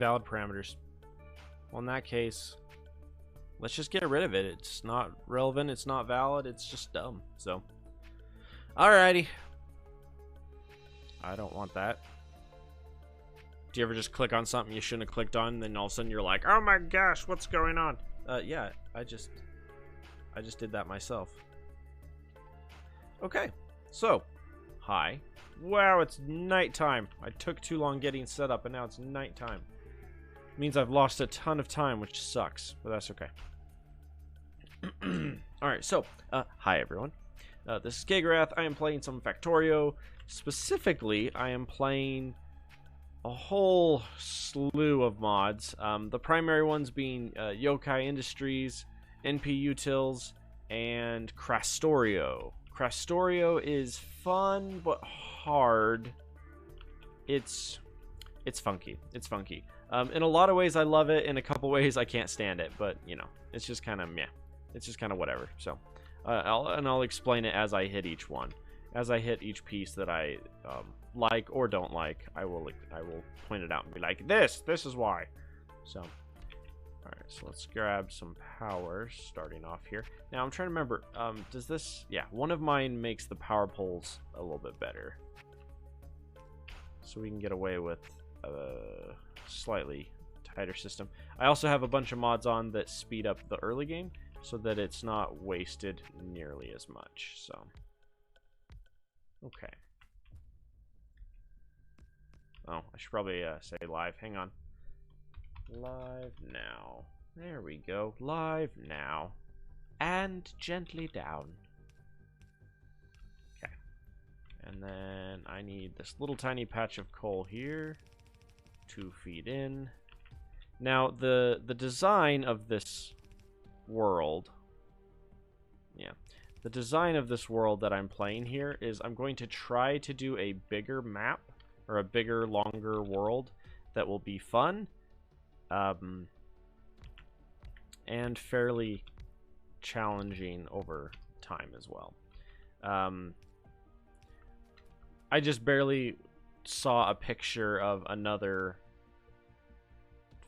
Valid parameters. Well, in that case, let's just get rid of it. It's not relevant. It's not valid. It's just dumb. So, alrighty. I don't want that. Do you ever just click on something you shouldn't have clicked on, and then all of a sudden you're like, oh my gosh, what's going on? Yeah, I just did that myself. Okay, so, hi. Wow, it's nighttime. I took too long getting set up, and now it's nighttime. It means I've lost a ton of time, which sucks, but that's okay. Alright, so, hi everyone. This is Giggurath. I am playing some Factorio. Specifically, I am playing a whole slew of mods. The primary ones being Yokai Industries, NP Utils, and Crastorio. Crastorio is fun but hard. It's funky. It's funky. In a lot of ways I love it. In a couple ways I can't stand it. But you know, it's just kind of meh. It's just kind of whatever. So, I'll explain it as I hit each one. As I hit each piece that I like or don't like, I will point it out and be like, this is why. So, alright, so let's grab some power starting off here. Now, I'm trying to remember, does this, yeah, one of mine makes the power poles a little bit better. So we can get away with a slightly tighter system. I also have a bunch of mods on that speed up the early game so that it's not wasted nearly as much, so. Okay. Oh, I should probably say live. Hang on. Live now. There we go. Live now. And gently down. Okay. And then I need this little tiny patch of coal here. 2 feet in. Now, the design of this world... Yeah. The design of this world that I'm playing here is I'm going to try to do a bigger map, or a bigger, longer world that will be fun, and fairly challenging over time as well. I just barely saw a picture of another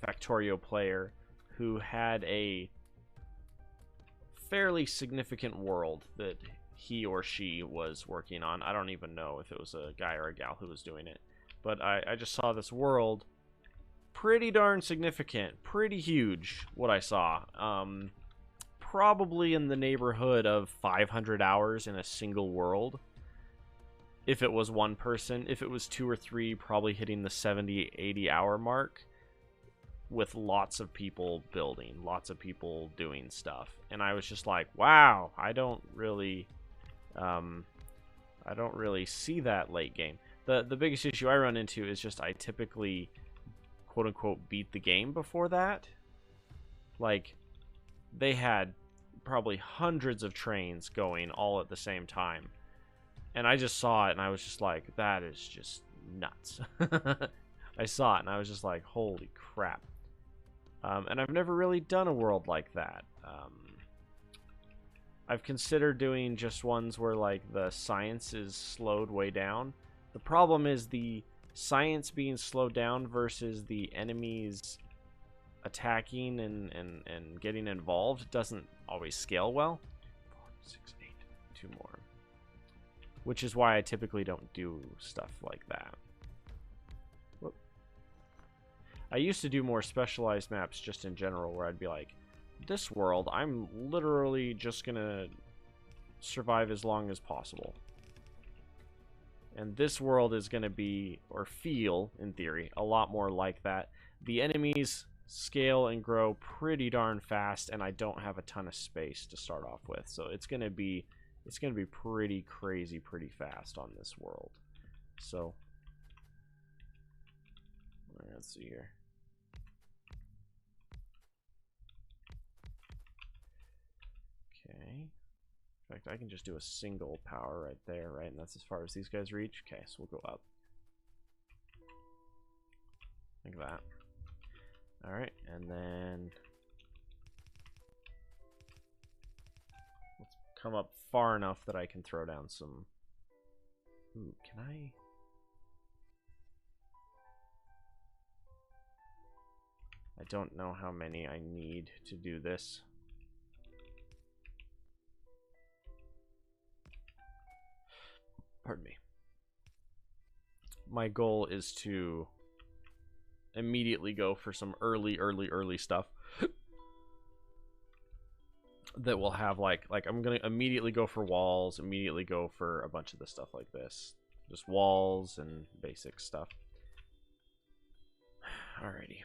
Factorio player who had a fairly significant world that he or she was working on. I don't even know if it was a guy or a gal who was doing it. But I just saw this world. Pretty darn significant. Pretty huge, what I saw. Probably in the neighborhood of 500 hours in a single world. If it was one person. If it was 2 or 3, probably hitting the 70, 80 hour mark. With lots of people building, lots of people doing stuff, and I was just like, "Wow, I don't really see that late game." The biggest issue I run into is just I typically, quote unquote, beat the game before that. Like, they had probably hundreds of trains going all at the same time, and I just saw it, and I was just like, "That is just nuts." I saw it, and I was just like, "Holy crap." And I've never really done a world like that. I've considered doing just ones where like the science is slowed way down. The problem is the science being slowed down versus the enemies attacking and getting involved doesn't always scale well. 4, 6, 8, 2 more. Which is why I typically don't do stuff like that. I used to do more specialized maps just in general, where I'd be like, this world, I'm literally just gonna survive as long as possible. And this world is gonna be, or feel, in theory, a lot more like that. The enemies scale and grow pretty darn fast, and I don't have a ton of space to start off with. So it's gonna be pretty crazy pretty fast on this world. So, let's see here. Okay. In fact, I can just do a single power right there, right? And that's as far as these guys reach. Okay, so we'll go up. Like that. Alright, and then let's come up far enough that I can throw down some... Ooh, can I... I don't know how many I need to do this. Pardon me. My goal is to immediately go for some early stuff that will have like I'm gonna immediately go for walls, immediately go for a bunch of the stuff like this, just walls and basic stuff. Alrighty.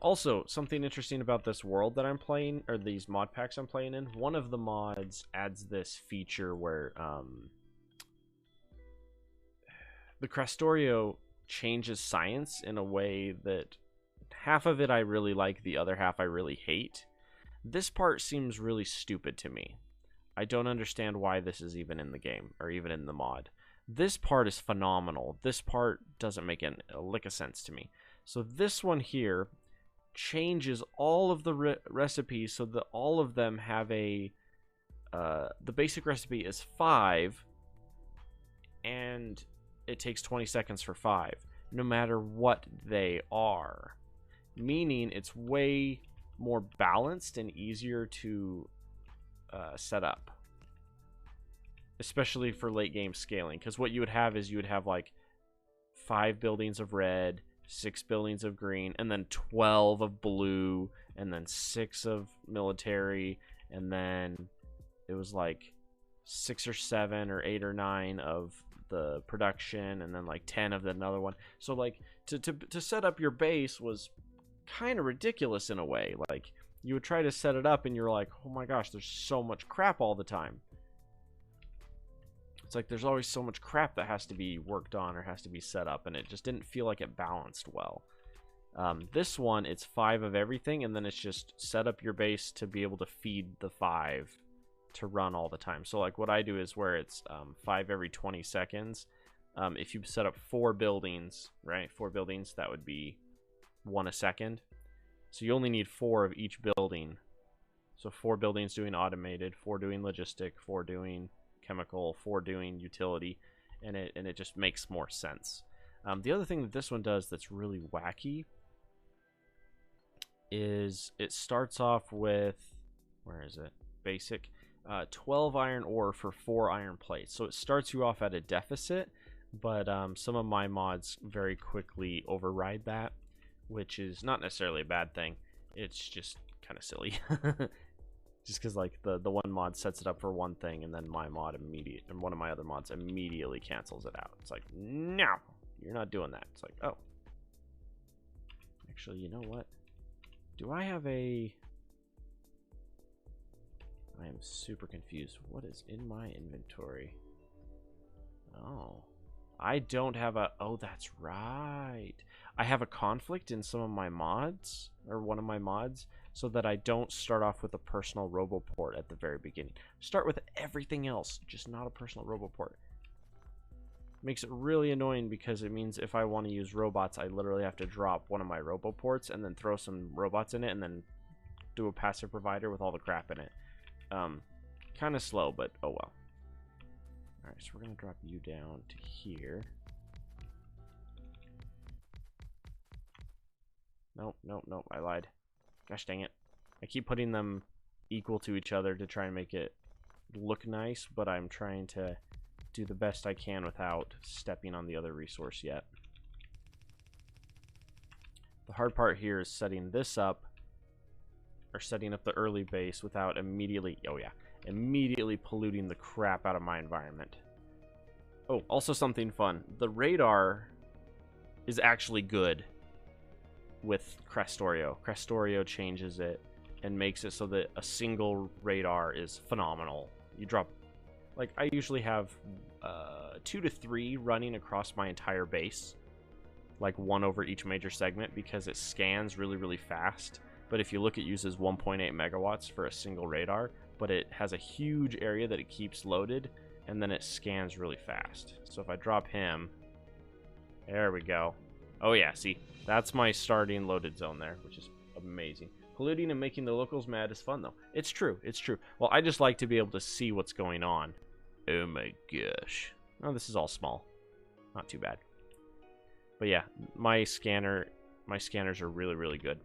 Also, something interesting about this world that I'm playing, or these mod packs I'm playing in, one of the mods adds this feature where the Krastorio changes science in a way that half of it I really like, the other half I really hate. This part seems really stupid to me. I don't understand why this is even in the game, or even in the mod. This part is phenomenal. This part doesn't make a lick of sense to me. So this one here changes all of the recipes so that all of them have a... the basic recipe is 5, and it takes 20 seconds for 5, no matter what they are. Meaning it's way more balanced and easier to set up. Especially for late game scaling. Because what you would have is you would have like 5 buildings of red, 6 buildings of green, and then 12 of blue, and then 6 of military, and then it was like 6 or 7 or 8 or 9 of the production, and then like 10 of another one. So like to set up your base was kind of ridiculous in a way. Like you would try to set it up and you're like, oh my gosh, there's so much crap all the time. It's like there's always so much crap that has to be worked on or has to be set up, and it just didn't feel like it balanced well. This one, it's 5 of everything, and then it's just set up your base to be able to feed the 5 to run all the time. So like what I do is where it's 5 every 20 seconds. If you set up 4 buildings, right? 4 buildings, that would be 1 a second. So you only need 4 of each building. So 4 buildings doing automated, 4 doing logistic, 4 doing chemical, 4 doing utility, and it just makes more sense. The other thing that this one does that's really wacky is it starts off with, where is it? Basic. 12 iron ore for 4 iron plates. So it starts you off at a deficit, but some of my mods very quickly override that, which is not necessarily a bad thing. It's just kind of silly. Just because like the one mod sets it up for one thing, and then my mod and one of my other mods immediately cancels it out. It's like, no, you're not doing that. It's like, oh, actually, you know what? Do I have a... I am super confused. What is in my inventory? Oh, I don't have a... Oh, that's right. I have a conflict in some of my mods, or one of my mods, so that I don't start off with a personal roboport at the very beginning. Start with everything else, just not a personal roboport. Makes it really annoying because it means if I want to use robots, I literally have to drop one of my roboports and then throw some robots in it and then do a passive provider with all the crap in it. Kind of slow, but oh well. Alright, so we're going to drop you down to here. Nope, I lied. Gosh dang it. I keep putting them equal to each other to try and make it look nice, but I'm trying to do the best I can without stepping on the other resource yet. The hard part here is setting this up, or setting up the early base without immediately, immediately polluting the crap out of my environment. Oh, also something fun. The radar is actually good with Krastorio. Krastorio changes it and makes it so that a single radar is phenomenal. You drop, like, I usually have 2 to 3 running across my entire base, like 1 over each major segment, because it scans really fast. But if you look, it uses 1.8 megawatts for a single radar, but it has a huge area that it keeps loaded, and then it scans really fast. So if I drop him, there we go. Oh yeah, see, that's my starting loaded zone there, which is amazing. Polluting and making the locals mad is fun, though. It's true, it's true. Well, I just like to be able to see what's going on. Oh my gosh. Oh, this is all small. Not too bad. But yeah, my scanners are really good.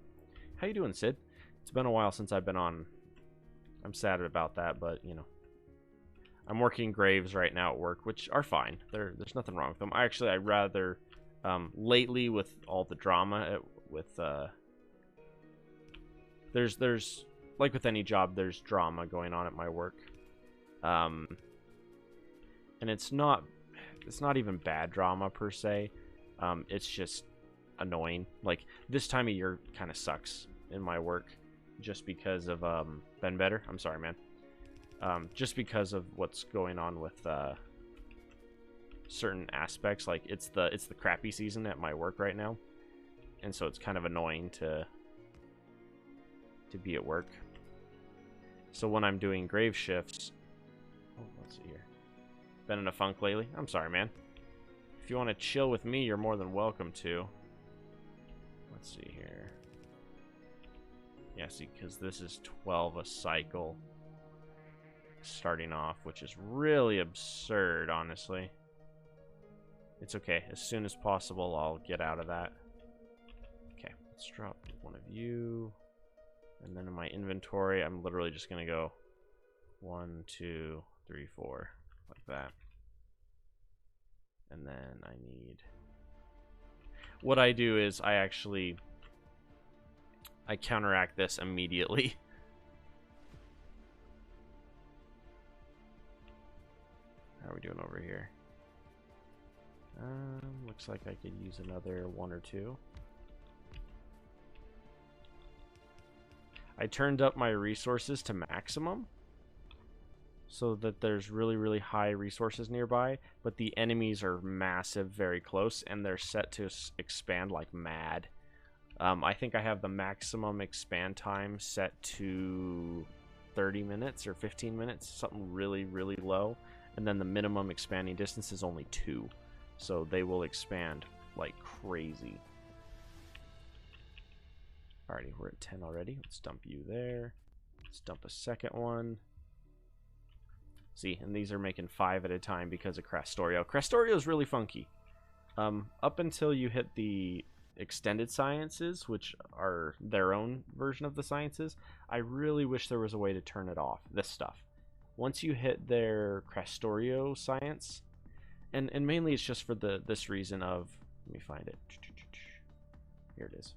How you doing, Sid? It's been a while since I've been on. I'm sad about that, but, you know. I'm working graves right now at work, which are fine. There's nothing wrong with them. I rather, lately with all the drama, there's, like with any job, there's drama going on at my work. And it's not even bad drama per se. It's just annoying. Like, this time of year kind of sucks in my work just because of, Ben Better. I'm sorry, man. Just because of what's going on with certain aspects. Like, it's the crappy season at my work right now, and so it's kind of annoying to be at work. So when I'm doing grave shifts, let's see here. Been in a funk lately? I'm sorry, man. If you want to chill with me, you're more than welcome to. Let's see here. Yeah, see, because this is 12 a cycle starting off, which is really absurd, honestly. It's okay. As soon as possible, I'll get out of that. Okay, let's drop one of you. And then in my inventory, I'm literally just going to go 1, 2, 3, 4, like that. And then I need... What I do is I counteract this immediately. How are we doing over here? Looks like I could use another 1 or 2. I turned up my resources to maximum so that there's really, really high resources nearby, but the enemies are massive, very close, and they're set to expand like mad. I think I have the maximum expand time set to 30 minutes or 15 minutes, something really, really low. And then the minimum expanding distance is only 2. So they will expand like crazy. Alrighty, we're at 10 already. Let's dump you there. Let's dump a second one. See, and these are making 5 at a time because of Crastorio. Crastorio is really funky. Up until you hit the extended sciences, which are their own version of the sciences, I really wish there was a way to turn it off, this stuff. Once you hit their Crastorio science, and mainly it's just for this reason of, let me find it. Here it is.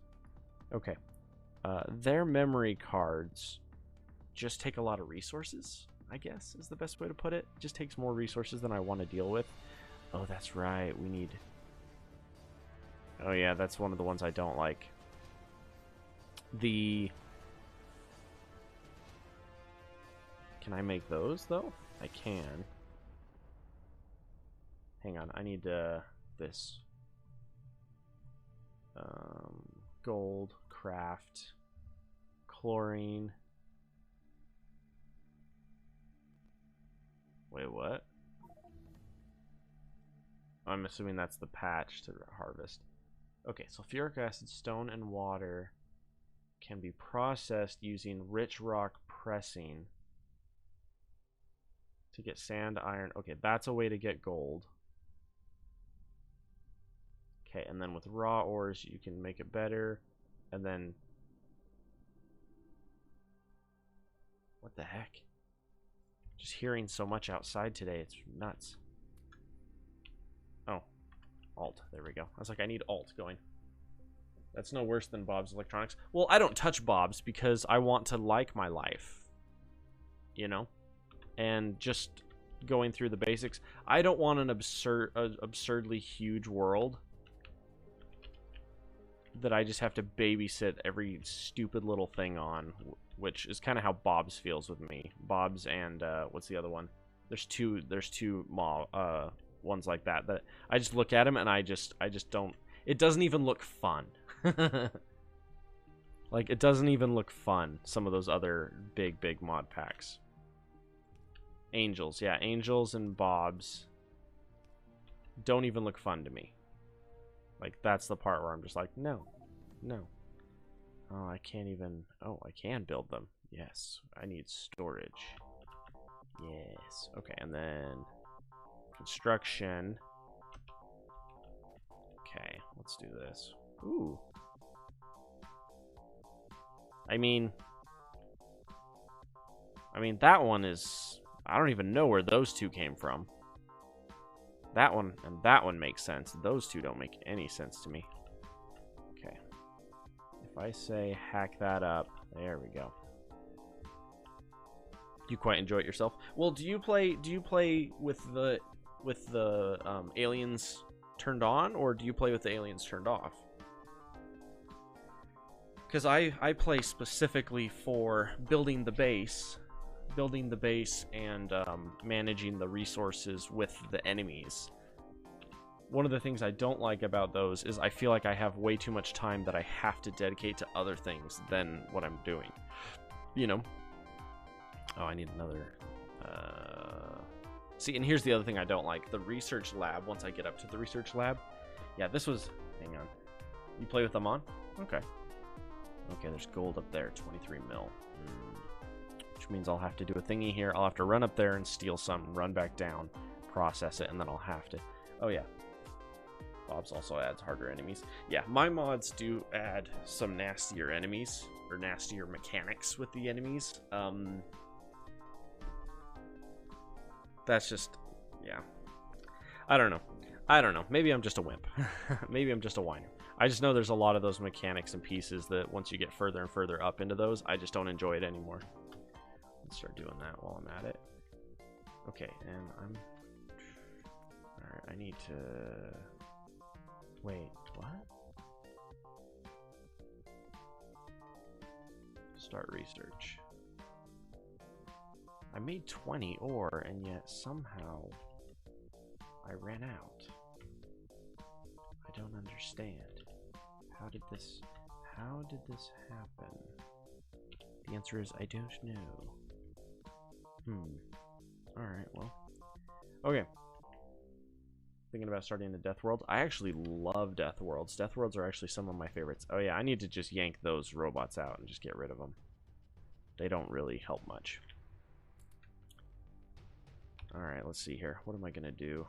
Okay. Their memory cards just take a lot of resources, I guess, is the best way to put it. It just takes more resources than I want to deal with. Oh, that's right. We need... Oh, yeah, that's one of the ones I don't like. The... Can I make those, though? I can. Hang on, I need this. Gold, craft, chlorine. Wait, what? I'm assuming that's the patch to harvest. Okay, sulfuric acid, stone, and water can be processed using rich rock pressing to get sand, iron. Okay, that's a way to get gold. Okay, and then with raw ores, you can make it better. And then... What the heck? Just hearing so much outside today, it's nuts. Oh, Alt, there we go. I was like, I need Alt going. That's no worse than Bob's Electronics. Well, I don't touch Bob's because I want to like my life. You know? And just going through the basics. I don't want an absurdly huge world that I just have to babysit every stupid little thing on, which is kind of how Bob's feels with me. Bob's and what's the other one? There's two ones like that I just look at them and I just don't. It doesn't even look fun. Like, it doesn't even look fun. Some of those other big mod packs. Angels, yeah, Angels and Bob's don't even look fun to me. Like, that's the part where I'm just like, no. Oh, I can't even... Oh, I can build them. Yes, I need storage. Yes. Okay, and then... construction. Okay, let's do this. Ooh. I mean, that one is... I don't even know where those two came from. That one and that one makes sense. Those two don't make any sense to me. Okay. If I say hack that up, there we go. You quite enjoy it yourself? Well, do you play with the aliens turned on, or do you play with the aliens turned off? Because I play specifically for building the base and managing the resources with the enemies. One of the things I don't like about those is I feel like I have way too much time that I have to dedicate to other things than what I'm doing. You know? Oh, I need another... See, and here's the other thing I don't like. The research lab, once I get up to the research lab... Yeah, this was... Hang on. You play with them on? Okay. Okay, there's gold up there. 23 mil. Which means I'll have to do a thingy here. I'll have to run up there and steal some, run back down, process it, and then I'll have to... Oh, yeah. Bob's also adds harder enemies. Yeah, my mods do add some nastier enemies, or nastier mechanics with the enemies. That's just... Yeah. I don't know. Maybe I'm just a wimp. Maybe I'm just a whiner. I just know there's a lot of those mechanics and pieces that once you get further and further up into those, I just don't enjoy it anymore. Let's start doing that while I'm at it. Okay, and I'm... Alright, I need to... Wait, what? Start research. I made 20 ore, and yet somehow I ran out. I don't understand. How did this happen? The answer is I don't know. Alright, well. Okay. Thinking about starting the Death World. I actually love Death Worlds. Death Worlds are actually some of my favorites. Oh yeah, I need to just yank those robots out and just get rid of them. They don't really help much. Alright, let's see here. What am I going to do?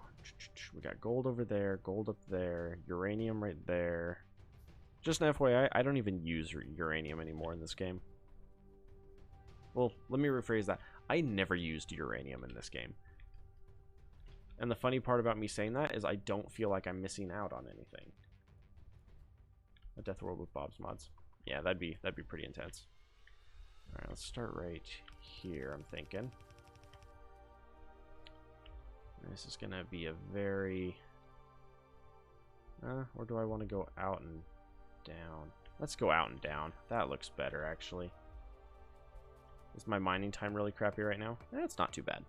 We got gold over there, gold up there, uranium right there. Just an FYI, I don't even use uranium anymore in this game. Well, let me rephrase that. I never used uranium in this game. And the funny part about me saying that is I don't feel like I'm missing out on anything. A Death World with Bob's mods. Yeah, that'd be pretty intense. Alright, let's start right here, I'm thinking. This is gonna be a very... or do I want to go out and down? Let's go out and down. That looks better, actually. Is my mining time really crappy right now? It's not too bad.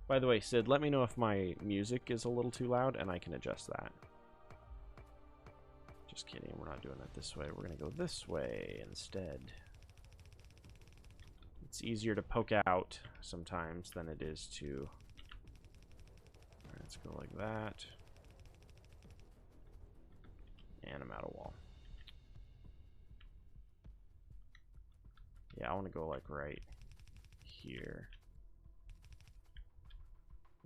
By the way, Sid, let me know if my music is a little too loud, and I can adjust that. Just kidding, we're not doing it this way. We're going to go this way instead. It's easier to poke out sometimes than it is to... Alright, let's go like that. And I'm out of wall. Yeah, I want to go like right here.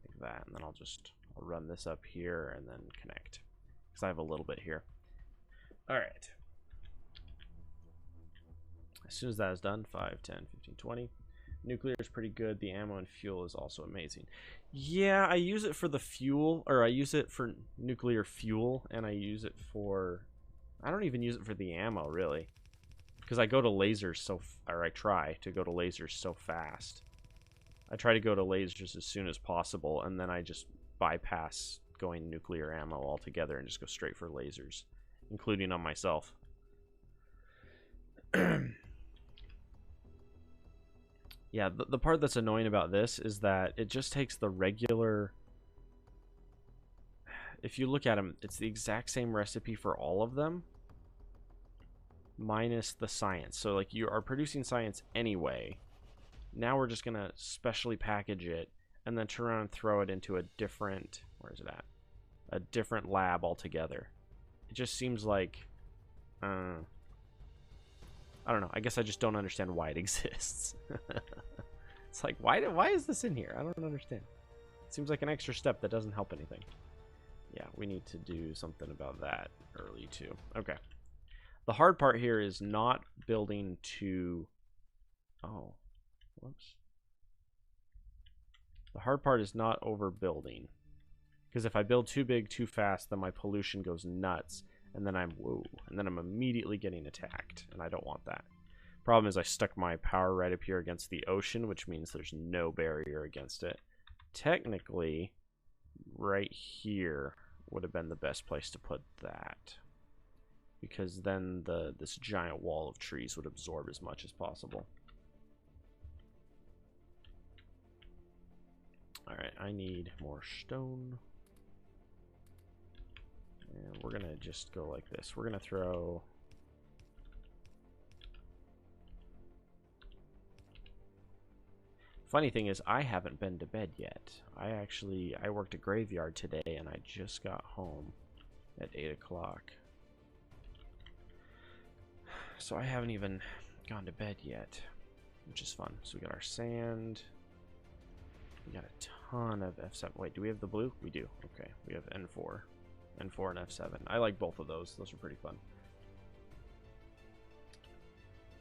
Like that, and then I'll run this up here and then connect. Because I have a little bit here. Alright. As soon as that is done, 5, 10, 15, 20. Nuclear is pretty good. The ammo and fuel is also amazing. Yeah, I use it for the fuel, or I use it for nuclear fuel, and I use it for... I don't even use it for the ammo, really. Because I go to lasers or I try to go to lasers so fast. I try to go to lasers as soon as possible, and then I just bypass going nuclear ammo altogether and just go straight for lasers, including on myself. Yeah, the part that's annoying about this is that it just takes the regular... If you look at them, it's the exact same recipe for all of them, minus the science. So, like, you are producing science anyway. Now we're just going to specially package it and then turn around and throw it into a different... Where is it at? A different lab altogether. It just seems like... I don't know. I guess I just don't understand why it exists. It's like, why is this in here? I don't understand. It seems like an extra step that doesn't help anything. Yeah, we need to do something about that early too. Okay. The hard part here is not building to... Oh, whoops. The hard part is not overbuilding. Because if I build too big too fast, then my pollution goes nuts. And then I'm immediately getting attacked. And I don't want that. Problem is I stuck my power right up here against the ocean, which means there's no barrier against it. Technically, right here would have been the best place to put that. Because then this giant wall of trees would absorb as much as possible. Alright, I need more stone. And we're gonna just go like this. We're gonna throw... Funny thing is, I haven't been to bed yet. I worked a graveyard today, and I just got home at 8 o'clock. So I haven't even gone to bed yet, which is fun. So we got our sand. We got a ton of F7. Wait, do we have the blue? We do. Okay, we have N4. N4 and F7. I like both of those. Those are pretty fun.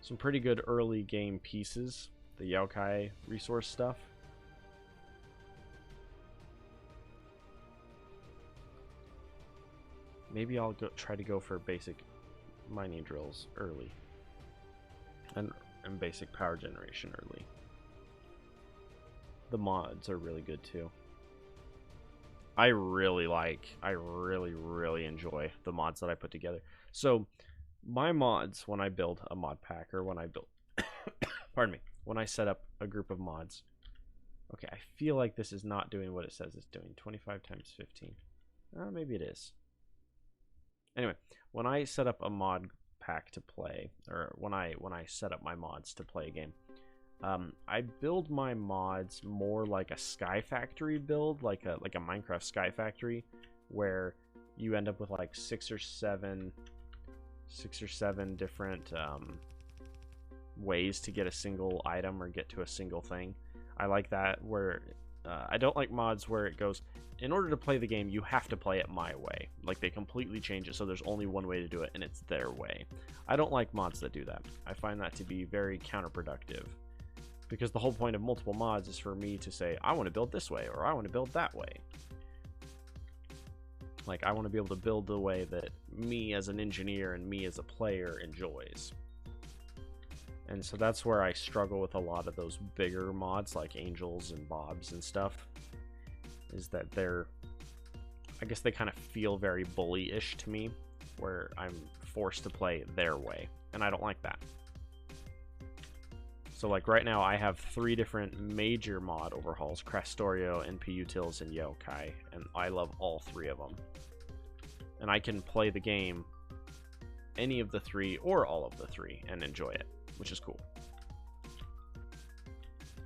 Some pretty good early game pieces. The Yokai resource stuff. Maybe I'll try to go for basic mining drills early. And basic power generation early. The mods are really good too. I really enjoy the mods that I put together. So my mods, when I build a mod pack, or when I build pardon me, when I set up a group of mods. Okay, I feel like this is not doing what it says it's doing. 25 times 15. Maybe it is. Anyway, when I set up a mod pack to play, or when I set up my mods to play a game, I build my mods more like a Sky Factory build, like a Minecraft Sky Factory, where you end up with like six or seven different ways to get a single item or get to a single thing. I like that, where I don't like mods where it goes, in order to play the game you have to play it my way. Like they completely change it so there's only one way to do it and it's their way. I don't like mods that do that. I find that to be very counterproductive, because the whole point of multiple mods is for me to say, I want to build this way, or I want to build that way. Like, I want to be able to build the way that me as an engineer and me as a player enjoys. And so that's where I struggle with a lot of those bigger mods like Angels and Bobs and stuff, is that I guess they kind of feel very bully-ish to me, where I'm forced to play their way, and I don't like that. So like right now I have 3 different major mod overhauls: Crastorio, NP Utils, and Yokai, and I love all 3 of them. And I can play the game any of the 3 or all of the 3 and enjoy it, which is cool.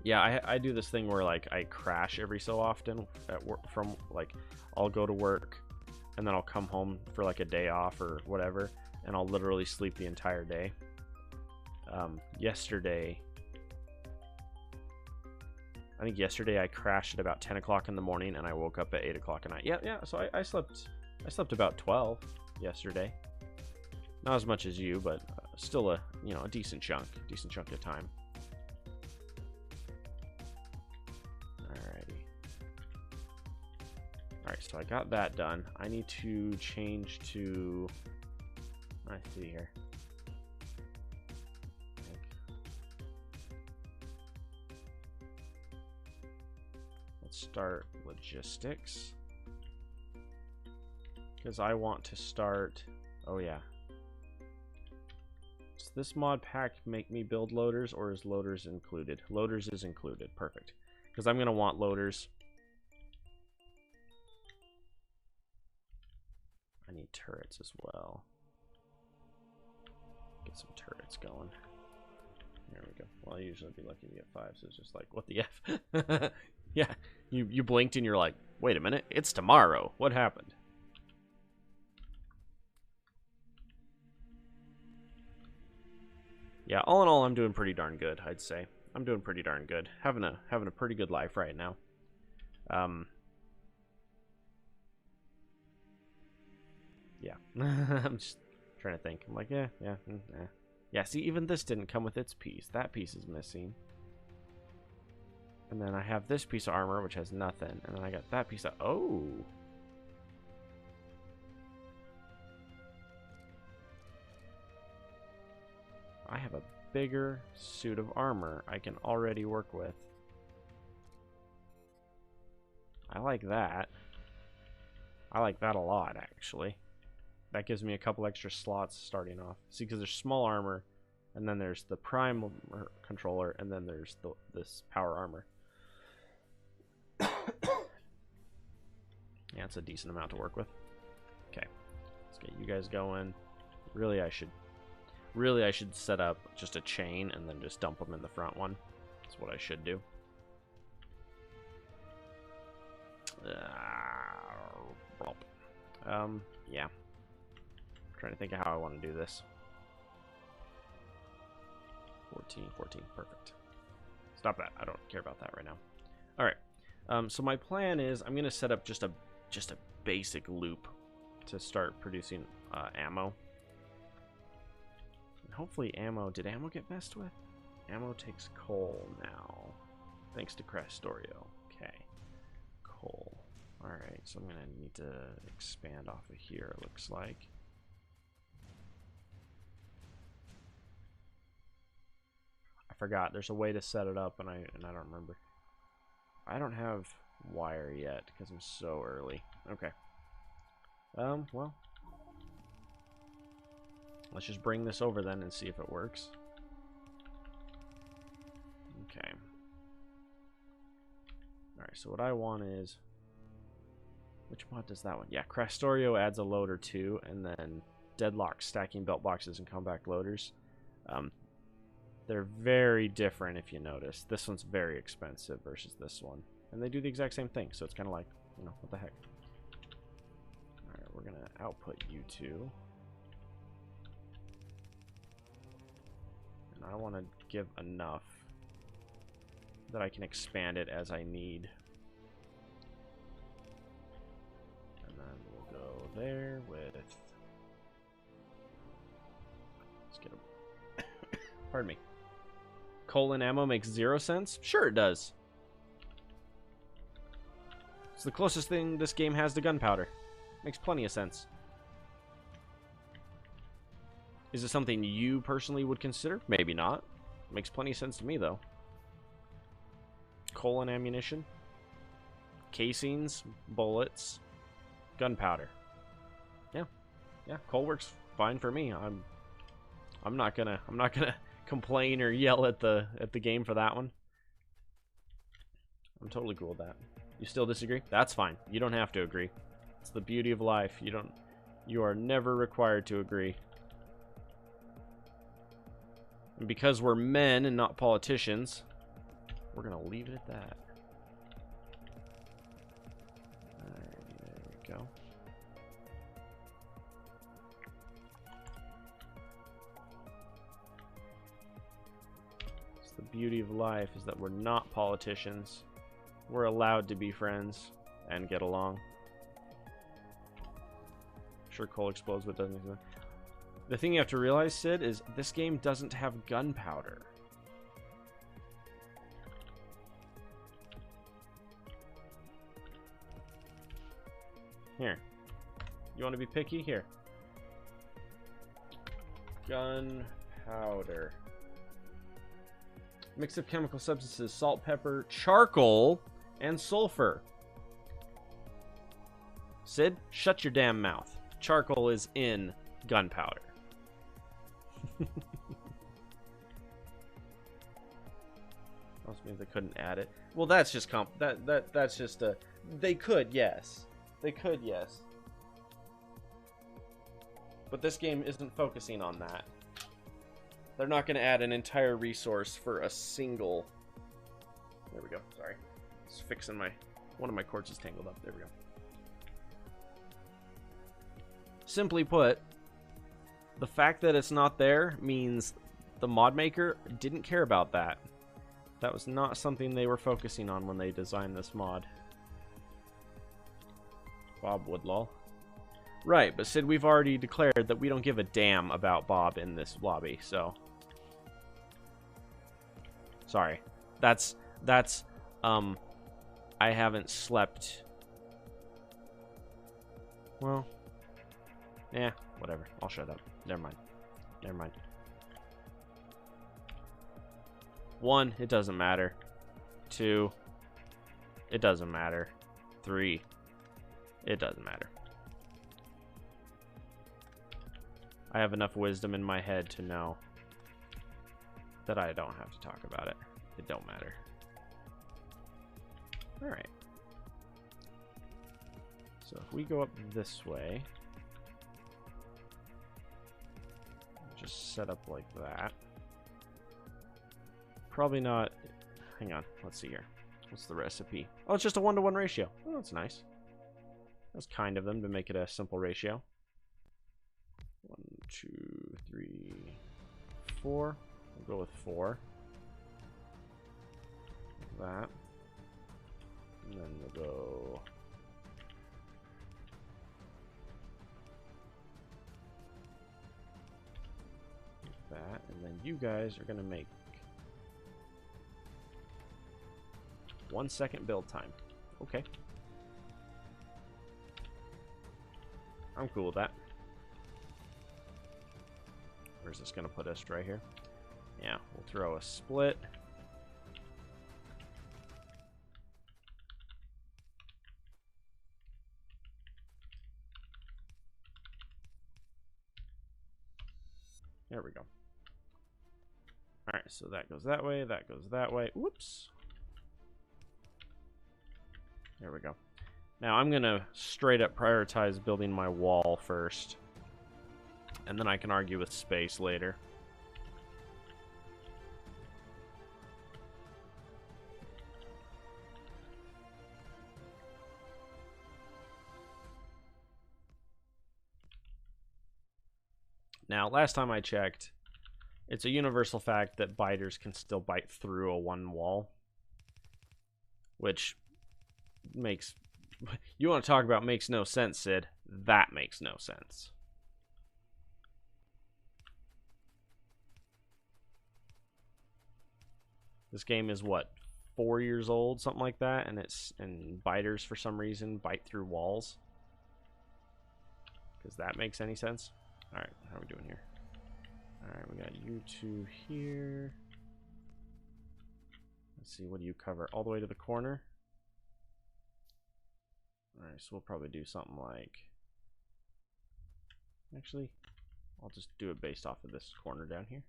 Yeah, I do this thing where like I crash every so often at work. From like, I'll go to work and then I'll come home for like a day off or whatever, and I'll literally sleep the entire day. I think yesterday I crashed at about 10 o'clock in the morning and I woke up at 8 o'clock at night. Yeah, so I slept about 12 yesterday. Not as much as you, but still a decent chunk of time. Alrighty. Alright, so I got that done. I need to change to, let's see here. Let's start logistics, because I want to start. Oh yeah. Does this mod pack make me build loaders, or is loaders included? Loaders is included. Perfect. Because I'm going to want loaders. I need turrets as well. Get some turrets going. There we go. Well, I usually be lucky to get 5, so it's just like, what the F? Yeah, you blinked and you're like, wait a minute, it's tomorrow. What happened? Yeah, all in all, I'm doing pretty darn good, I'd say. I'm doing pretty darn good. Having a pretty good life right now. Yeah. Trying to think. I'm like, yeah. Yeah, see, even this didn't come with its piece. That piece is missing. And then I have this piece of armor, which has nothing. And then I got that piece of... Oh! I have a bigger suit of armor I can already work with. I like that. I like that a lot, actually. That gives me a couple extra slots starting off. See, because there's small armor, and then there's the prime controller, and then there's this power armor. Yeah, it's a decent amount to work with. Okay, let's get you guys going. Really, I should set up just a chain and then just dump them in the front one. That's what I should do. Yeah. I'm trying to think of how I want to do this. 14, perfect. Stop that. I don't care about that right now. All right. So my plan is I'm gonna set up just a basic loop to start producing ammo. And hopefully ammo. Did ammo get messed with? Ammo takes coal now, thanks to Crastorio. Okay, coal. All right. So I'm gonna need to expand off of here. It looks like. I forgot. There's a way to set it up, and I don't remember. I don't have wire yet because I'm so early. Okay. Well, let's just bring this over then and see if it works. Okay. All right. So what I want is, which mod does that one? Yeah, Crastorio adds a loader too, and then Deadlock stacking belt boxes and compact loaders. They're very different if you notice. This one's very expensive versus this one. And they do the exact same thing, so it's kind of like, you know, what the heck. Alright, we're going to output you two. And I want to give enough that I can expand it as I need. And then we'll go there with... Let's get a... Pardon me. Coal and ammo makes 0 sense? Sure it does. It's the closest thing this game has to gunpowder. Makes plenty of sense. Is it something you personally would consider? Maybe not. Makes plenty of sense to me, though. Coal and ammunition. Casings, bullets, gunpowder. Yeah. Yeah, coal works fine for me. I'm not gonna complain or yell at the game for that one. I'm totally cool with that. You still disagree? That's fine. You don't have to agree. It's the beauty of life. You are never required to agree. And because we're men and not politicians, we're gonna leave it at that. Alright, there we go. The beauty of life is that we're not politicians. We're allowed to be friends and get along. Sure, coal explodes, but doesn't. The thing you have to realize, Sid, is this game doesn't have gunpowder. Here. You want to be picky? Here. Gunpowder. Mix of chemical substances, salt, pepper, charcoal, and sulfur. Sid, shut your damn mouth. Charcoal is in gunpowder. Also means they couldn't add it. Well, that's just that's just a... They could, yes. They could, yes. But this game isn't focusing on that. They're not going to add an entire resource for a single... There we go. Sorry. Just fixing my... One of my cords is tangled up. There we go. Simply put, the fact that it's not there means the mod maker didn't care about that. That was not something they were focusing on when they designed this mod. Bob Woodlaw. Right, but Sid, we've already declared that we don't give a damn about Bob in this lobby, so... Sorry. That's, I haven't slept... Well... Yeah, whatever. I'll shut up. Never mind. Never mind. 1, it doesn't matter. 2, it doesn't matter. 3, it doesn't matter. I have enough wisdom in my head to know that I don't have to talk about it. It don't matter. Alright. So if we go up this way, just set up like that. Probably not... Hang on, let's see here. What's the recipe? Oh, it's just a 1-to-1 ratio. Oh, that's nice. That's kind of them to make it a simple ratio. 1, 2, 3, 4. We'll go with 4. Like that. And then we'll go... like that. And then you guys are going to make 1 second build time. Okay. I'm cool with that. Where's this going to put us? Right here? Yeah, we'll throw a split. There we go. Alright, so that goes that way, that goes that way. Whoops. There we go. Now I'm going to straight up prioritize building my wall first. And then I can argue with space later. Now, last time I checked, it's a universal fact that biters can still bite through a 1 wall. Which makes... You want to talk about makes no sense, Sid? That makes no sense. This game is what, 4 years old, something like that, and biters for some reason bite through walls. Does that make any sense? All right, how are we doing here? All right, we got you two here. Let's see, what do you cover? All the way to the corner. All right, so we'll probably do something like. Actually, I'll just do it based off of this corner down here.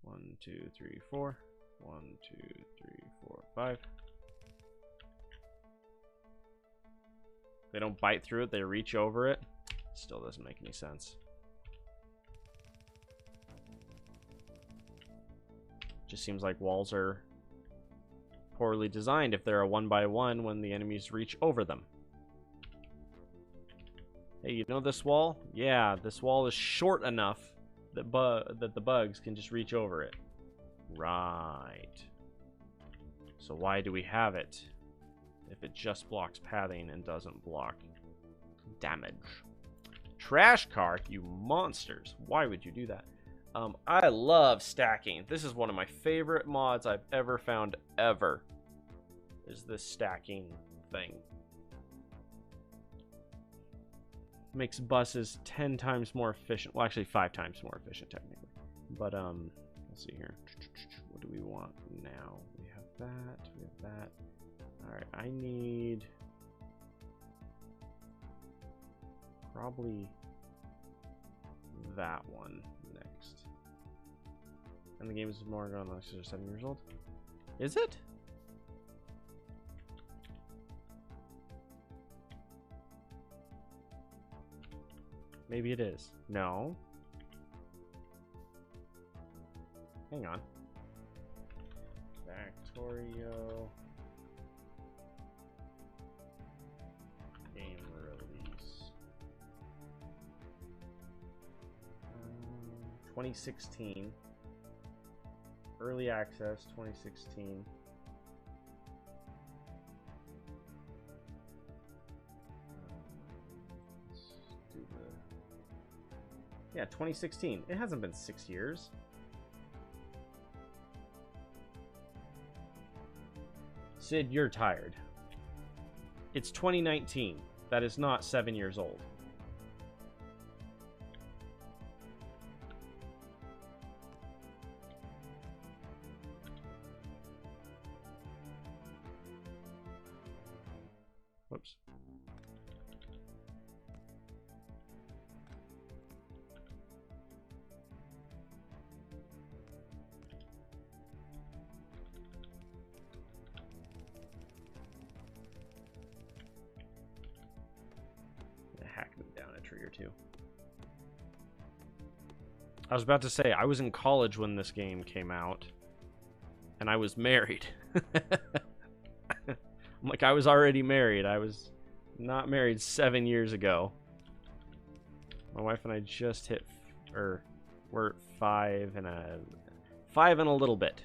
1, 2, 3, 4. 1, 2, 3, 4, 5. They don't bite through it, they reach over it. Still doesn't make any sense. Just seems like walls are poorly designed if they're a 1-by-1 when the enemies reach over them. Hey, you know this wall? Yeah, this wall is short enough that the bugs can just reach over it. Right. So why do we have it if it just blocks pathing and doesn't block damage? Trash car, you monsters. Why would you do that? I love stacking. This is one of my favorite mods I've ever found ever. Is this stacking thing. Makes buses 10 times more efficient. Well, actually 5 times more efficient technically. But let's see here. What do we want now? We have that. We have that. All right, I need probably that one next. And the game is more ago than 6 or 7 years old. Is it? Maybe it is. No. Hang on. Factorio. Game release. 2016. Early access 2016. Yeah, 2016. It hasn't been 6 years. Sid, you're tired. It's 2019. That is not 7 years old. Whoops. Hack them down a tree or two. I was about to say, I was in college when this game came out, and I was married. I'm like, I was already married. I was not married 7 years ago. My wife and I just hit, we're 5 and a little bit.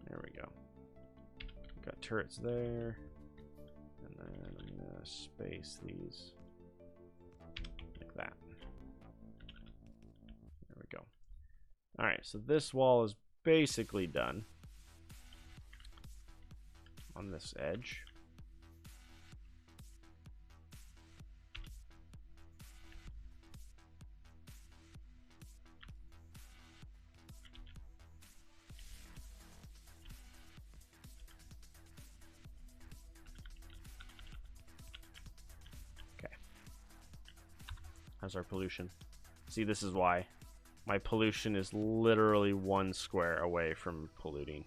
There we go. Got turrets there. And then I'm going to space these like that. There we go. Alright, so this wall is basically done on this edge. How's our pollution? See, this is why. My pollution is literally 1 square away from polluting,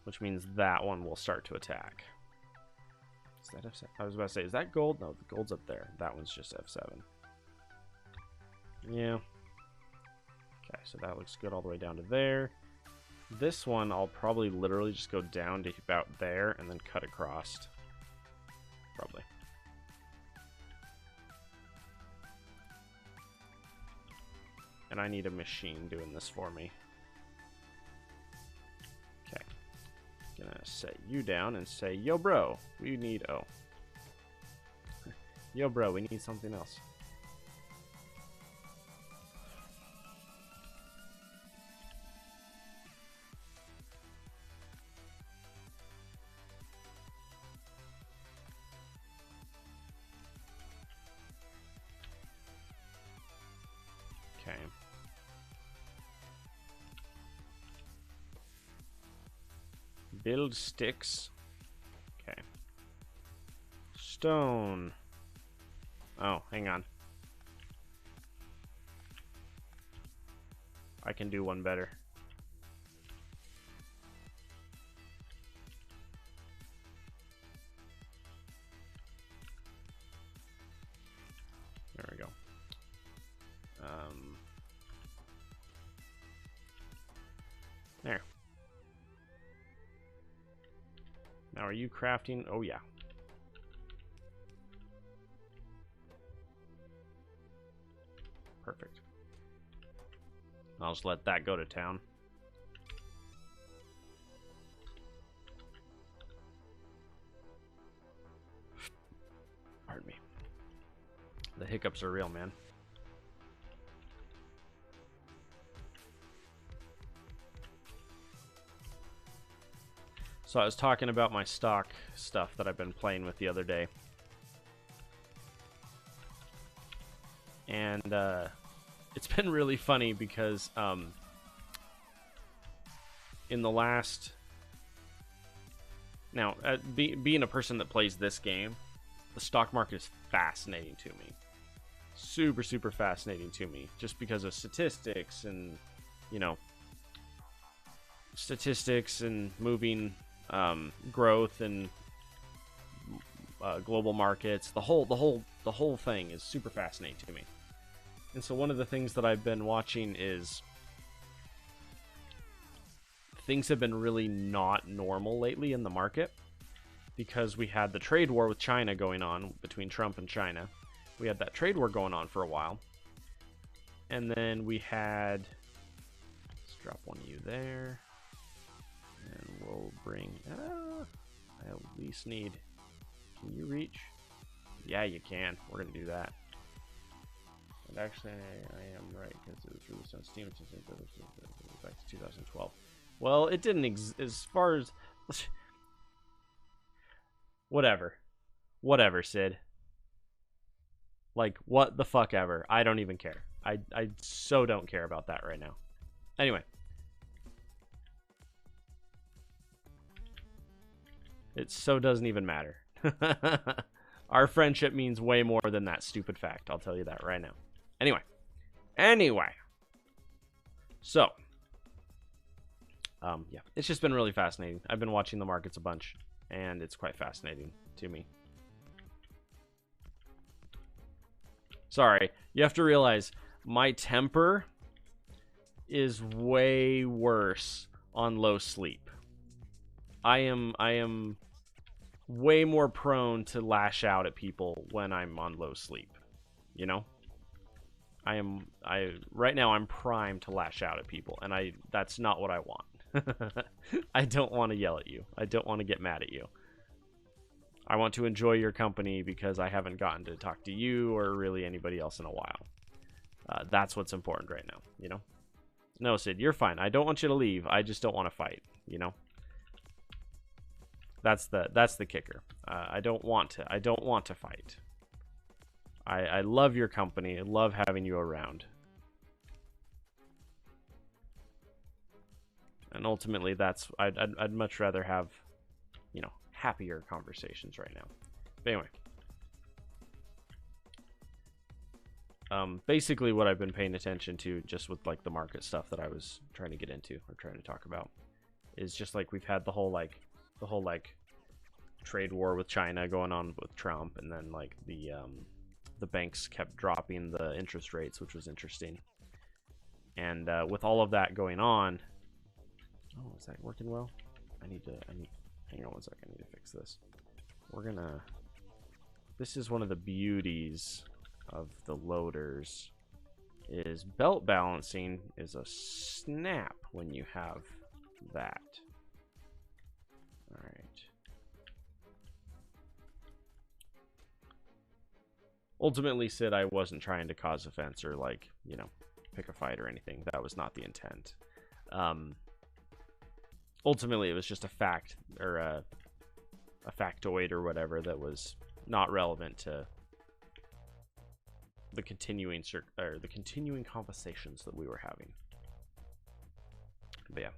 which means that one will start to attack. Is that F7? I was about to say, is that gold? No, the gold's up there. That one's just F7. Yeah. Okay, so that looks good all the way down to there. This one, I'll probably literally just go down to about there and then cut across. Probably. And I need a machine doing this for me. Okay. Gonna set you down and say, yo bro, we need, oh. Yo bro, we need something else. Okay. Build sticks. Okay. Stone. Oh, hang on. I can do one better. There we go. There. Now, are you crafting? Oh, yeah. Perfect. I'll just let that go to town. Pardon me. The hiccups are real, man. So I was talking about my stock stuff that I've been playing with the other day. And it's been really funny because in the last... Now, being a person that plays this game, the stock market is fascinating to me. Super, super fascinating to me. Just because of statistics and, you know, statistics and moving... growth and global markets, the whole thing is super fascinating to me. And so one of the things that I've been watching is things have been really not normal lately in the market because we had the trade war with China going on between Trump and China. We had that trade war going on for a while, and then we had, let's drop one of you there. And we'll bring... I at least need... Can you reach? Yeah, you can. We're going to do that. And actually, I am right because it was released on Steam back to 2012. Well, it didn't as far as whatever, Sid. Like, what the fuck ever. I don't even care. I so don't care about that right now. Anyway. It so doesn't even matter. Our friendship means way more than that stupid fact. I'll tell you that right now. Anyway. So. Yeah. It's just been really fascinating. I've been watching the markets a bunch. And it's quite fascinating to me. Sorry. You have to realize my temper is way worse on low sleep. I am way more prone to lash out at people when I'm on low sleep. You know? Right now I'm primed to lash out at people, and that's not what I want. I don't want to yell at you. I don't want to get mad at you. I want to enjoy your company because I haven't gotten to talk to you or really anybody else in a while. That's what's important right now, you know? No, Sid, you're fine. I don't want you to leave. I just don't want to fight, you know? That's the kicker. I don't want to fight. I love your company. I love having you around. And ultimately, I'd much rather have, you know, happier conversations right now. But anyway. Basically what I've been paying attention to, just with like the market stuff that I was trying to get into or trying to talk about, is just like we've had the whole trade war with China going on with Trump, and then like the banks kept dropping the interest rates, which was interesting. And with all of that going on, oh, is that working well? Hang on one second. I need to fix this. This is one of the beauties of the loaders, is belt balancing is a snap when you have that. All right. Ultimately, Sid, I wasn't trying to cause offense or, like, you know, pick a fight or anything. That was not the intent. Ultimately, it was just a fact, or a factoid or whatever that was not relevant to the continuing conversations that we were having. But yeah,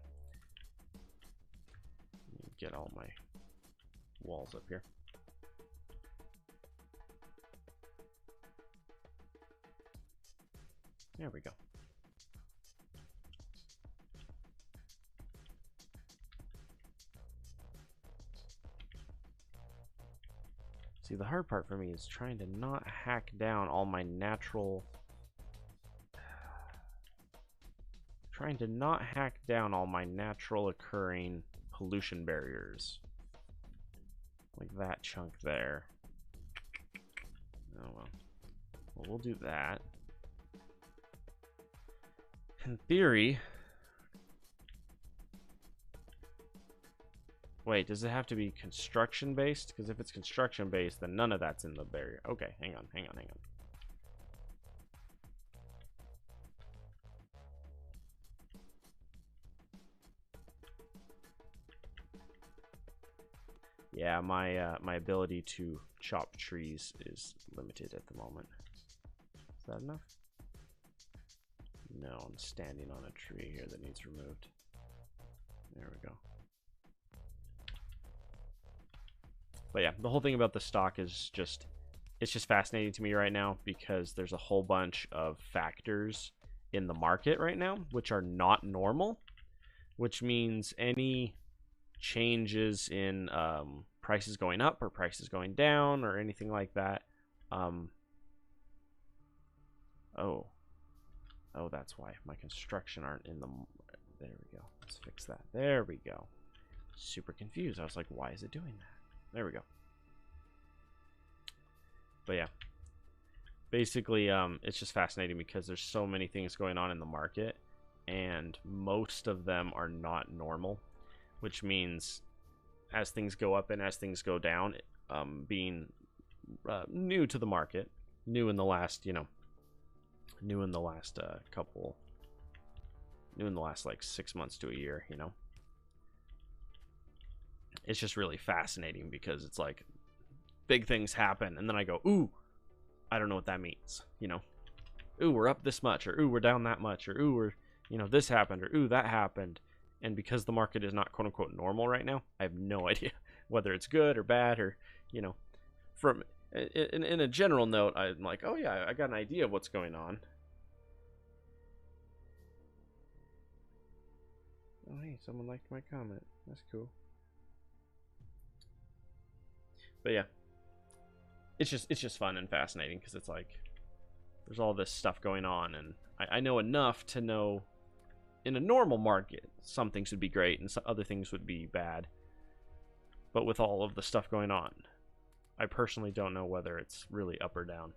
get all my walls up here. There we go. See, the hard part for me is trying to not hack down all my natural... occurring pollution barriers. Like that chunk there. Oh well. Well, we'll do that. In theory... Wait, does it have to be construction based? Because if it's construction based, then none of that's in the barrier. Okay, hang on. Yeah, my ability to chop trees is limited at the moment. Is that enough? No, I'm standing on a tree here that needs removed. There we go. But yeah, the whole thing about the stock is just, it's just fascinating to me right now because there's a whole bunch of factors in the market right now which are not normal, which means any changes in prices going up or prices going down or anything like that. Oh, that's why my construction aren't in the... There we go. Let's fix that. There we go. Super confused. I was like, why is it doing that? There we go. But yeah, basically, it's just fascinating because there's so many things going on in the market, and most of them are not normal, which means as things go up and as things go down, being new to the market, new in the last, you know, new in the last new in the last like 6 months to a year, you know. It's just really fascinating because it's like big things happen and then I go, ooh, I don't know what that means, you know. Ooh, we're up this much, or ooh, we're down that much, or ooh, we're, you know, this happened, or ooh, that happened. And because the market is not quote unquote normal right now, I have no idea whether it's good or bad, or, you know, from in a general note, I'm like, oh yeah, I got an idea of what's going on. Oh hey, someone liked my comment. That's cool. But yeah, it's just fun and fascinating because it's like there's all this stuff going on, and I know enough to know in a normal market some things would be great and some other things would be bad. But with all of the stuff going on, I personally don't know whether it's really up or down.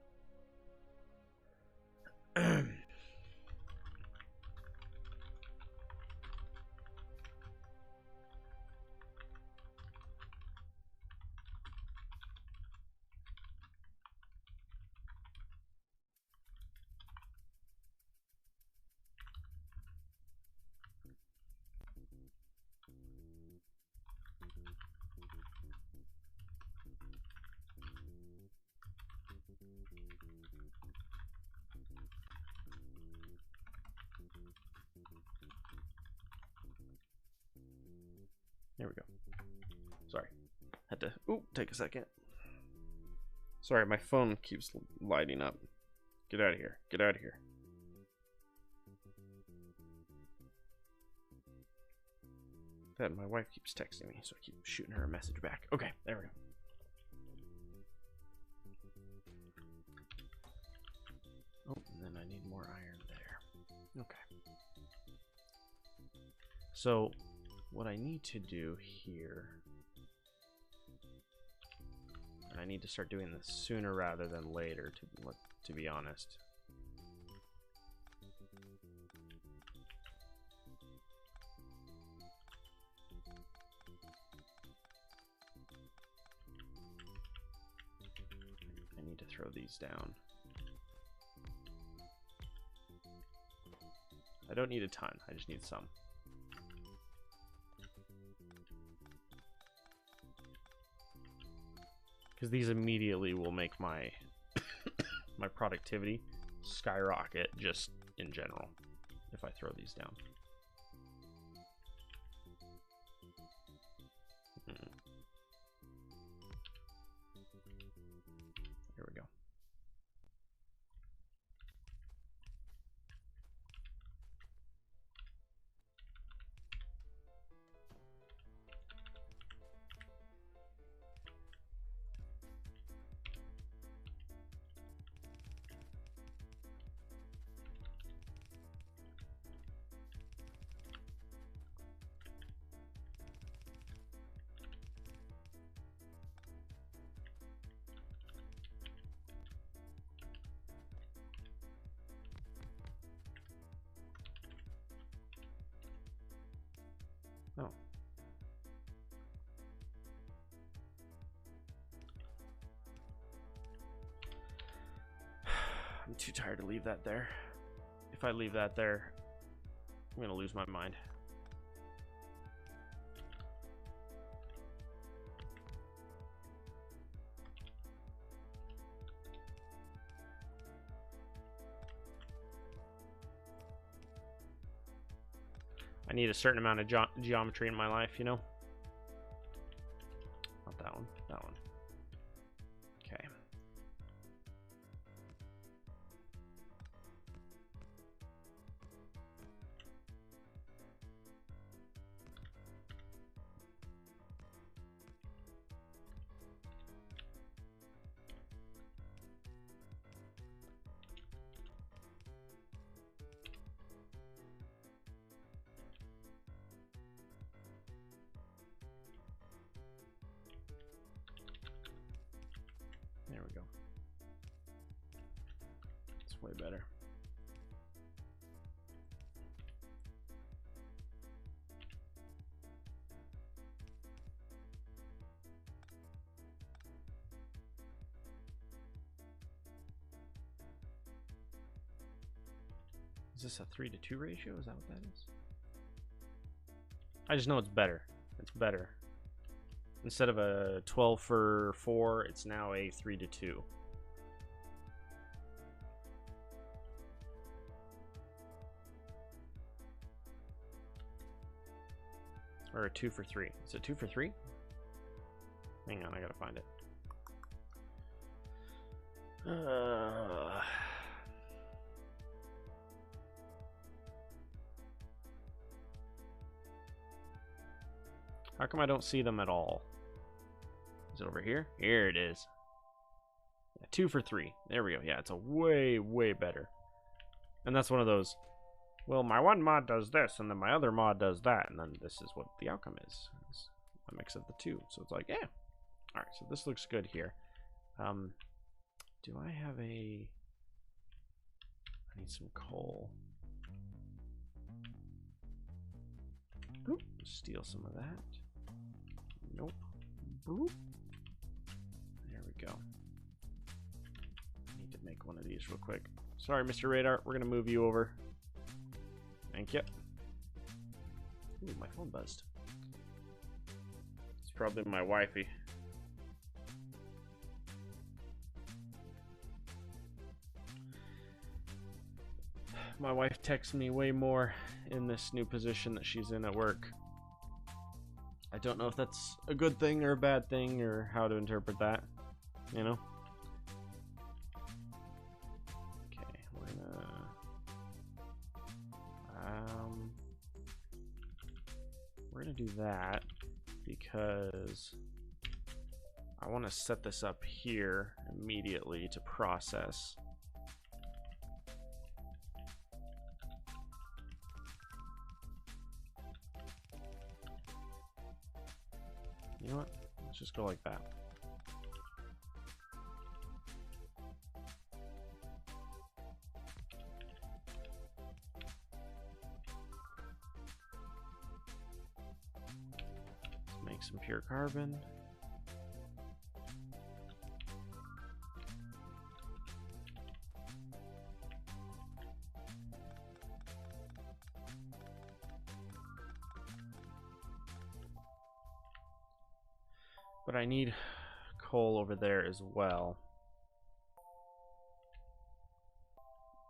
There we go. Sorry. Had to take a second. Sorry, my phone keeps lighting up. Get out of here. Get out of here. Then my wife keeps texting me, so I keep shooting her a message back. Okay, there we go. Oh, and then I need more iron there. Okay. So, what I need to do here, and I need to start doing this sooner rather than later, to be honest. I need to throw these down. I don't need a ton, I just need some. Because these immediately will make my my productivity skyrocket just in general if I throw these down. Here we go. Oh. I'm too tired to leave that there. If I leave that there, I'm gonna lose my mind. I need a certain amount of geometry in my life, you know? Not that one, that one. Okay. There we go. It's way better. Is this a 3-to-2 ratio? Is that what that is? I just know it's better. It's better. Instead of a 12 for 4, it's now a 3-to-2. Or a 2 for 3. Is it 2 for 3? Hang on, I gotta find it. How come I don't see them at all? Is it over here? Here it is. Yeah, 2 for 3. There we go. Yeah, it's a way, way better. And that's one of those, well, my one mod does this, and then my other mod does that, and then this is what the outcome is. It's a mix of the two. So it's like, yeah. Alright, so this looks good here. Do I have a... I need some coal. Bloop. Steal some of that. Nope. Bloop. There we go. I need to make one of these real quick. Sorry, Mr. Radar. We're going to move you over. Thank you. Ooh, my phone buzzed. It's probably my wifey. My wife texts me way more in this new position that she's in at work. I don't know if that's a good thing or a bad thing or how to interpret that, you know? Okay, we're gonna do that because I want to set this up here immediately to process. You know what? Let's just go like that. Let's make some pure carbon. But I need coal over there as well.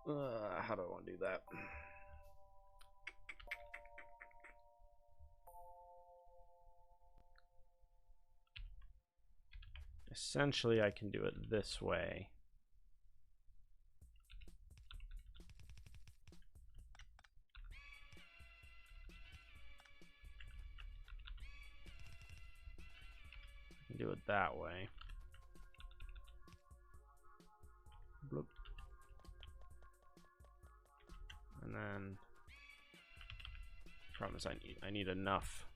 How do I want to do that? Essentially, I can do it this way. Do it that way. Bloop. And then promise I need enough.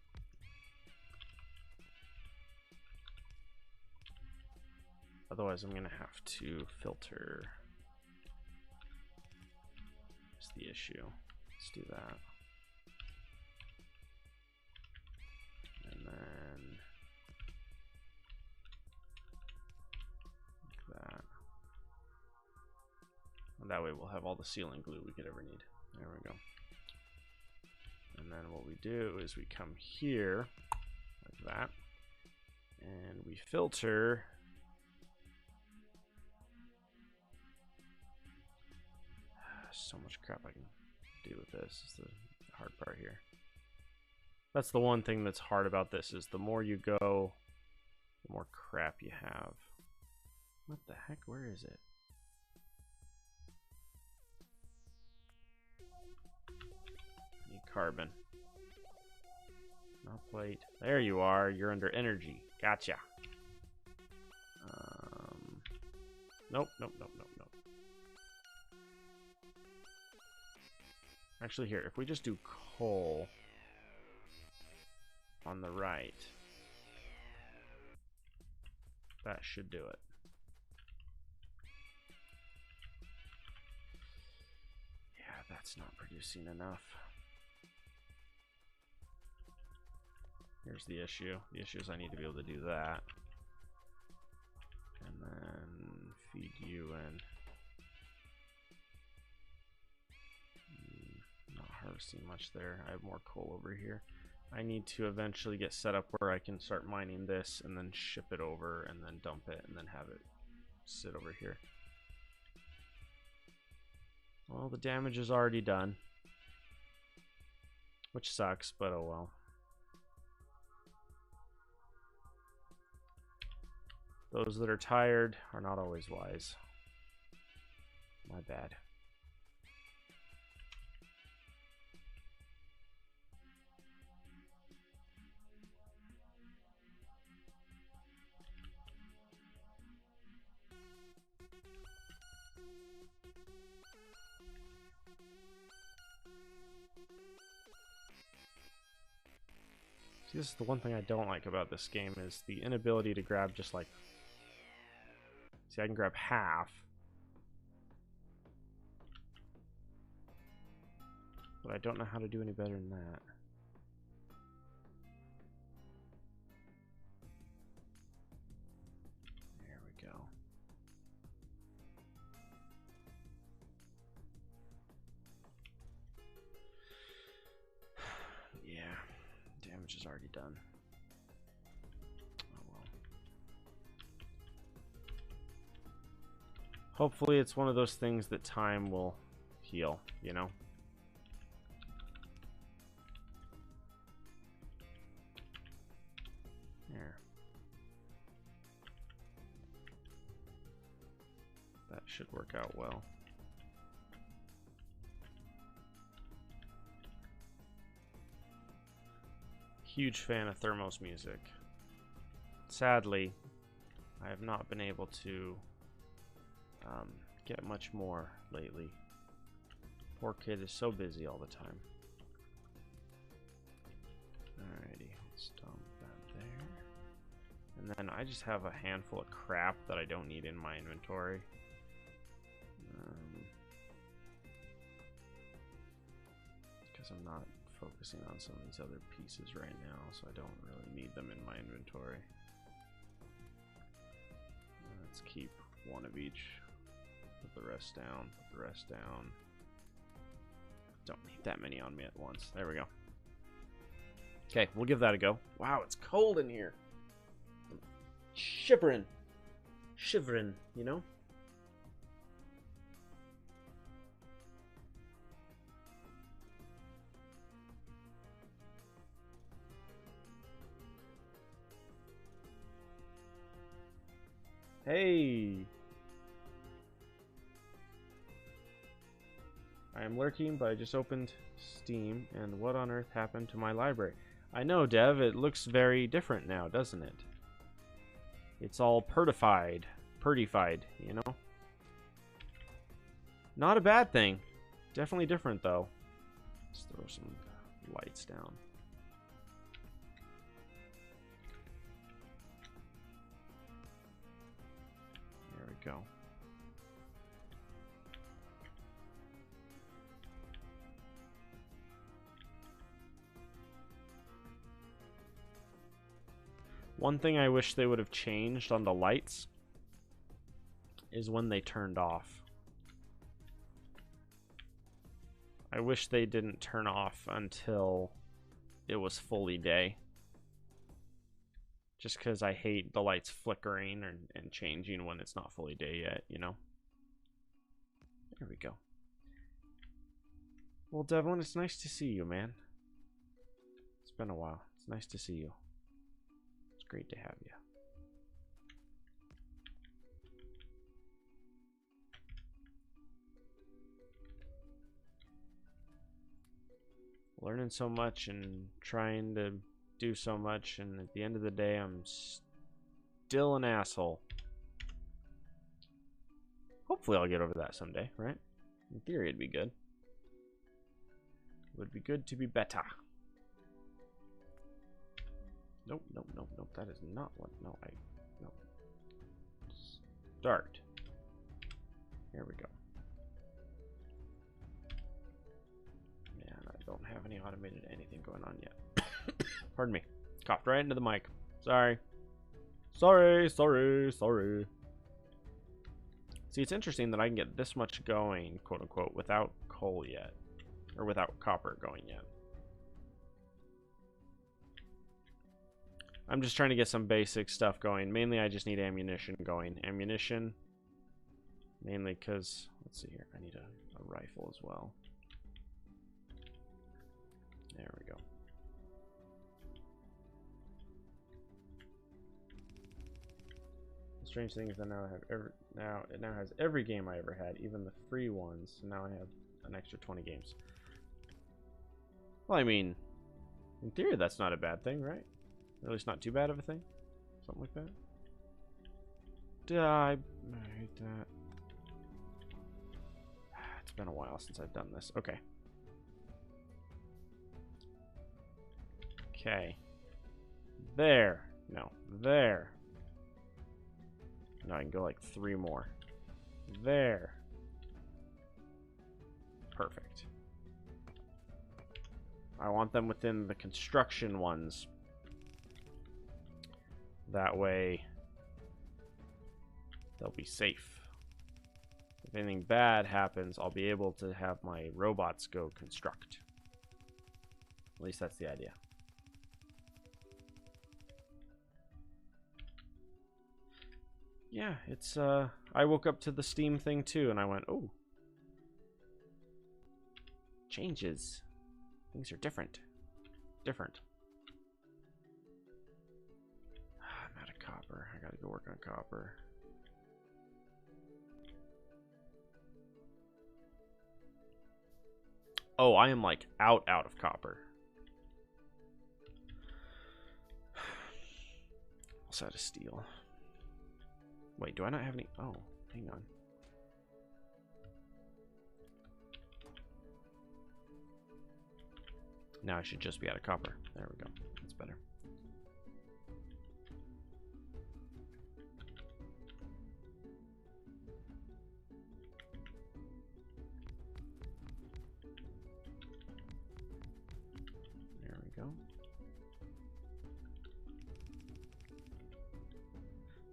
Otherwise I'm gonna have to filter. That's the issue. Let's do that. And then that. And that way we'll have all the sealing glue we could ever need. There we go. And then what we do is we come here like that and we filter so much crap I can do with this. Is the hard part here. That's the one thing that's hard about this, is the more you go, the more crap you have. What the heck? Where is it? Need carbon. Not plate. There you are. You're under energy. Gotcha. Nope, nope, nope, nope, nope. Actually, here, if we just do coal on the right, that should do it. Yeah, that's not producing enough. Here's the issue. The issue is I need to be able to do that. And then feed you in. noticing much there. I have more coal over here. I need to eventually get set up where I can start mining this and then ship it over and then dump it and then have it sit over here. Well, the damage is already done, which sucks, but oh well. Those that are tired are not always wise. My bad. See, this is the one thing I don't like about this game is the inability to grab just like... See, I can grab half. But I don't know how to do any better than that. There we go. Yeah, damage is already done. Oh well. Hopefully it's one of those things that time will heal, you know? There. That should work out well. Huge fan of Thermos music. Sadly, I have not been able to get much more lately. Poor kid is so busy all the time. Alrighty, let's dump that there. And then I just have a handful of crap that I don't need in my inventory. Because I'm not focusing on some of these other pieces right now, so I don't really need them in my inventory. Let's keep one of each. Put the rest down, put the rest down. Don't need that many on me at once. There we go. Okay, we'll give that a go. Wow, it's cold in here. I'm shivering. Shivering, you know? Hey! I am lurking, but I just opened Steam, and what on earth happened to my library? I know, Dev, it looks very different now, doesn't it? It's all pertified, you know? Not a bad thing. Definitely different, though. Let's throw some lights down. There we go. One thing I wish they would have changed on the lights is when they turned off. I wish they didn't turn off until it was fully day. Just because I hate the lights flickering and changing when it's not fully day yet, you know? There we go. Well, Devlin, it's nice to see you, man. It's been a while. It's nice to see you. It's great to have you. Learning so much and trying to do so much, and at the end of the day, I'm still an asshole. Hopefully I'll get over that someday, right? In theory, it'd be good. It would be good to be better. Nope, nope, nope, nope. That is not what. No, no. Start. Here we go. Man, I don't have any automated anything going on yet. Pardon me. Coughed right into the mic. Sorry. Sorry. See, it's interesting that I can get this much going, quote unquote, without coal yet. or without copper going yet. I'm just trying to get some basic stuff going. Mainly, I just need ammunition going. Ammunition, mainly because, let's see here, I need a rifle as well. There we go. The strange thing is that it now has every game I ever had, even the free ones. So now I have an extra 20 games. Well, I mean, in theory, that's not a bad thing, right? Or at least not too bad of a thing. Something like that. I hate that. It's been a while since I've done this. Okay. Okay. There. No. There. Now I can go like 3 more. There. Perfect. I want them within the construction ones. That way, they'll be safe. If anything bad happens, I'll be able to have my robots go construct. At least that's the idea. Yeah, it's, I woke up to the Steam thing too, and I went, oh. Changes. Things are different. Different. I'm out of copper. I gotta go work on copper. Oh, I am like out of copper. Also out of steel. Wait, do I not have any? Oh, hang on. Now I should just be out of copper. There we go. That's better. There we go.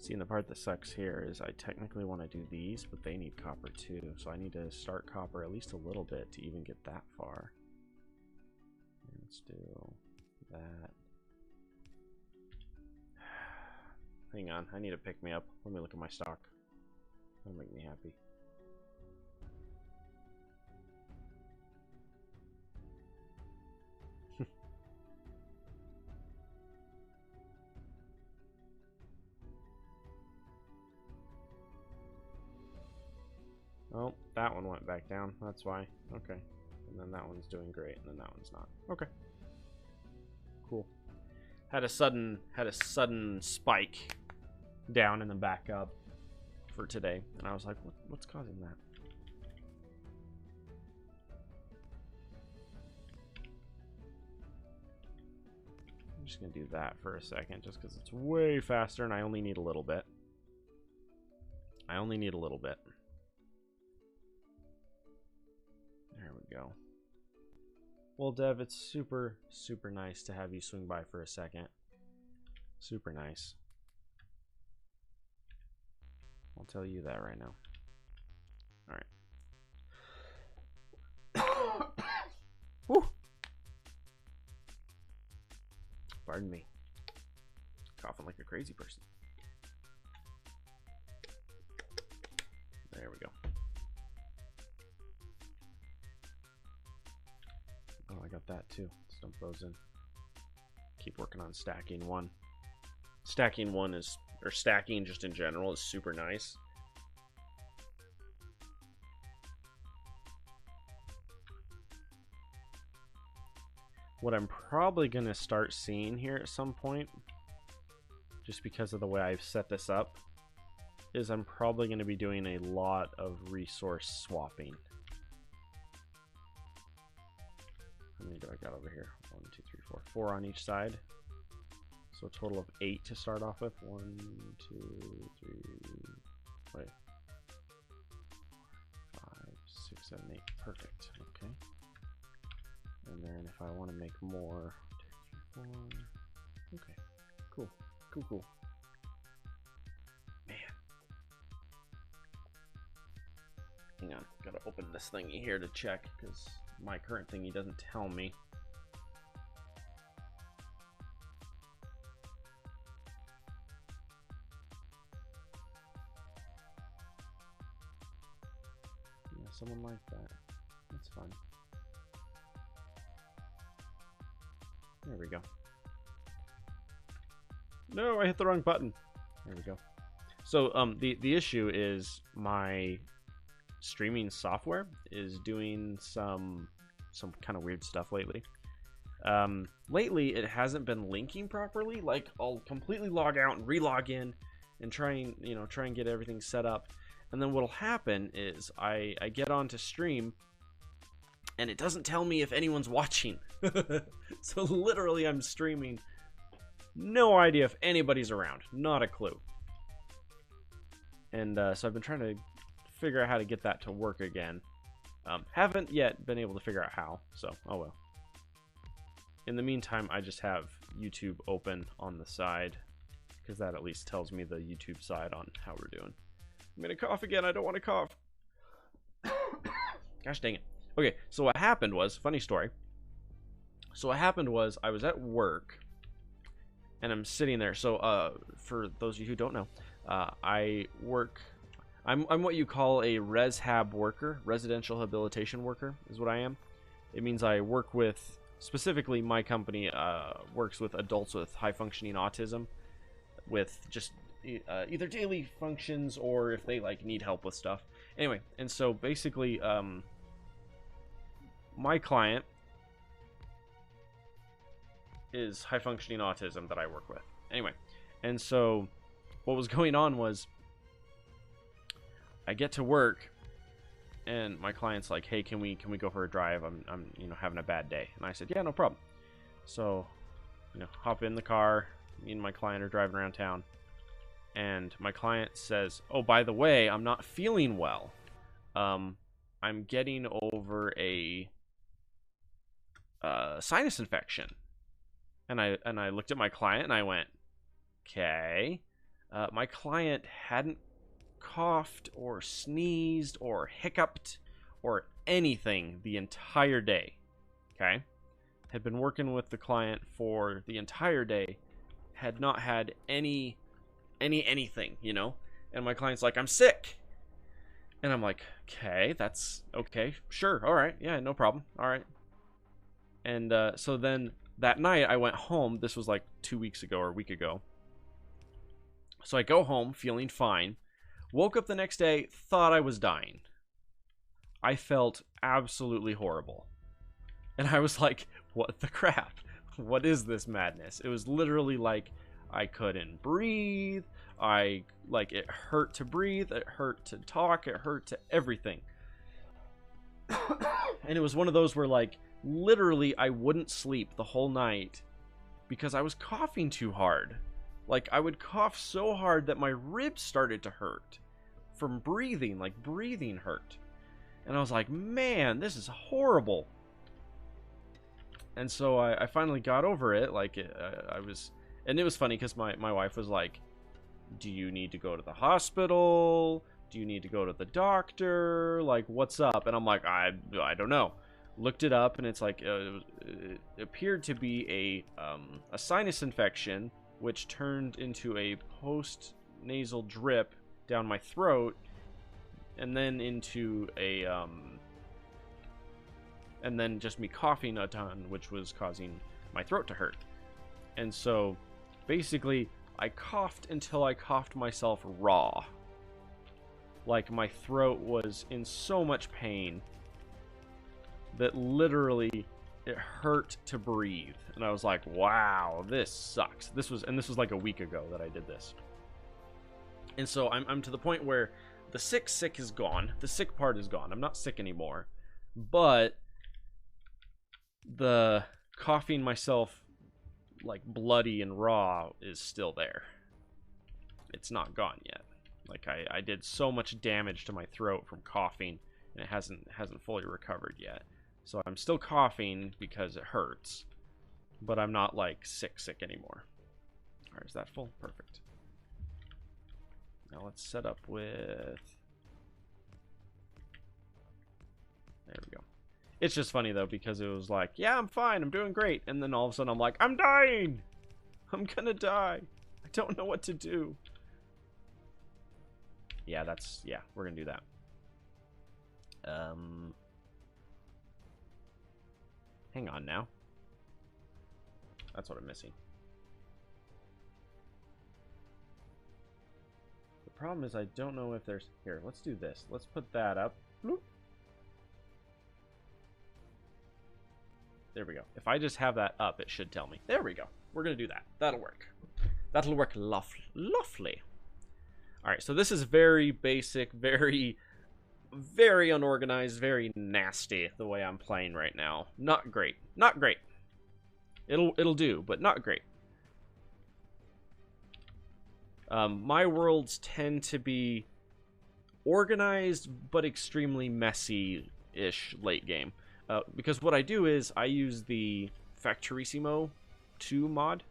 See, and the part that sucks here is I technically want to do these, but they need copper too. So I need to start copper at least a little bit to even get that far. Let's do that. Hang on, I need to pick me up. Let me look at my stock. That'll make me happy. Oh, that one went back down. That's why. Okay. And then that one's doing great, and then that one's not. Okay. Cool. Had a sudden spike down and then back up for today, and I was like, what's causing that? I'm just gonna do that for a second, just because it's way faster, and I only need a little bit. I only need a little bit. There we go. Well, Dev, it's super, super nice to have you swing by for a second. Super nice. I'll tell you that right now. Alright. Woo! Pardon me. Coughing like a crazy person. There we go. Oh, I got that too. Let's dump those in. Keep working on stacking one. Stacking one is, or stacking just in general, is super nice. What I'm probably going to start seeing here at some point, just because of the way I've set this up, is I'm probably going to be doing a lot of resource swapping. How many do I got over here? 1, 2, 3, 4. 4 on each side. So a total of 8 to start off with. 1, 2, 3, wait. 5, 6, 7, 8. Perfect. Okay. And then if I want to make more, 2, 3, 4. Okay. Cool. Cool, cool. Man. Hang on. Gotta open this thingy here to check, because my current thingy doesn't tell me. Yeah, someone like that. That's fun. There we go. No, I hit the wrong button. There we go. So the issue is my streaming software is doing some kind of weird stuff lately. Lately it hasn't been linking properly. Like, I'll completely log out and re-log in and try and get everything set up, and then what'll happen is I get onto stream and it doesn't tell me if anyone's watching. So literally I'm streaming, no idea if anybody's around, not a clue. And so I've been trying to figure out how to get that to work again. Haven't yet been able to figure out how, so oh well. In the meantime, I just have YouTube open on the side, because that at least tells me the YouTube side on how we're doing. I'm gonna cough again. I don't want to cough. Gosh dang it. Okay, so what happened was, funny story. So what happened was I was at work and I'm sitting there. So for those of you who don't know, I work, I'm what you call a ResHab worker. Residential habilitation worker is what I am. It means I work with, specifically my company works with adults with high functioning autism, with just either daily functions or if they like need help with stuff. Anyway, and so basically my client is high functioning autism that I work with. Anyway, and so what was going on was I get to work and my client's like, "Hey, can we go for a drive? I'm having a bad day." And I said, "Yeah, no problem." So, hop in the car. Me and my client are driving around town. And my client says, "Oh, by the way, I'm not feeling well. I'm getting over a sinus infection." And I looked at my client and I went, "Okay." My client hadn't coughed or sneezed or hiccuped or anything the entire day. Okay? Had been working with the client for the entire day, had not had anything, And my client's like, "I'm sick." And I'm like, "Okay, that's okay. Sure. All right. Yeah, no problem. All right." And so then that night I went home. This was like 2 weeks ago or a week ago. So I go home feeling fine. Woke up the next day, thought I was dying. I felt absolutely horrible. And I was like, what the crap? What is this madness? It was literally like I couldn't breathe. It hurt to breathe. It hurt to talk. It hurt to everything. And it was one of those where, like, literally I wouldn't sleep the whole night because I was coughing too hard. Like, I would cough so hard that my ribs started to hurt from breathing. Like, breathing hurt. And I was like, man, this is horrible. And so I finally got over it. Like, and it was funny because my wife was like, "Do you need to go to the hospital? Do you need to go to the doctor? Like, what's up?" And I'm like, I don't know. Looked it up, and it's like, it appeared to be a sinus infection, which turned into a post-nasal drip down my throat, and then into and then just me coughing a ton, which was causing my throat to hurt. And so, basically, I coughed until I coughed myself raw. Like, my throat was in so much pain that literally it hurt to breathe. And I was like, wow, this sucks. This was like a week ago that I did this. And so I'm to the point where the sick is gone. The sick part is gone. I'm not sick anymore. But the coughing myself like bloody and raw is still there. It's not gone yet. Like, I did so much damage to my throat from coughing, and it hasn't fully recovered yet. So I'm still coughing because it hurts, but I'm not like sick anymore. All right, is that full? Perfect. Now let's set up with, there we go. It's just funny, though, because it was like, yeah, I'm fine, I'm doing great. And then all of a sudden I'm like, I'm dying! I'm gonna die. I don't know what to do. Yeah, we're gonna do that. Hang on now. That's what I'm missing. The problem is I don't know if there's... Here, let's do this. Let's put that up. Bloop. There we go. If I just have that up, it should tell me. There we go. We're going to do that. That'll work. That'll work lovely. Alright, so this is very basic, very unorganized, very nasty, the way I'm playing right now. Not great. Not great. It'll do, but not great. My worlds tend to be organized, but extremely messy-ish late game. Because what I do is I use the Factorissimo 2 mod,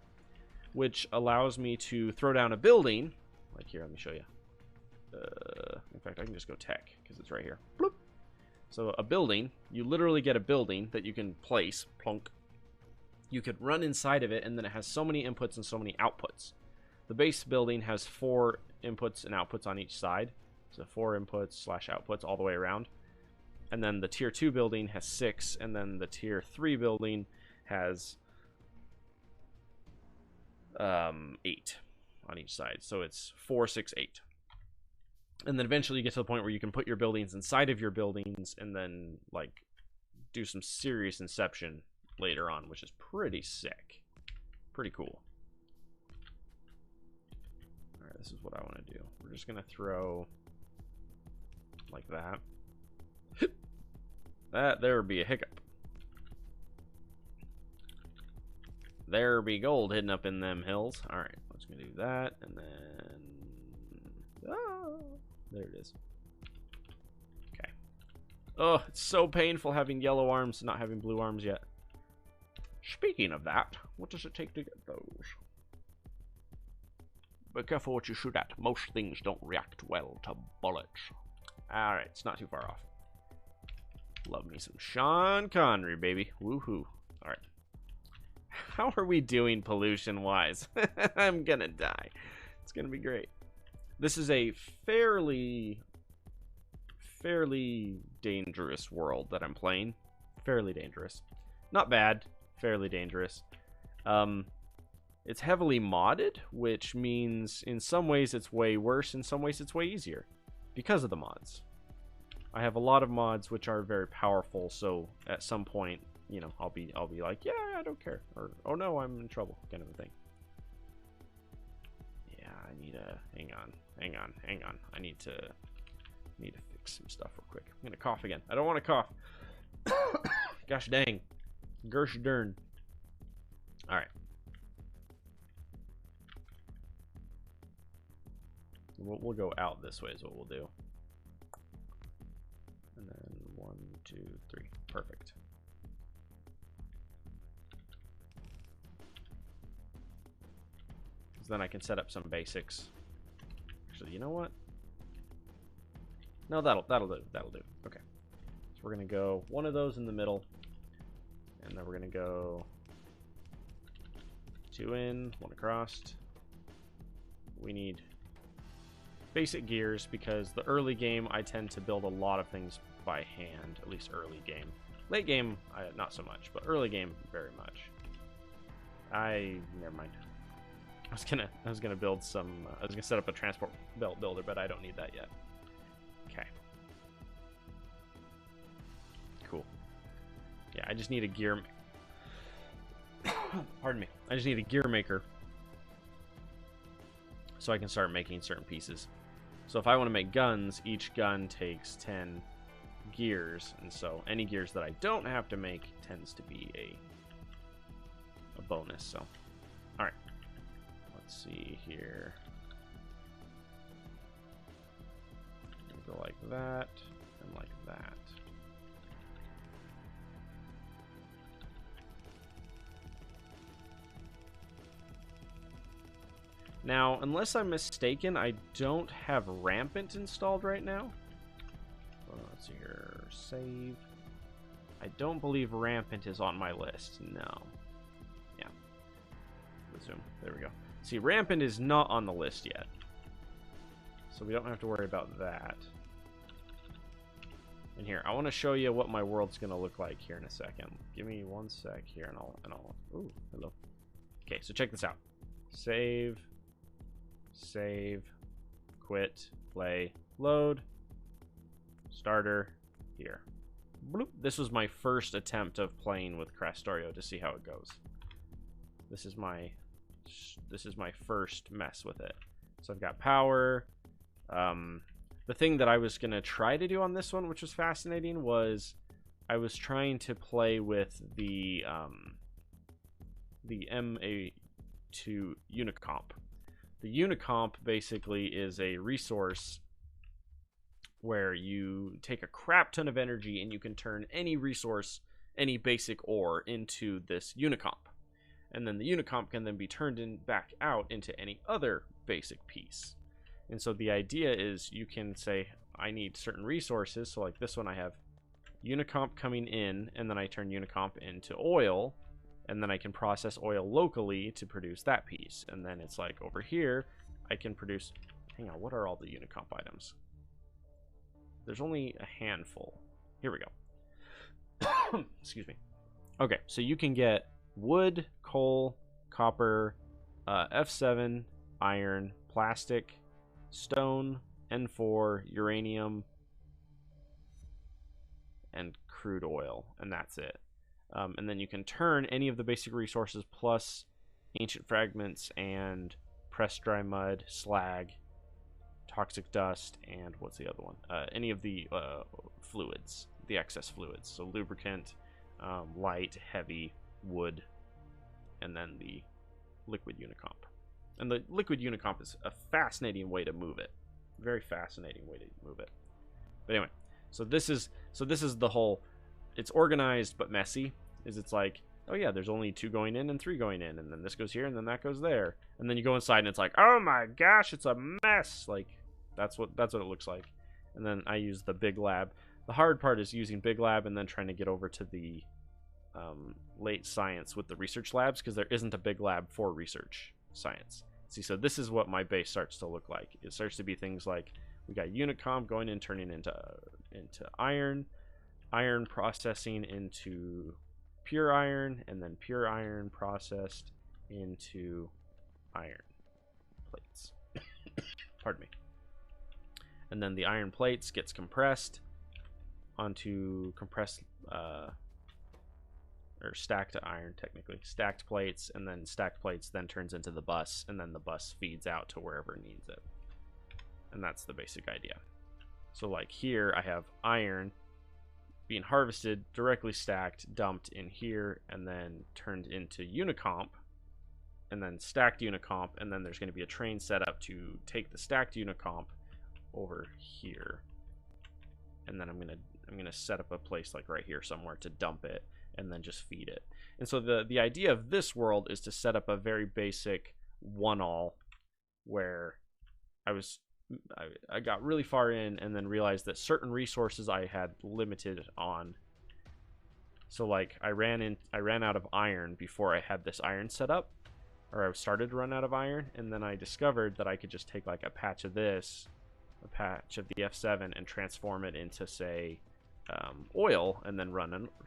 which allows me to throw down a building. Like here, let me show you. In fact, I can just go tech, because it's right here. Bloop. So a building, you literally get a building that you can place, plonk. You could run inside of it, and then it has so many inputs and so many outputs. The base building has 4 inputs and outputs on each side. So 4 inputs / outputs all the way around. And then the tier 2 building has 6, and then the tier 3 building has 8 on each side. So it's 4, 6, 8. And then eventually you get to the point where you can put your buildings inside of your buildings and then like do some serious inception later on, which is pretty sick. Pretty cool. Alright, this is what I want to do. We're just going to throw like that. There would be a hiccup. There be gold hidden up in them hills. Alright, let's go do that, and then... Ah, there it is. Okay. Oh, it's so painful having yellow arms and not having blue arms yet. Speaking of that, what does it take to get those? Be careful what you shoot at. Most things don't react well to bullets. Alright, it's not too far off. Love me some Sean Connery, baby. Woohoo. Alright. How are we doing pollution-wise? I'm gonna die. It's gonna be great. This is a fairly dangerous world that I'm playing. Fairly dangerous. Not bad. Fairly dangerous. It's heavily modded, which means in some ways it's way worse, in some ways it's way easier. Because of the mods. I have a lot of mods which are very powerful, so at some point, you know, I'll be like, yeah, I don't care, or oh no, I'm in trouble, kind of a thing. Yeah, I need a hang on. I need to fix some stuff real quick. I'm gonna cough again. I don't want to cough. Gosh dang, gersh darn. All right. We'll go out this way is what we'll do. And then 1, 2, 3. Perfect. Because then I can set up some basics. Actually, you know what? No, that'll do. That'll do. Okay. So we're gonna go one of those in the middle, and then we're gonna go 2 in, 1 across. We need basic gears because the early game I tend to build a lot of things by hand, at least early game. Late game, not so much, but early game, very much. Never mind. I was gonna build some. I was gonna set up a transport belt builder, but I don't need that yet. Okay. Cool. Yeah, I just need a gear. Pardon me. I just need a gear maker, so I can start making certain pieces. So if I want to make guns, each gun takes 10 gears, and so any gears that I don't have to make tends to be a bonus. So, all right, let's see here. Go like that and like that. Now, unless I'm mistaken, I don't have Rampant installed right now. Let's see here. Save. I don't believe Rampant is on my list. No. Yeah. Resume. There we go. See, Rampant is not on the list yet. So we don't have to worry about that. And here, I want to show you what my world's going to look like here in a second. Give me 1 sec here and I'll ooh, hello. Okay, so check this out. Save, quit, play, load, starter, here. Bloop. This was my first attempt of playing with Krastorio to see how it goes. This is my first mess with it. So I've got power. The thing that I was gonna try to do on this one, which was fascinating, was I was trying to play with the MA2 Unicomp. The Unicomp basically is a resource where you take a crap ton of energy and you can turn any resource, any basic ore, into this Unicomp. And then the Unicomp can then be turned back out into any other basic piece. And so the idea is you can say, I need certain resources. So like this one, I have Unicomp coming in, and then I turn Unicomp into oil, and then I can process oil locally to produce that piece. And then it's like over here, I can produce, hang on, what are all the Unicomp items? There's only a handful. Here we go. Excuse me. Okay, so you can get wood, coal, copper, F7, iron, plastic, stone, N4, uranium, and crude oil, and that's it. And then you can turn any of the basic resources plus ancient fragments and pressed dry mud, slag, toxic dust, and what's the other one? Any of the fluids, the excess fluids. So lubricant, light, heavy, wood, and then the liquid Unicomp. And the liquid Unicomp is a fascinating way to move it. Very fascinating way to move it. But anyway, so this is the whole, it's organized but messy. It's like, oh yeah, there's only 2 going in and 3 going in, and then this goes here and then that goes there. And then you go inside and it's like, oh my gosh, it's a mess. Like that's what it looks like. And then I use the Big Lab. The hard part is using Big Lab and then trying to get over to the late science with the research labs, because there isn't a Big Lab for research science. See, so this is what my base starts to look like. It starts to be things like we got Unicomp going in, turning into iron, iron processing into pure iron, and then pure iron processed into iron plates. Pardon me. And then the iron plates gets compressed onto compressed or stacked to iron, technically stacked plates, and then stacked plates then turns into the bus, and then the bus feeds out to wherever it needs it. And that's the basic idea. So like here I have iron being harvested, directly stacked, dumped in here, and then turned into Unicomp, and then stacked Unicomp, and then there's going to be a train set up to take the stacked Unicomp over here, and then I'm gonna set up a place like right here somewhere to dump it and then just feed it. And so the idea of this world is to set up a very basic one-all where I got really far in and then realized that certain resources I had limited on. So like I ran out of iron before I had this iron set up, or I started to run out of iron, and then I discovered that I could just take like a patch of this, a patch of the F7, and transform it into, say, oil, and then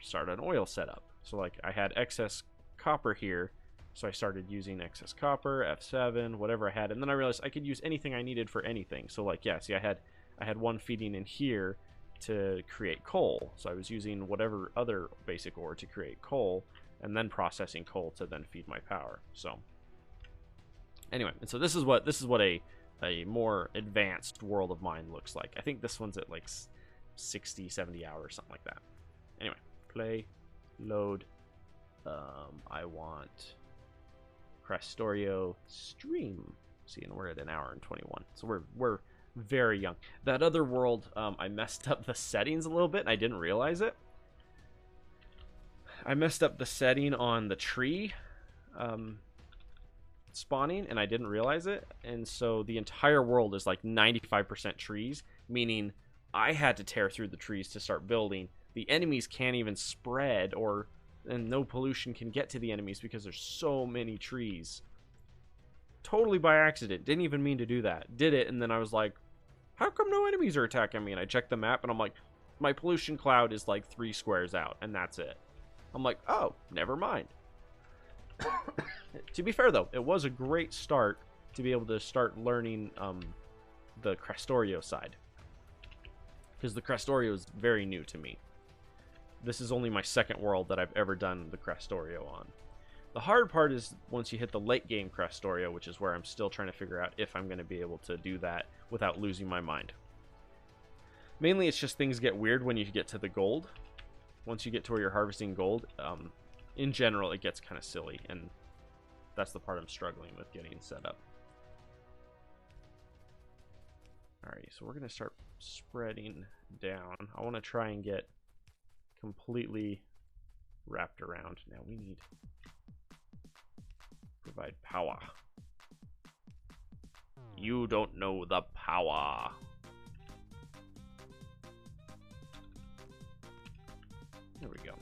start an oil setup. So like I had excess copper here, so I started using excess copper, F7, whatever I had, and then I realized I could use anything I needed for anything. So like, yeah, see, I had one feeding in here to create coal, so I was using whatever other basic ore to create coal, and then processing coal to then feed my power. So anyway, and so this is what a more advanced world of mine looks like. I think this one's at like 60-70 hours, something like that. Anyway, play, load. I want Krastorio stream. See, and we're at 1 hour and 21, so we're very young. That other world, I messed up the settings a little bit and I didn't realize it. I messed up the setting on the tree spawning, and I didn't realize it, and so the entire world is like 95% trees, meaning I had to tear through the trees to start building. the enemies can't even spread, and no pollution can get to the enemies because there's so many trees. Totally by accident. Didn't even mean to do that. Did it, and then I was like, how come no enemies are attacking me? And I checked the map, and I'm like, my pollution cloud is like 3 squares out, and that's it. I'm like, oh, never mind. To be fair, though, it was a great start to be able to start learning the Krastorio side. Because the Krastorio is very new to me. This is only my second world that I've ever done the Krastorio on. The hard part is once you hit the late game Krastorio, which is where I'm still trying to figure out if I'm going to be able to do that without losing my mind. Mainly it's just things get weird when you get to the gold. Once you get to where you're harvesting gold, in general it gets kind of silly, and that's the part I'm struggling with getting set up. Alrighty, so we're going to start spreading down. I want to try and get completely wrapped around. Now we need provide power. You don't know the power. There we go.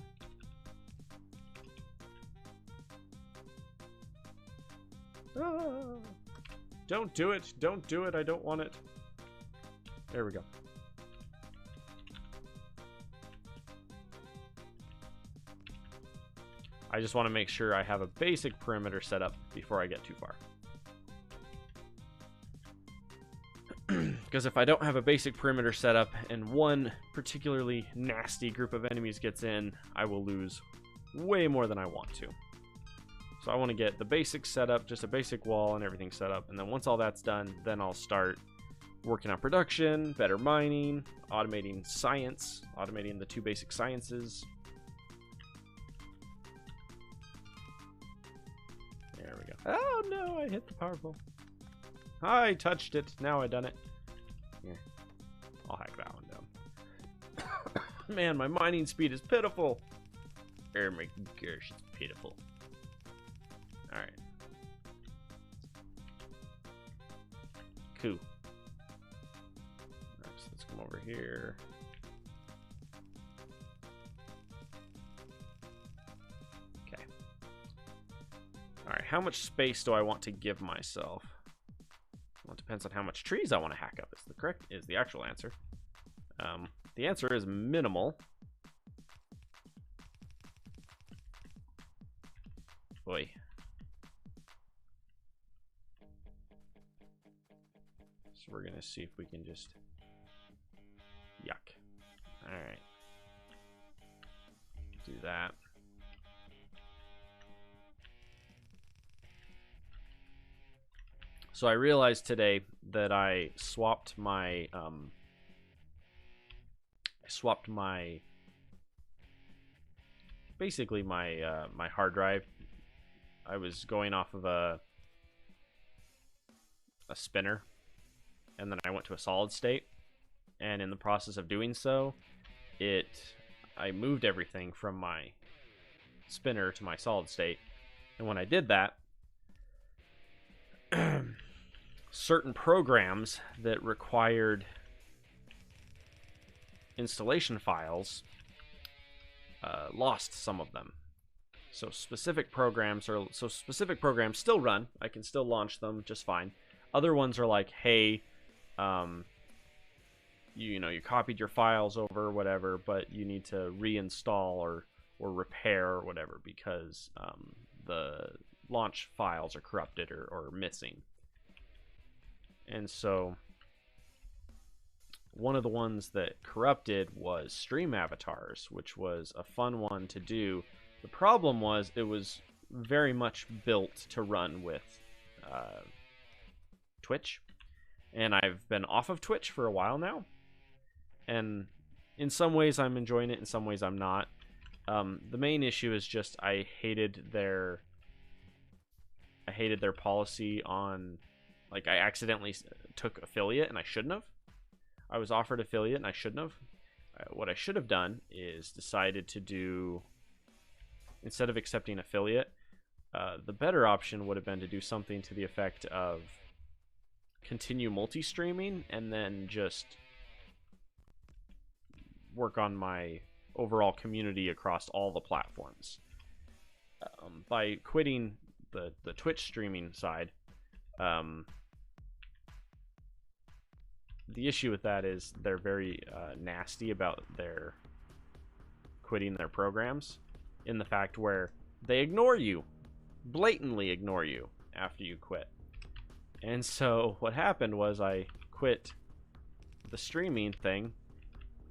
Ah, don't do it. Don't do it. I don't want it. There we go. I just want to make sure I have a basic perimeter set up before I get too far. Because if I don't have a basic perimeter set up and one particularly nasty group of enemies gets in, I will lose way more than I want to. So I want to get the basics set up, just a basic wall and everything set up. And then once all that's done, then I'll start working on production, better mining, automating science, automating the 2 basic sciences. There we go. Oh no, I hit the power pole. I touched it. Now I done it. Here, I'll hack that one down. Man, my mining speed is pitiful. Oh my gosh, it's pitiful. Alright. Cool. Alright, so let's come over here. Okay. Alright, how much space do I want to give myself? Well, it depends on how much trees I want to hack up. Is the actual answer. The answer is minimal. Boy. So we're gonna see if we can just yuck. All right. Do that. So I realized today that I swapped my basically my my hard drive. I was going off of a spinner, and then I went to a solid state, and in the process of doing so, I moved everything from my spinner to my solid state, and when I did that, certain programs that required installation files lost some of them. So specific programs still run. I can still launch them just fine. Other ones are like, hey, you copied your files over, whatever, but you need to reinstall or repair or whatever because the launch files are corrupted or missing. And so one of the ones that corrupted was Stream Avatars, which was a fun one to do. The problem was it was very much built to run with Twitch, and I've been off of Twitch for a while now, and in some ways I'm enjoying it, in some ways I'm not. The main issue is just I hated their policy on, like, I accidentally took affiliate and I shouldn't have. I was offered affiliate and I shouldn't have. What I should have done is decided to do, instead of accepting affiliate, the better option would have been to do something to the effect of continue multi-streaming and then just work on my overall community across all the platforms. By quitting the Twitch streaming side, the issue with that is they're very nasty about their quitting their programs, in the fact where they ignore you, blatantly ignore you after you quit. And so what happened was I quit the streaming thing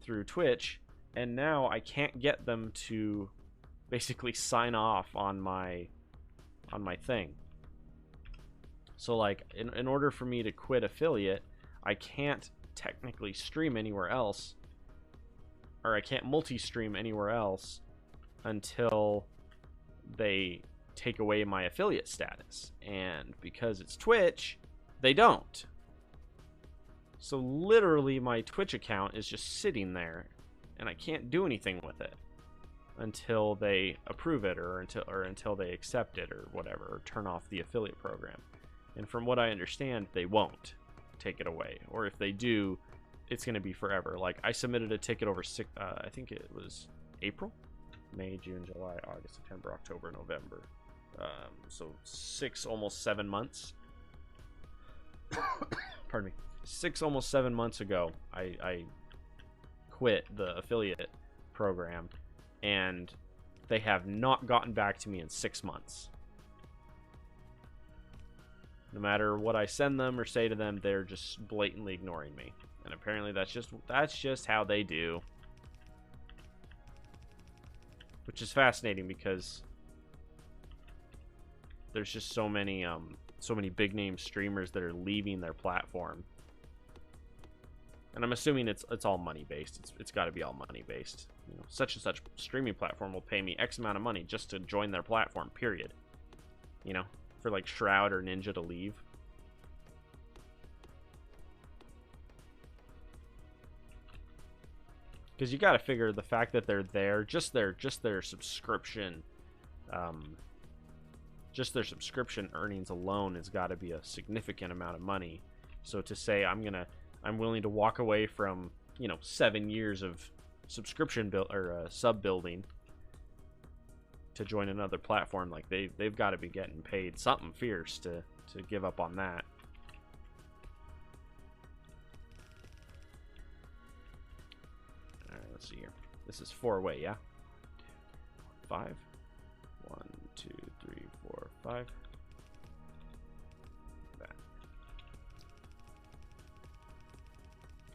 through Twitch, and now I can't get them to basically sign off on my thing. So like in order for me to quit affiliate, I can't technically stream anywhere else, or I can't multi-stream anywhere else until they take away my affiliate status. And because it's Twitch, they don't. So literally my Twitch account is just sitting there, and I can't do anything with it until they approve it, or until they accept it, or whatever, or turn off the affiliate program. And from what I understand, they won't take it away, or if they do, it's going to be forever. Like, I submitted a ticket over I think it was April, May, June, July, August, September, October, November. So almost 7 months. Pardon me. 6, almost 7 months ago, I quit the affiliate program, and they have not gotten back to me in 6 months. No matter what I send them or say to them, they're just blatantly ignoring me. And apparently that's just how they do. Which is fascinating, because there's just so many big name streamers that are leaving their platform. And I'm assuming it's all money based. It's got to be all money based. You know, such and such streaming platform will pay me X amount of money just to join their platform, period. You know, for like Shroud or Ninja to leave. Because you got to figure the fact that they're there, just their subscription, just their subscription earnings alone has got to be a significant amount of money. So to say I'm willing to walk away from, 7 years of subscription sub building to join another platform, like they've got to be getting paid something fierce to give up on that. All right, let's see here. This is 4-way, yeah. 5. 1, 2, 3, 4, 5.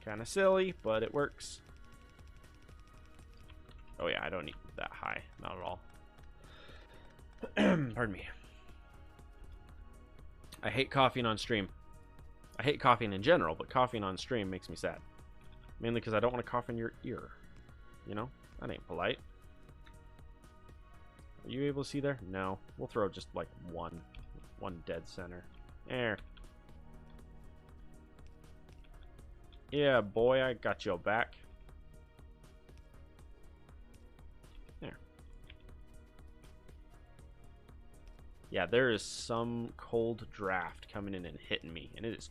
Kind of silly, but it works. Oh yeah, I don't need that high, not at all. Pardon me. I hate coughing on stream. I hate coughing in general, but coughing on stream makes me sad. Mainly because I don't want to cough in your ear. You know? That ain't polite. Are you able to see there? No. We'll throw just like one dead center. There. Yeah, boy, I got your back. There. Yeah, there is some cold draft coming in and hitting me, and it is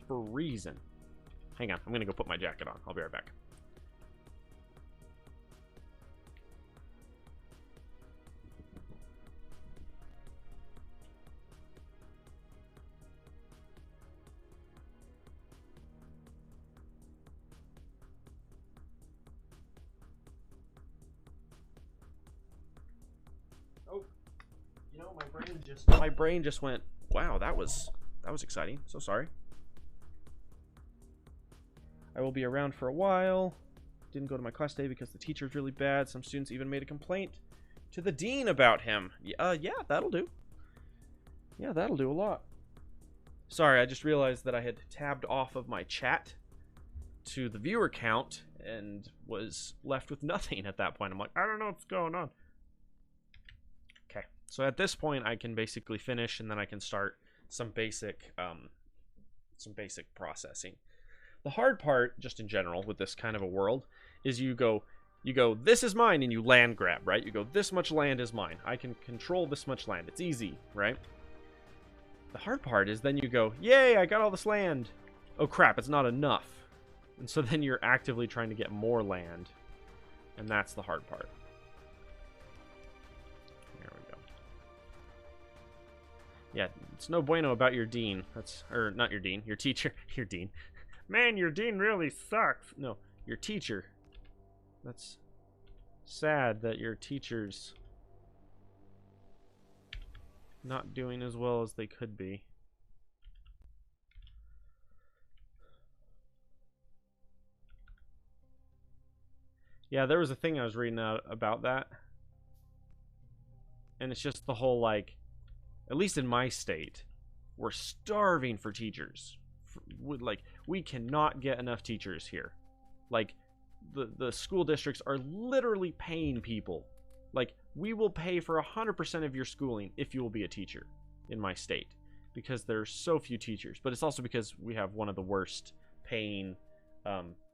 freezing. Hang on, I'm gonna go put my jacket on. I'll be right back. My brain just went, wow, that was exciting. So sorry. I will be around for a while. Didn't go to my class today because the teacher's really bad. Some students even made a complaint to the dean about him. Yeah, that'll do. Yeah, that'll do a lot. Sorry, I just realized that I had tabbed off of my chat to the viewer count and was left with nothing at that point. I'm like, I don't know what's going on. So at this point, I can basically finish, and then I can start some basic processing. The hard part, just in general, with this kind of a world, is you go, this is mine, and you land grab, right? You go, this much land is mine. I can control this much land. It's easy, right? The hard part is then you go, yay, I got all this land. Oh crap, it's not enough. And so then you're actively trying to get more land And that's the hard part. There we go. Yeah, it's no bueno about your dean. Or not your dean, your teacher. Your dean. Man, your dean really sucks. No, your teacher. That's sad that your teacher's not doing as well as they could be. Yeah, there was a thing I was reading about that. And it's just the whole, like, at least in my state, we're starving for teachers. Like, we cannot get enough teachers here. Like, the school districts are literally paying people. Like, we will pay for 100% of your schooling if you will be a teacher in my state. Because there's so few teachers. But it's also because we have one of the worst paying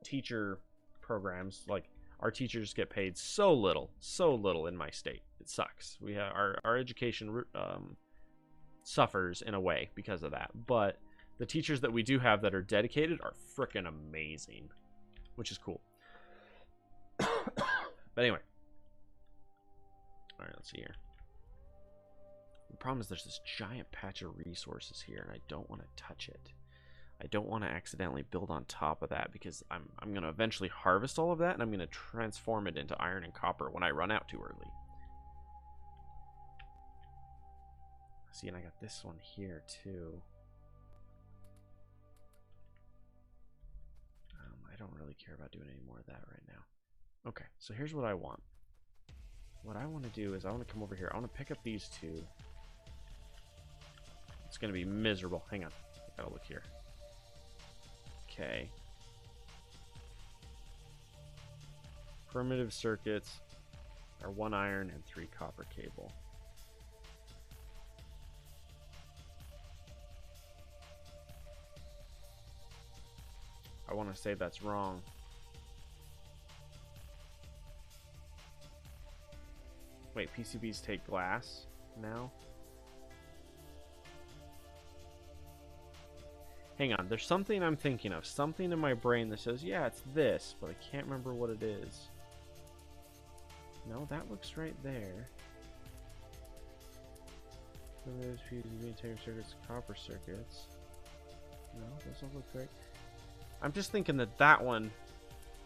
teacher programs. Like, our teachers get paid so little in my state. It sucks. We have our education suffers in a way because of that. But the teachers that we do have that are dedicated are freaking amazing, which is cool. But anyway, all right, let's see here. The problem is there's this giant patch of resources here, and I don't want to touch it. I don't want to accidentally build on top of that because I'm going to eventually harvest all of that, and I'm going to transform it into iron and copper when I run out too early. See, and I got this one here too. I don't really care about doing any more of that right now. Okay, so here's what I want. What I want to do is I want to come over here. I want to pick up these two. It's going to be miserable. Hang on. I gotta look here. Okay. Primitive circuits are 1 iron and 3 copper cable. I want to say that's wrong. Wait, PCBs take glass now? Hang on, there's something I'm thinking of. Something in my brain that says, yeah, it's this, but I can't remember what it is. No, that looks right there. There's PCB integrated circuits, copper circuits. No, those don't look right. I'm just thinking that that one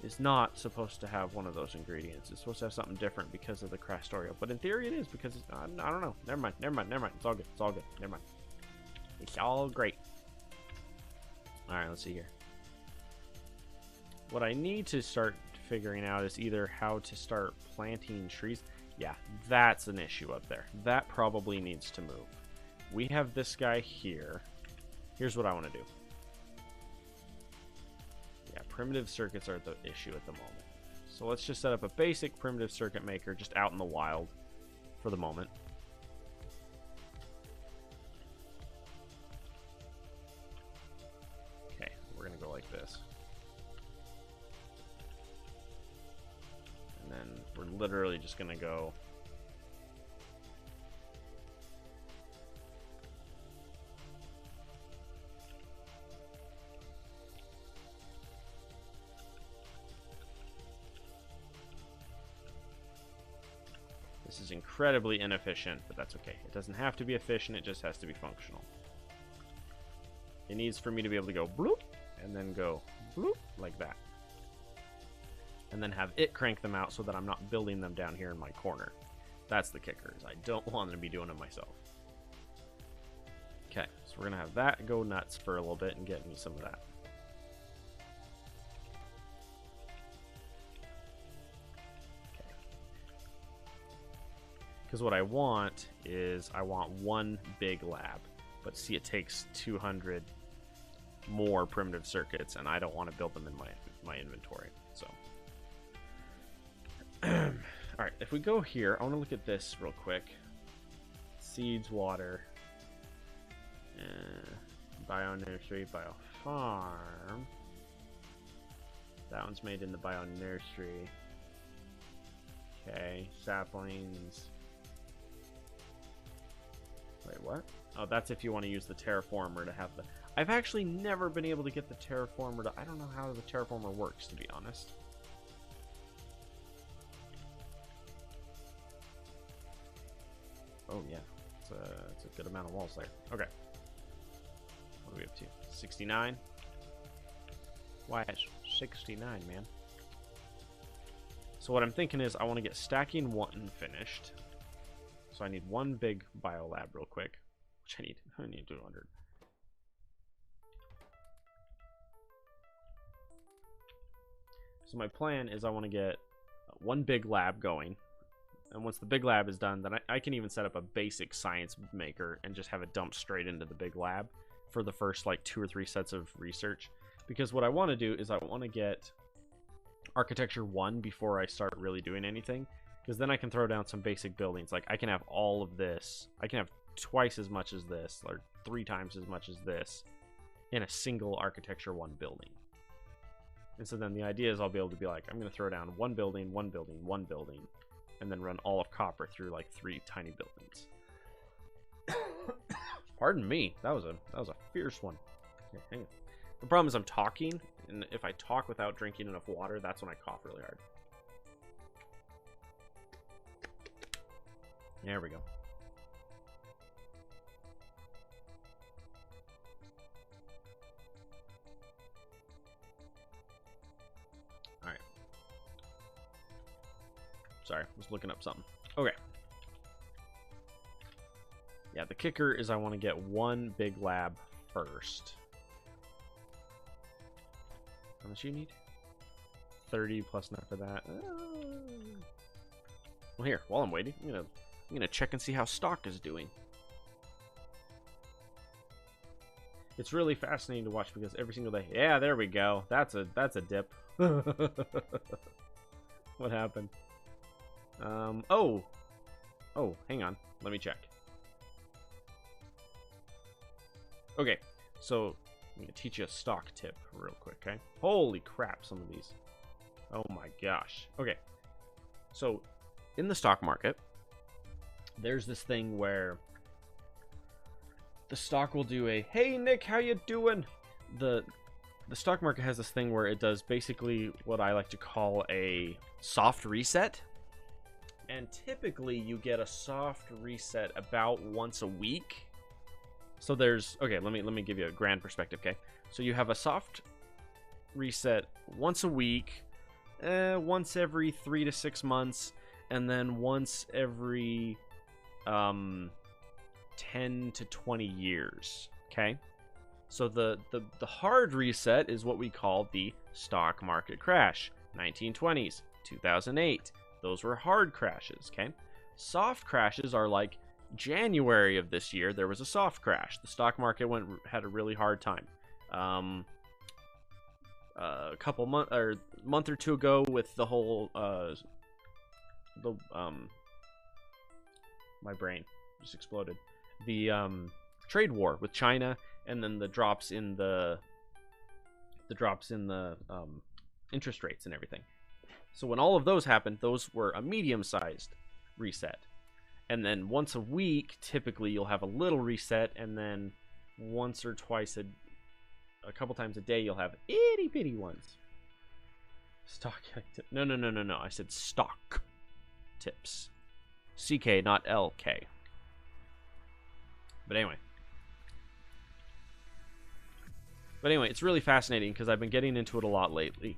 is not supposed to have one of those ingredients. It's supposed to have something different because of the Crastorio. But in theory it is because it's, I don't know. Never mind. It's all good. It's all good. Never mind. It's all great. Alright, let's see here. What I need to start figuring out is either how to start planting trees. Yeah, that's an issue up there. That probably needs to move. We have this guy here. Here's what I want to do. Yeah, primitive circuits are the issue at the moment. So let's just set up a basic primitive circuit maker just out in the wild for the moment. Okay, we're going to go like this. And then we're literally just going to go... This is incredibly inefficient, but that's okay. It doesn't have to be efficient, it just has to be functional. It needs for me to be able to go bloop, and then go bloop, like that. And then have it crank them out so that I'm not building them down here in my corner. That's the kicker, is I don't want to be doing it myself. Okay, so we're going to have that go nuts for a little bit and get me some of that. Because what I want is I want one big lab, but see, it takes 200 more primitive circuits, and I don't want to build them in my inventory. So, all right, if we go here, I want to look at this real quick. Seeds, water, bio nursery, bio farm. That one's made in the bio nursery. Okay, saplings. Wait, what? Oh, that's if you want to use the terraformer to have the... I've actually never been able to get the terraformer to... I don't know how the terraformer works, to be honest. Oh, yeah. It's a good amount of walls there. Okay. What are we up to? 69? Why, it's 69, man. So what I'm thinking is I want to get stacking 1 finished. So I need 1 big biolab real quick. Which I need 200. So my plan is I want to get 1 big lab going. And once the big lab is done, then I can even set up a basic science maker and just have it dumped straight into the big lab for the first like 2 or 3 sets of research. Because what I want to do is I want to get architecture 1 before I start really doing anything. Because then I can throw down some basic buildings. Like I can have all of this. I can have twice as much as this, or 3 times as much as this in a single architecture 1 building. And so then the idea is I'll be able to be like, I'm going to throw down 1 building, 1 building, 1 building, and then run all of copper through like 3 tiny buildings. Pardon me, that was a fierce one. Here, hang on. The problem is I'm talking, and if I talk without drinking enough water, that's when I cough really hard. There we go. Alright. Sorry, I was looking up something. Okay. Yeah, the kicker is I want to get 1 big lab first. How much you need? 30 plus enough for that. Well, here, while I'm waiting, I'm gonna check and see how stock is doing. It's really fascinating to watch because every single day. Yeah, there we go. That's a dip. What happened? Oh, hang on. Let me check. Okay, so I'm gonna teach you a stock tip real quick, okay? Holy crap, some of these. Oh my gosh. Okay, so in the stock market, there's this thing where the stock will do a, hey Nick, how you doing? The stock market has this thing where it does basically what I like to call a soft reset. And typically you get a soft reset about once a week. So there's, okay, let me give you a grand perspective, okay? So you have a soft reset once a week, once every 3 to 6 months, and then once every 10 to 20 years, okay? So the hard reset is what we call the stock market crash. 1920s, 2008. Those were hard crashes, okay? Soft crashes are like January of this year, there was a soft crash. The stock market had a really hard time. A couple month or 2 ago with the whole my brain just exploded. The trade war with China, and then the drops in the interest rates and everything. So when all of those happened, those were a medium-sized reset. And then once a week, typically you'll have a little reset, and then once or twice a couple times a day, you'll have itty bitty ones. Stock tip. No. I said stock tips. CK, not LK. But anyway, it's really fascinating because I've been getting into it a lot lately.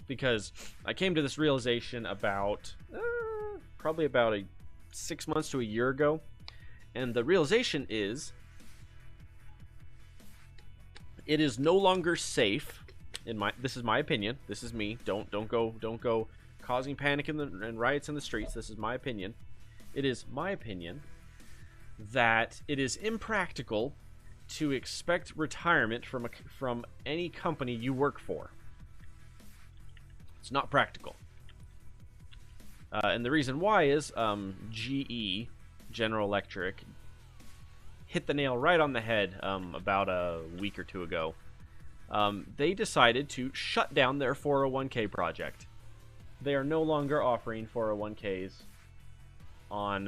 Because I came to this realization about probably about 6 months to a year ago, and the realization is it is no longer safe. This is my opinion. This is me. Don't go causing panic and riots in the streets. This is my opinion. It is my opinion that it is impractical to expect retirement from any company you work for. It's not practical. And the reason why is GE, General Electric, hit the nail right on the head about a week or 2 ago. They decided to shut down their 401k project. They are no longer offering 401ks on...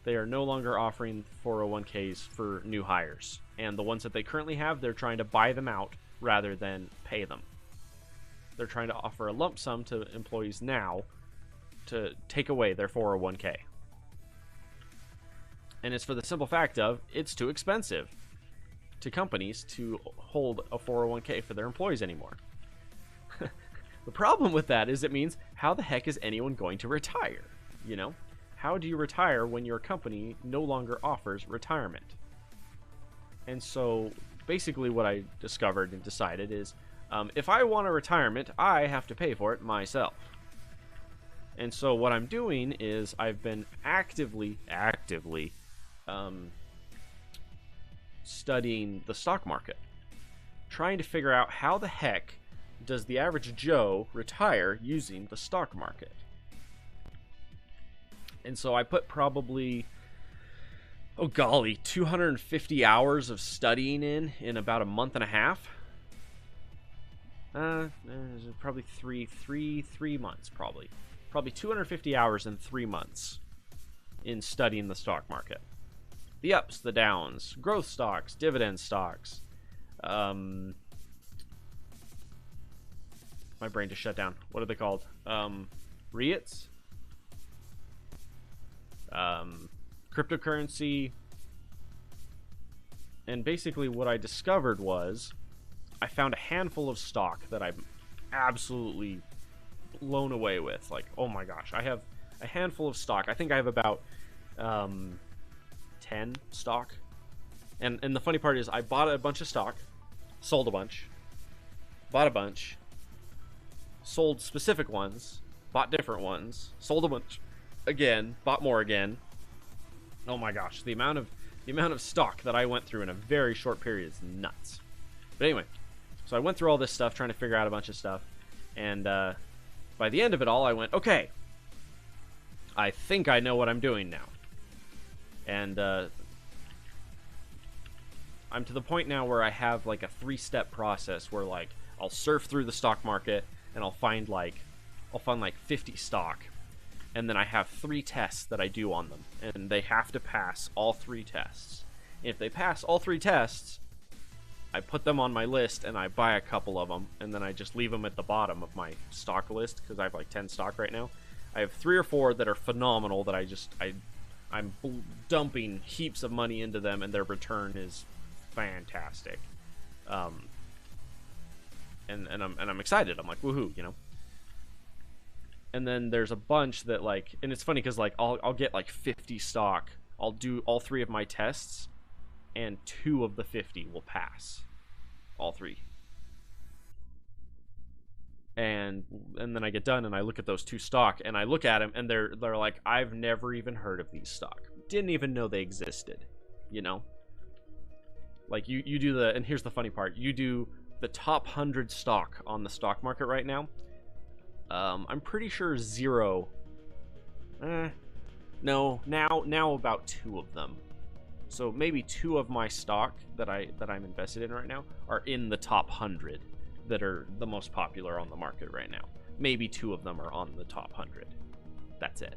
they are no longer offering 401ks for new hires. And the ones that they currently have, they're trying to buy them out rather than pay them. They're trying to offer a lump sum to employees now to take away their 401k. And it's for the simple fact of it's too expensive to companies to hold a 401k for their employees anymore. The problem with that is it means how the heck is anyone going to retire? You know, how do you retire when your company no longer offers retirement? And so basically what I discovered and decided is if I want a retirement, I have to pay for it myself. And so what I'm doing is I've been actively studying the stock market, trying to figure out how the heck does the average Joe retire using the stock market. And so I put probably, oh golly, 250 hours of studying in about a month and a half. Probably three months, probably 250 hours in 3 months in studying the stock market. The ups, the downs, growth stocks, dividend stocks. My brain just shut down. What are they called? REITs? Cryptocurrency. And basically what I discovered was I found a handful of stock that I'm absolutely blown away with. Like, oh my gosh, I have a handful of stock. I think I have about 10 stock. And the funny part is I bought a bunch of stock, sold a bunch, bought a bunch, sold specific ones, bought different ones, sold a bunch again, bought more again. Oh my gosh, the amount of stock that I went through in a very short period is nuts. But anyway, so I went through all this stuff trying to figure out a bunch of stuff, and by the end of it all, I went, okay, I think I know what I'm doing now. And I'm to the point now where I have like a 3-step process where like I'll surf through the stock market and I'll find like 50 stock, and then I have 3 tests that I do on them, and they have to pass all 3 tests. If they pass all 3 tests, I put them on my list and I buy a couple of them, and then I just leave them at the bottom of my stock list because I have like 10 stock right now. I have 3 or 4 that are phenomenal that I'm dumping heaps of money into them, and their return is fantastic. And I'm excited. I'm like, woohoo, you know. And then there's a bunch that like, and it's funny because like I'll get like 50 stock. I'll do all 3 of my tests, and 2 of the 50 will pass. All 3. And then I get done and I look at those 2 stock and I look at them and they're like, I've never even heard of these stock. Didn't even know they existed, you know? Like you do the, and here's the funny part, you do the top 100 stock on the stock market right now. I'm pretty sure 0. No, now about 2 of them. So maybe 2 of my stock that I'm invested in right now are in the top 100 that are the most popular on the market right now. Maybe 2 of them are on the top 100. That's it.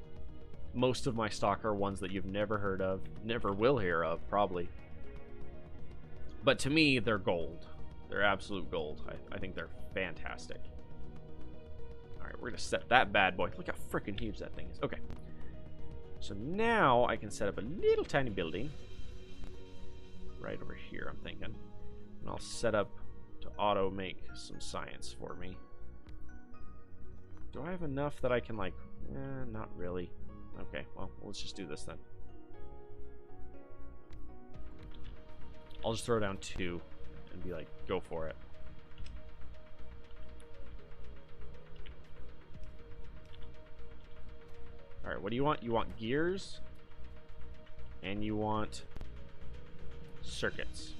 Most of my stock are ones that you've never heard of, never will hear of, probably. But to me, they're gold. They're absolute gold. I think they're fantastic. Alright, we're going to set that bad boy. Look how freaking huge that thing is. Okay. So now I can set up a little tiny building. Right over here, I'm thinking. And I'll set up to auto make some science for me. Do I have enough that I can like... not really. Okay, well, let's just do this then. I'll just throw down 2 and be like, go for it. Alright, what do you want? You want gears, and you want circuits.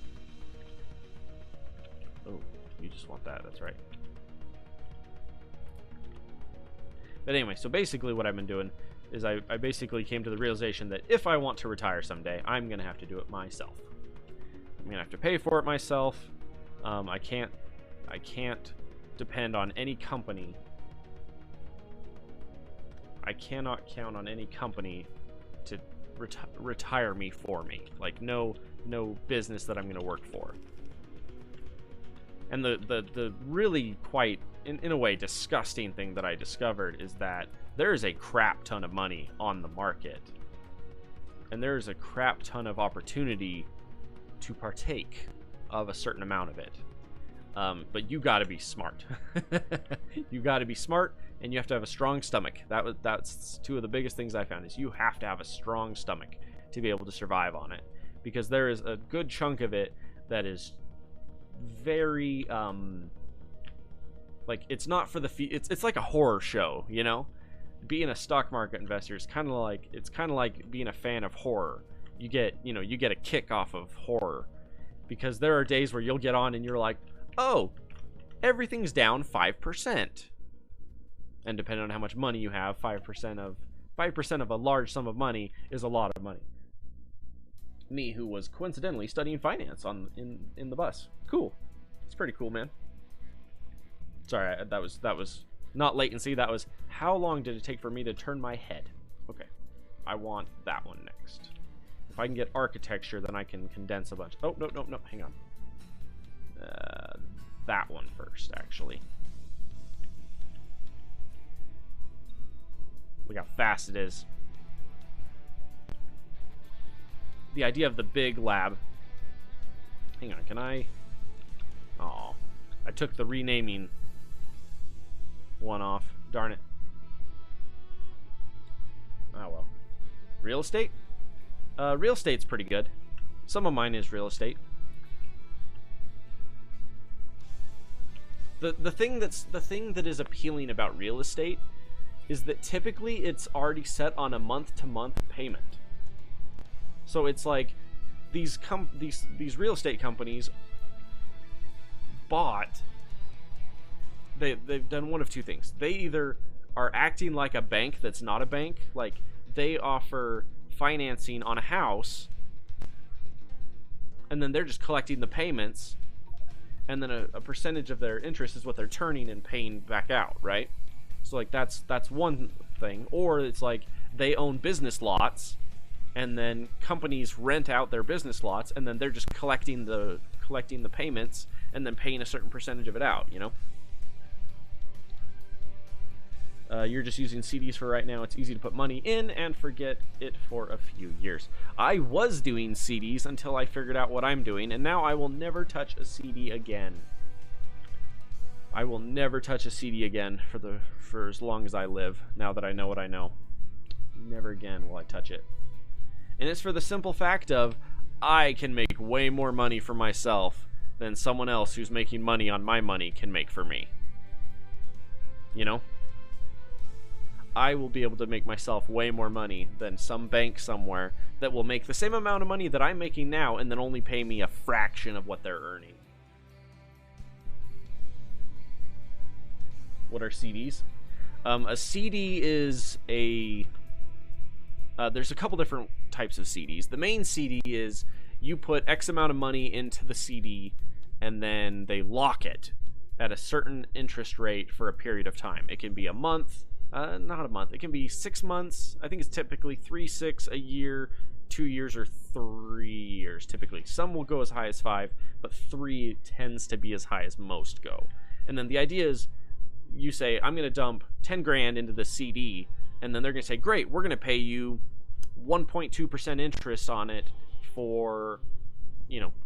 Oh, you just want that, that's right. But anyway, so basically what I've been doing is I basically came to the realization that if I want to retire someday, I'm going to have to do it myself. I'm going to have to pay for it myself. I can't depend on any company. I cannot count on any company to retire me for me. Like no business that I'm going to work for. And the really quite, in a way, disgusting thing that I discovered is that there is a crap ton of money on the market. and there's a crap ton of opportunity to partake of a certain amount of it. But you got to be smart. You got to be smart, and you have to have a strong stomach. That's two of the biggest things I found, is you have to have a strong stomach to be able to survive on it, because there is a good chunk of it that is very like, it's not for the it's like a horror show, you know. Being a stock market investor is kind of like being a fan of horror. You get a kick off of horror, because there are days where you'll get on and you're like, oh, everything's down 5%. And depending on how much money you have, 5% of a large sum of money is a lot of money. Me, who was coincidentally studying finance in the bus. Cool. It's pretty cool, man. Sorry, that was not latency. That was, how long did it take for me to turn my head? Okay. I want that one next. If I can get architecture, then I can condense a bunch. Oh, no, hang on. That one first, actually. Look how fast it is. The idea of the big lab. Hang on, can I? Oh, I took the renaming one off. Darn it. Oh well. Real estate? Real estate's pretty good. Some of mine is real estate. The thing that is appealing about real estate is that typically it's already set on a month-to-month payment. So it's like these real estate companies they've done one of two things. They either are acting like a bank that's not a bank, like they offer financing on a house, and then they're just collecting the payments, and then a percentage of their interest is what they're turning and paying back out, right? So like that's one thing. Or it's like they own business lots, and then companies rent out their business lots, and then they're just collecting the payments and then paying a certain percentage of it out, you know? You're just using CDs for right now. It's easy to put money in and forget it for a few years. I was doing CDs until I figured out what I'm doing, and now I will never touch a CD again. I will never touch a CD again for as long as I live, now that I know what I know. Never again will I touch it. And it's for the simple fact of, I can make way more money for myself than someone else who's making money on my money can make for me. You know? I will be able to make myself way more money than some bank somewhere that will make the same amount of money that I'm making now and then only pay me a fraction of what they're earning. What are CDs? A CD is there's a couple different types of CDs. The main CD is you put X amount of money into the CD and then they lock it at a certain interest rate for a period of time. It can be a month, not a month. It can be 6 months. I think it's typically 3, 6, a year, 2 years, or 3 years typically. Some will go as high as 5, but 3 tends to be as high as most go. And then the idea is, you say, I'm going to dump 10 grand into the CD, and then they're going to say, great, we're going to pay you 1.2% interest on it for,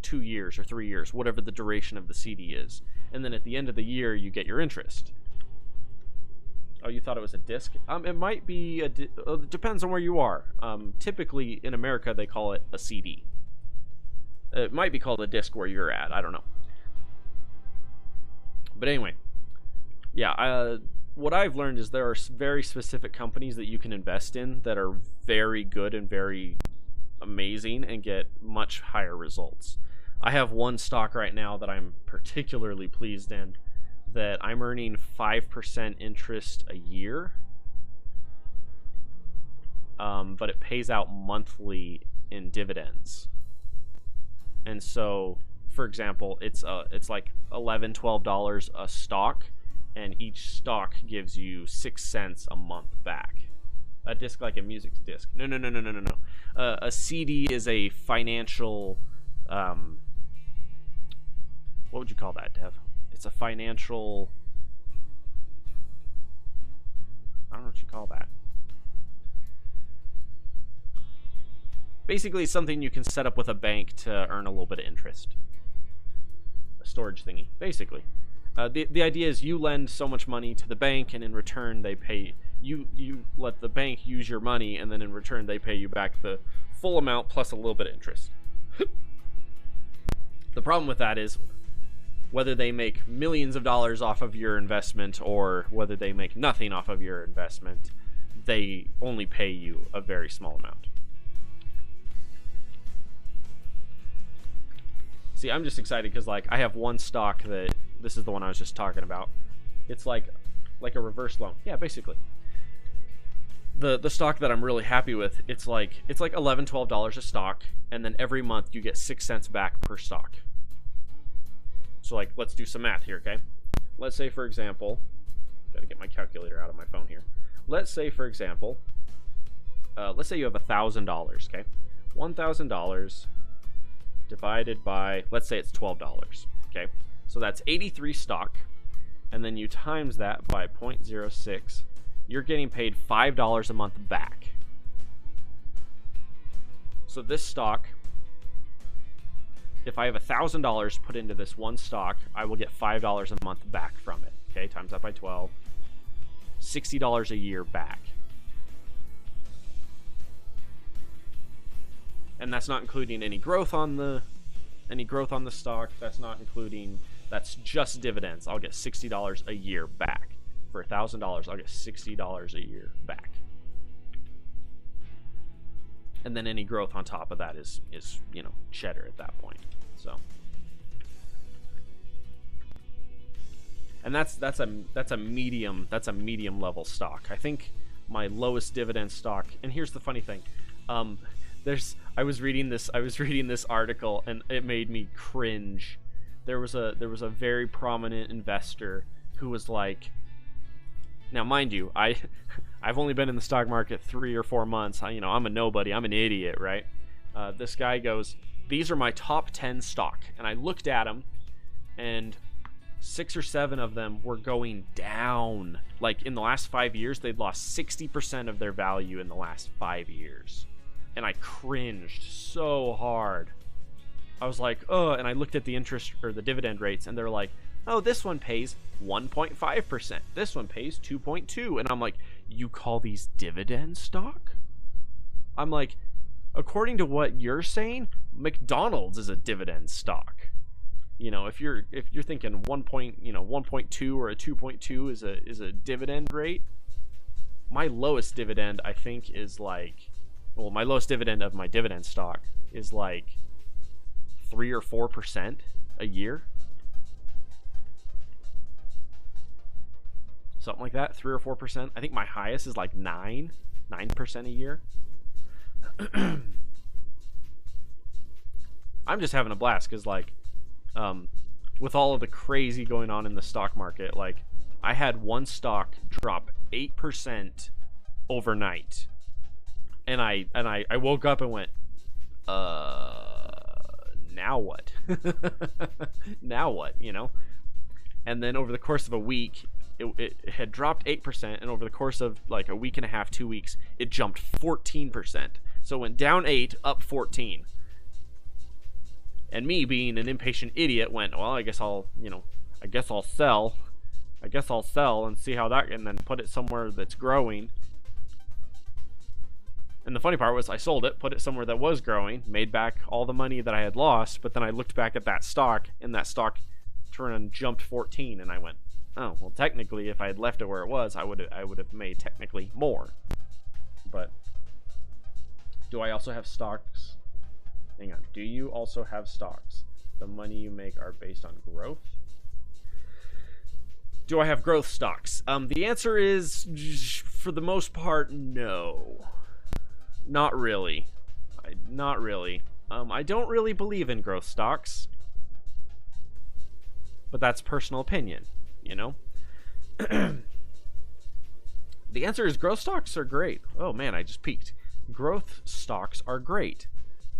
2 years or 3 years, whatever the duration of the CD is. And then at the end of the year, you get your interest. Oh, you thought it was a disc? It might be it depends on where you are. Typically in America, they call it a CD. It might be called a disc where you're at. I don't know. But anyway, yeah. What I've learned is there are very specific companies that you can invest in that are very good and very amazing and get much higher results. I have one stock right now that I'm particularly pleased in, that I'm earning 5% interest a year, but it pays out monthly in dividends. And so, for example, it's like $11, $12 a stock, and each stock gives you 6 cents a month back. A disc, like a music disc. No. A CD is a financial, what would you call that, Dev? It's a financial, I don't know what you call that. Basically, it's something you can set up with a bank to earn a little bit of interest. A storage thingy, basically. The idea is you lend so much money to the bank, and in return they pay you. You let the bank use your money, and then in return they pay you back the full amount plus a little bit of interest. The problem with that is whether they make millions of dollars off of your investment or whether they make nothing off of your investment, they only pay you a very small amount. See, I'm just excited because, like, I have one stock that, this is the one I was just talking about. It's like a reverse loan. Yeah, basically. The stock that I'm really happy with, it's like $11, $12 a stock, and then every month you get 6 cents back per stock. So, like, let's do some math here, okay? Let's say, for example, gotta get my calculator out of my phone here. Let's say, for example, let's say you have $1,000, okay? $1,000 divided by, let's say it's $12, okay? So that's 83 stock, and then you times that by 0.06, you're getting paid $5 a month back. So this stock, if I have $1,000 put into this one stock, I will get $5 a month back from it, okay? Times that by 12, $60 a year back. And that's not including any growth on the stock. That's not including, that's just dividends. I'll get $60 a year back. For $1,000, I'll get $60 a year back. And then any growth on top of that is you know, cheddar at that point. So, and that's a medium level stock. I think my lowest dividend stock, and here's the funny thing, I was reading this article and it made me cringe. There was a very prominent investor who was like, now mind you, I've only been in the stock market 3 or 4 months. I'm a nobody. I'm an idiot, right? This guy goes, these are my top 10 stock, and I looked at them, and 6 or 7 of them were going down. Like in the last 5 years, they'd lost 60% of their value in the last 5 years. And I cringed so hard. I was like, oh, and I looked at the interest or the dividend rates, and they're like, oh, this one pays 1.5%. This one pays 2.2%. And I'm like, you call these dividend stock? I'm like, according to what you're saying, McDonald's is a dividend stock. If you're thinking 1.2 or a 2.2 is a dividend rate, my lowest dividend I think is like, well, my lowest dividend of my dividend stock is like 3 or 4% a year. Something like that, 3 or 4%. I think my highest is like 9% a year. I'm just having a blast because, like, with all of the crazy going on in the stock market, like, I had one stock drop 8% overnight, and I woke up and went, now what? Now what? And then over the course of a week, it had dropped 8%, and over the course of like a week and a half, 2 weeks, it jumped 14%. So it went down 8, up 14. And me, being an impatient idiot, went, well, I guess I'll sell and see how that, and then put it somewhere that's growing. And the funny part was I sold it, put it somewhere that was growing, made back all the money that I had lost, but then I looked back at that stock, and that stock turned and jumped 14, and I went, oh, well, technically, if I had left it where it was, I would have made technically more. But do I also have stocks? Hang on. Do you also have stocks? The money you make are based on growth? Do I have growth stocks? The answer is, for the most part, no. Not really. Not really. I don't really believe in growth stocks. But that's personal opinion, The answer is growth stocks are great. Oh man, I just peeked. Growth stocks are great.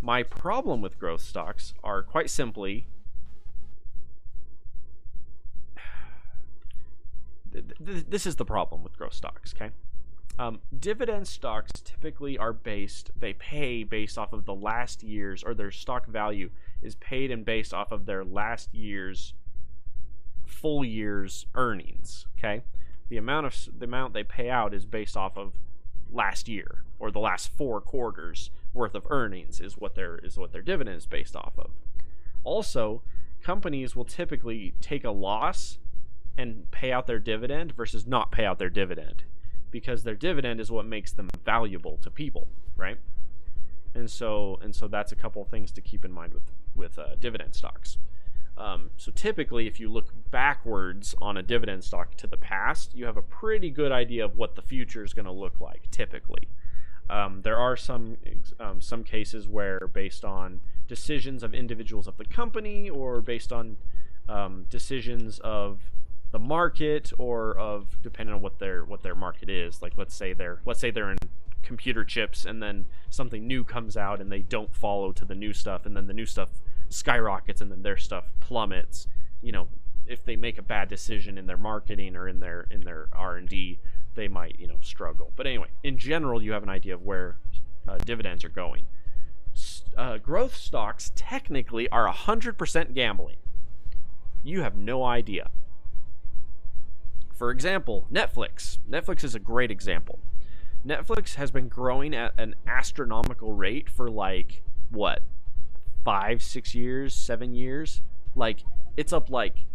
My problem with growth stocks are quite simply, this is the problem with growth stocks, okay? Dividend stocks typically they pay based off of the last year's, or their stock value is paid and based off of their last year's full year's earnings. Okay, the amount they pay out is based off of last year, or the last 4 quarters worth of earnings is what their dividend is based off of. Also, companies will typically take a loss and pay out their dividend versus not pay out their dividend, because their dividend is what makes them valuable to people, right? And so that's a couple of things to keep in mind with dividend stocks. So typically, if you look backwards on a dividend stock to the past, you have a pretty good idea of what the future is going to look like. Typically, there are some cases where, based on decisions of individuals of the company, or based on decisions of the market, or of, depending on what their market is. Like, let's say they're in computer chips, and then something new comes out and they don't follow to the new stuff, and then the new stuff skyrockets and then their stuff plummets. You know, if they make a bad decision in their marketing or in their R&D, they might, struggle. But anyway, in general, you have an idea of where dividends are going. Growth stocks technically are 100% gambling. You have no idea. For example, Netflix. Netflix is a great example. Netflix has been growing at an astronomical rate for, like, what, 5, 6 years, 7 years? Like, it's up like,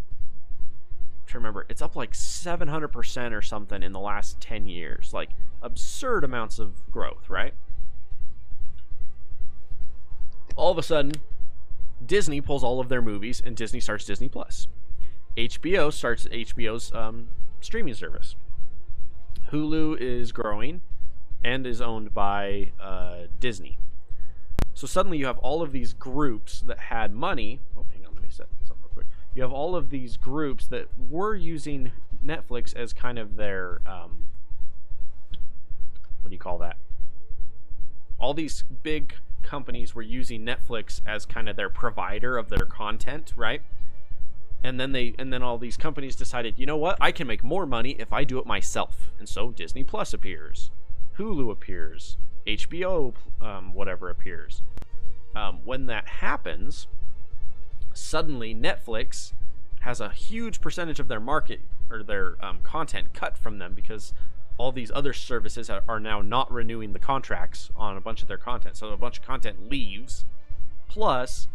it's up like 700% or something in the last 10 years. Like, absurd amounts of growth, right? All of a sudden, Disney pulls all of their movies, and Disney starts Disney Plus. HBO starts HBO's streaming service. Hulu is growing and is owned by Disney. So suddenly you have all of these groups that had money. Oh, hang on, let me set something real quick. You have all of these groups that were using Netflix as kind of their, what do you call that? All these big companies were using Netflix as kind of their provider of their content, right? And then all these companies decided, you know what? I can make more money if I do it myself. And so Disney Plus appears, Hulu appears, HBO whatever appears. When that happens, suddenly Netflix has a huge percentage of their market, or their content, cut from them, because all these other services are now not renewing the contracts on a bunch of their content. So a bunch of content leaves. Plus,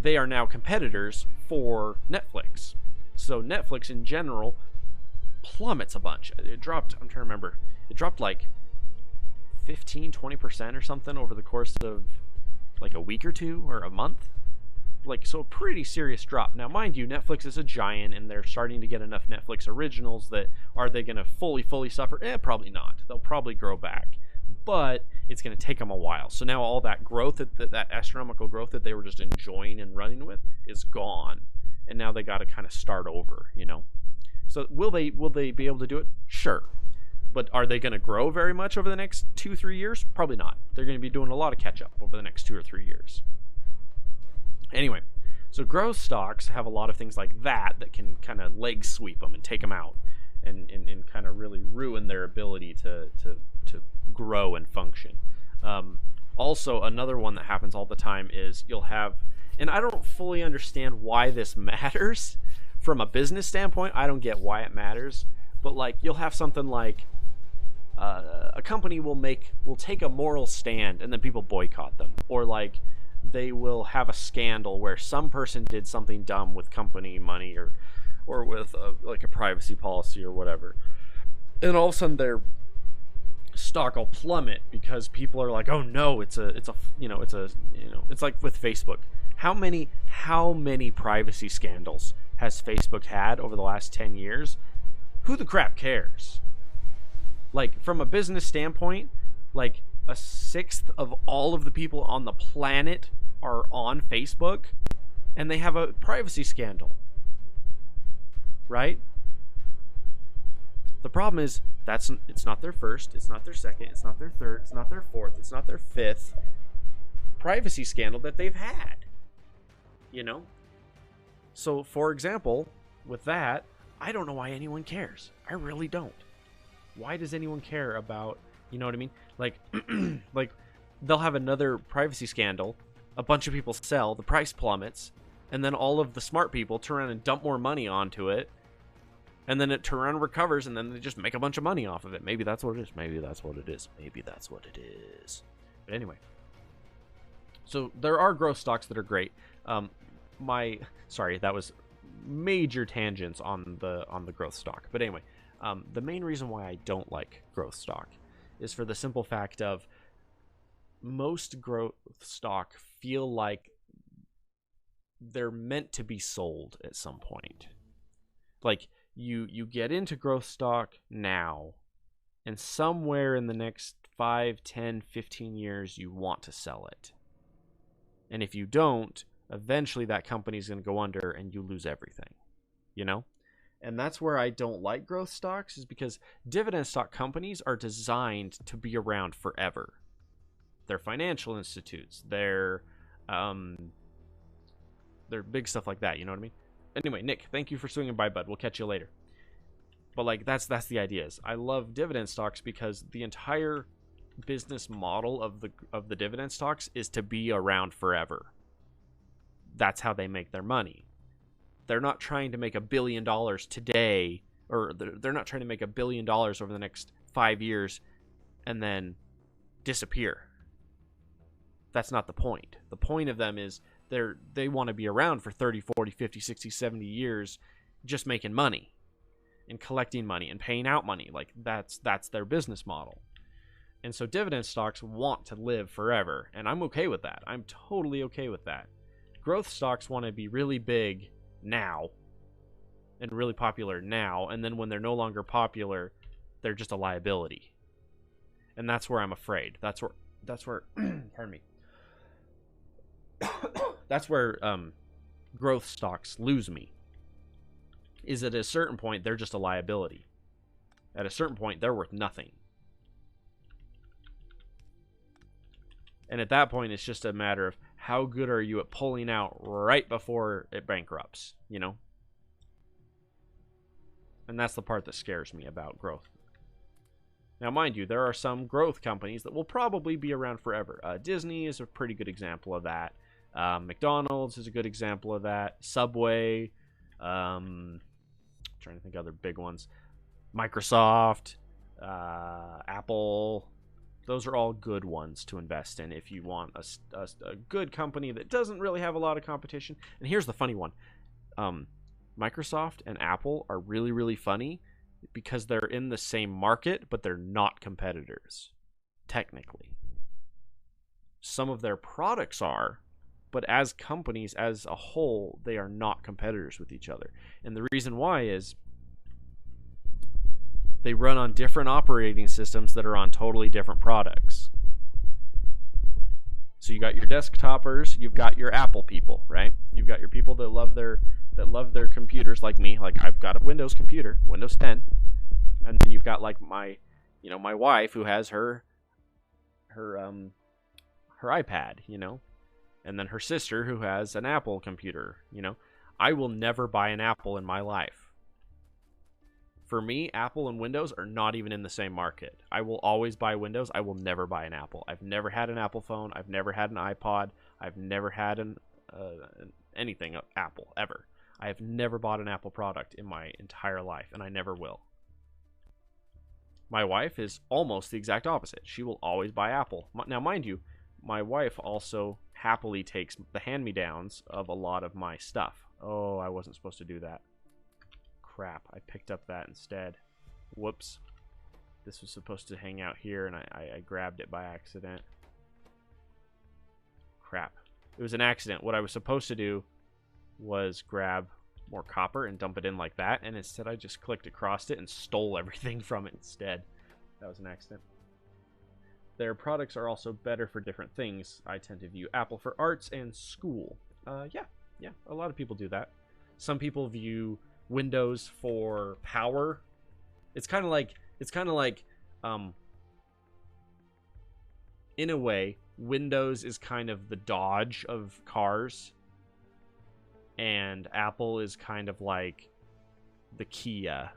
they are now competitors for Netflix. So Netflix in general plummets a bunch. It dropped, I'm trying to remember, it dropped like 15-20% or something over the course of like a week or two, or a month. Like, so a pretty serious drop. Now, mind you, Netflix is a giant, and they're starting to get enough Netflix originals that, are they going to fully suffer? Probably not. They'll probably grow back, but it's going to take them a while. So now all that growth, that astronomical growth that they were just enjoying and running with, is gone, and now they got to kind of start over, So will they be able to do it? Sure. But are they going to grow very much over the next 2-3 years? Probably not. They're going to be doing a lot of catch up over the next 2 or 3 years. Anyway, so growth stocks have a lot of things like that can kind of leg sweep them and take them out, and kind of really ruin their ability to grow and function. Also, another one that happens all the time is you'll have, and I don't fully understand why this matters from a business standpoint. I don't get why it matters, but like, you'll have something like a company will take a moral stand, and then people boycott them, or like they will have a scandal where some person did something dumb with company money, or with like a privacy policy or whatever, and all of a sudden their stock will plummet because people are like, oh no, it's like with Facebook. How many privacy scandals has Facebook had over the last 10 years? Who the crap cares? Like, from a business standpoint, like, 1/6 of all of the people on the planet are on Facebook, and they have a privacy scandal, right? The problem is it's not their first, it's not their second, it's not their third, it's not their fourth, it's not their fifth privacy scandal that they've had, So, for example, with that, I don't know why anyone cares. I really don't. Why does anyone care about, you know what I mean? Like, like they'll have another privacy scandal, a bunch of people sell, the price plummets, and then all of the smart people turn around and dump more money onto it, and then it turn around and recovers, and then they just make a bunch of money off of it. Maybe that's what it is. Maybe that's what it is. Maybe that's what it is. But anyway, so there are growth stocks that are great. Sorry, that was major tangents on the growth stock. But anyway, the main reason why I don't like growth stock is for the simple fact of most growth stock feel like they're meant to be sold at some point. Like you get into growth stock now, and somewhere in the next 5, 10, 15 years you want to sell it. And if you don't, eventually that company's going to go under and you lose everything, you know? And that's where I don't like growth stocks, is because dividend stock companies are designed to be around forever. They're financial institutes. They're big stuff like that, you know what I mean? Anyway, Nick, thank you for swinging by, bud. We'll catch you later. But like that's the idea. Is I love dividend stocks because the entire business model of the dividend stocks is to be around forever. That's how they make their money. They're not trying to make $1 billion today, or they're not trying to make $1 billion over the next 5 years and then disappear. That's not the point. The point of them is they want to be around for 30, 40, 50, 60, 70 years just making money and collecting money and paying out money. Like that's their business model. And so dividend stocks want to live forever, and I'm okay with that. I'm totally okay with that. Growth stocks want to be really big now and really popular now, and then when they're no longer popular, they're just a liability. And that's where I'm afraid. That's where pardon me. That's where growth stocks lose me. Is at a certain point they're just a liability. At a certain point they're worth nothing. And at that point it's just a matter of how good are you at pulling out right before it bankrupts, you know? And that's the part that scares me about growth. Now, mind you, there are some growth companies that will probably be around forever. Disney is a pretty good example of that. McDonald's is a good example of that. Subway. Trying to think of other big ones. Microsoft. Apple. Those are all good ones to invest in if you want a good company that doesn't really have a lot of competition. And here's the funny one. Microsoft and Apple are really, really funny because they're in the same market, but they're not competitors, technically. Some of their products are, but as companies as a whole, they are not competitors with each other. And the reason why is they run on different operating systems that are on totally different products. So you got your desktopers, you've got your Apple people, right? You've got your people that love their computers, like me. Like I've got a Windows computer, Windows 10, and then you've got like my wife who has her iPad, you know, and then her sister who has an Apple computer, you know. I will never buy an Apple in my life. For me, Apple and Windows are not even in the same market. I will always buy Windows. I will never buy an Apple. I've never had an Apple phone. I've never had an iPod. I've never had anything Apple, ever. I have never bought an Apple product in my entire life, and I never will. My wife is almost the exact opposite. She will always buy Apple. Now, mind you, my wife also happily takes the hand-me-downs of a lot of my stuff. Oh, I wasn't supposed to do that. Crap, I picked up that instead. Whoops. This was supposed to hang out here, and I grabbed it by accident. Crap. It was an accident. What I was supposed to do was grab more copper and dump it in like that, and instead I just clicked across it and stole everything from it instead. That was an accident. Their products are also better for different things. I tend to view Apple for arts and school. Yeah, a lot of people do that. Some people view Windows for power. It's kind of like in a way, Windows is kind of the Dodge of cars, and Apple is kind of like the Kia.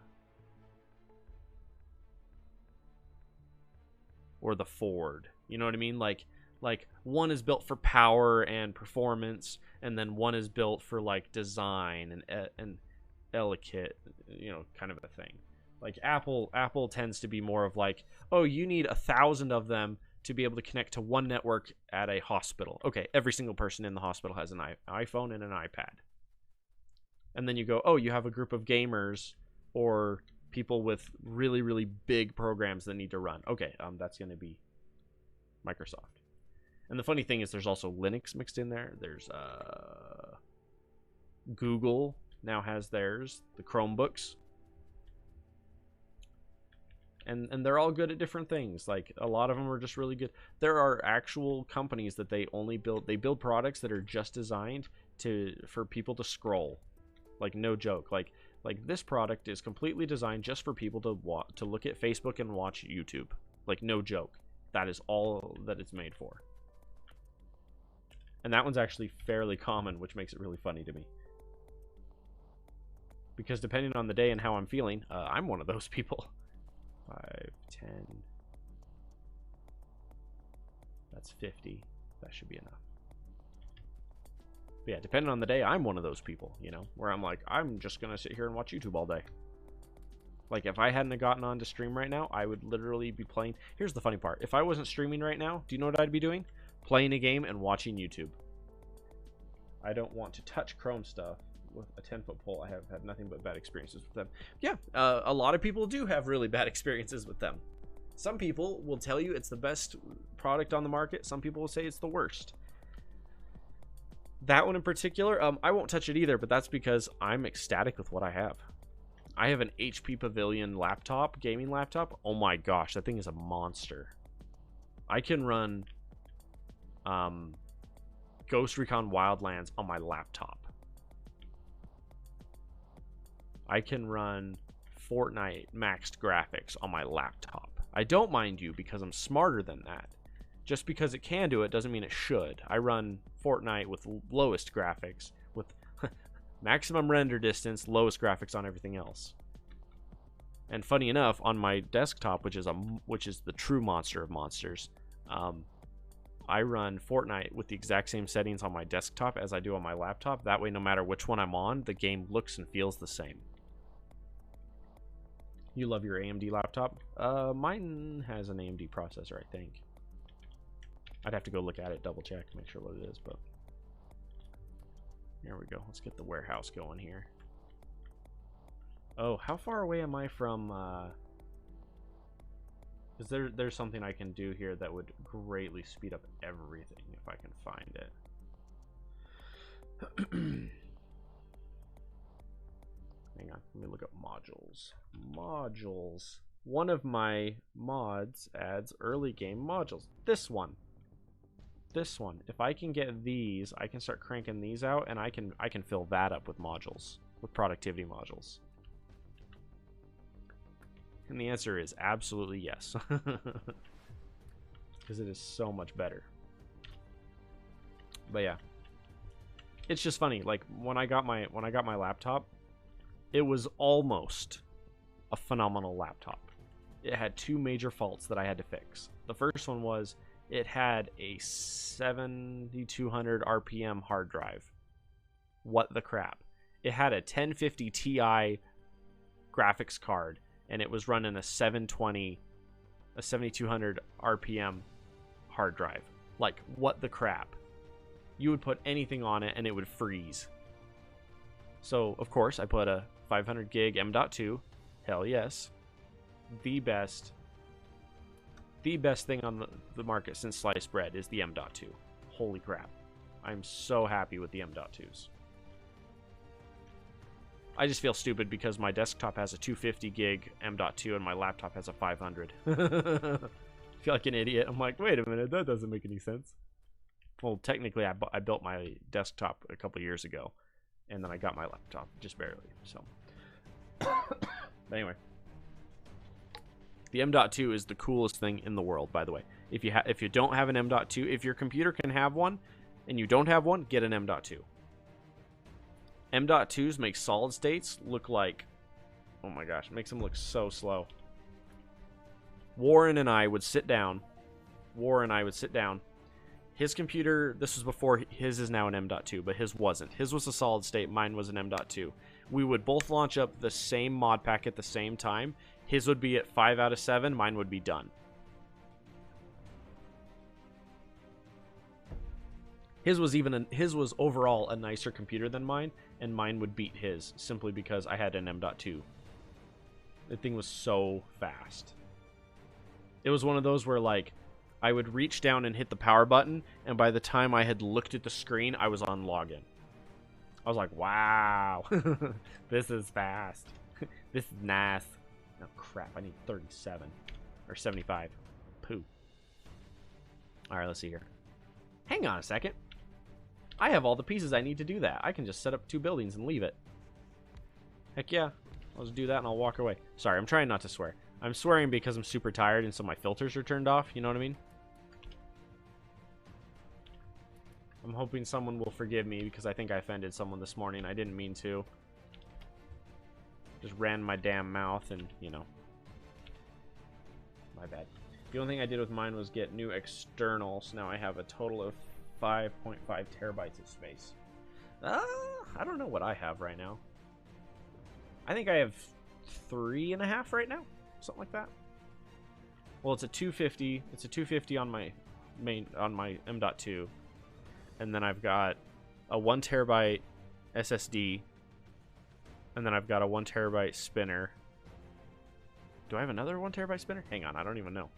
or the Ford. You know what I mean? Like one is built for power and performance, and then one is built for like design and elegant, you know, kind of a thing. Like Apple tends to be more of like, oh, you need 1,000 of them to be able to connect to one network at a hospital. Okay, every single person in the hospital has an iPhone and an iPad. And then you go, oh, you have a group of gamers or people with really, really big programs that need to run. Okay, that's going to be Microsoft. And the funny thing is there's also Linux mixed in there. There's Google now has theirs, the Chromebooks. And they're all good at different things. Like a lot of them are just really good. There are actual companies that they build products that are just designed for people to scroll. Like no joke. Like this product is completely designed just for people to look at Facebook and watch YouTube. Like no joke. That is all that it's made for. And that one's actually fairly common, which makes it really funny to me. Because depending on the day and how I'm feeling, I'm one of those people. 5, 10. That's 50. That should be enough. But yeah, depending on the day, I'm one of those people, you know, where I'm like, I'm just going to sit here and watch YouTube all day. Like, if I hadn't gotten on to stream right now, I would literally be playing. Here's the funny part. If I wasn't streaming right now, do you know what I'd be doing? Playing a game and watching YouTube. I don't want to touch Chrome stuff with a 10-foot pole. I have had nothing but bad experiences with them. Yeah, a lot of people do have really bad experiences with them. Some people will tell you it's the best product on the market. Some people will say it's the worst. That one in particular, I won't touch it either, but that's because I'm ecstatic with what I have. I have an HP Pavilion laptop, gaming laptop. Oh my gosh, that thing is a monster. I can run Ghost Recon Wildlands on my laptop. I can run Fortnite maxed graphics on my laptop. I don't mind you because I'm smarter than that. Just because it can do it doesn't mean it should. I run Fortnite with lowest graphics, with maximum render distance, lowest graphics on everything else. And funny enough, on my desktop, which is the true monster of monsters, I run Fortnite with the exact same settings on my desktop as I do on my laptop. That way, no matter which one I'm on, the game looks and feels the same. You love your AMD laptop? Mine has an AMD processor, I think. I'd have to go look at it, double check, make sure what it is, but there we go. Let's get the warehouse going here. Oh, how far away am I from because there's something I can do here that would greatly speed up everything if I can find it. Hang on, let me look up modules. Modules. One of my mods adds early game modules. This one. If I can get these, I can start cranking these out, and I can fill that up with modules, with productivity modules. And the answer is absolutely yes. Because it is so much better. But yeah. It's just funny, like when I got my laptop, it was almost a phenomenal laptop. It had two major faults that I had to fix. The first one was it had a 7200 RPM hard drive. What the crap? It had a 1050 Ti graphics card, and it was running a 7200 RPM hard drive. Like, what the crap? You would put anything on it and it would freeze. So, of course, I put a 500 gig M.2. Hell yes. The best thing on the market since sliced bread is the M.2. Holy crap. I'm so happy with the M.2s. I just feel stupid because my desktop has a 250 gig M.2 and my laptop has a 500. I feel like an idiot. I'm like, wait a minute, that doesn't make any sense. Well, technically, I built my desktop a couple years ago, and then I got my laptop, just barely. So, but anyway, the M.2 is the coolest thing in the world. By the way, if you don't have an M.2, if your computer can have one, and you don't have one, get an M.2. M.2s make solid states look like, oh my gosh, it makes them look so slow. Warren and I would sit down War and I would sit down. His computer, this was before his is now an M.2, but his wasn't. His was a solid state, mine was an M.2. We would both launch up the same mod pack at the same time. His would be at 5 out of 7, mine would be done. His was overall a nicer computer than mine, and mine would beat his simply because I had an M.2. The thing was so fast. It was one of those where, like, I would reach down and hit the power button, and by the time I had looked at the screen, I was on login. I was like, wow, this is fast. This is nice. Oh, crap, I need 37. Or 75. Poo. Alright, let's see here. Hang on a second. I have all the pieces I need to do that. I can just set up 2 buildings and leave it. Heck yeah. I'll just do that and I'll walk away. Sorry, I'm trying not to swear. I'm swearing because I'm super tired and so my filters are turned off. You know what I mean? I'm hoping someone will forgive me because I think I offended someone this morning. I didn't mean to. Just ran my damn mouth and, you know. My bad. The only thing I did with mine was get new externals. Now I have a total of 5.5 terabytes of space. I don't know what I have right now. I think I have 3.5 right now. Something like that. Well, it's a 250. It's a 250 on my M.2. And then I've got a 1 terabyte SSD. And then I've got a 1 terabyte spinner. Do I have another 1 terabyte spinner? Hang on, I don't even know.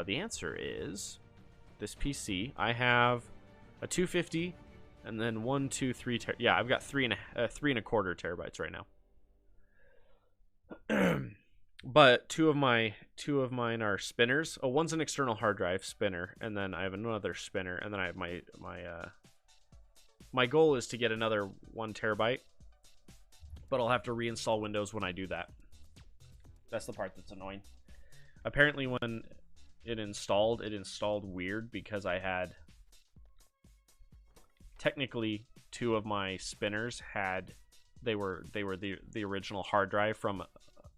The answer is this PC. I have a 250 and then 1, 2, 3. Yeah, I've got 3.25 terabytes right now. But two of mine are spinners. Oh, one's an external hard drive spinner, and then I have another spinner, and then I have my goal is to get another 1 terabyte, but I'll have to reinstall Windows when I do that. That's the part that's annoying. Apparently, when it installed weird because I had technically 2 of my spinners they were the original hard drive from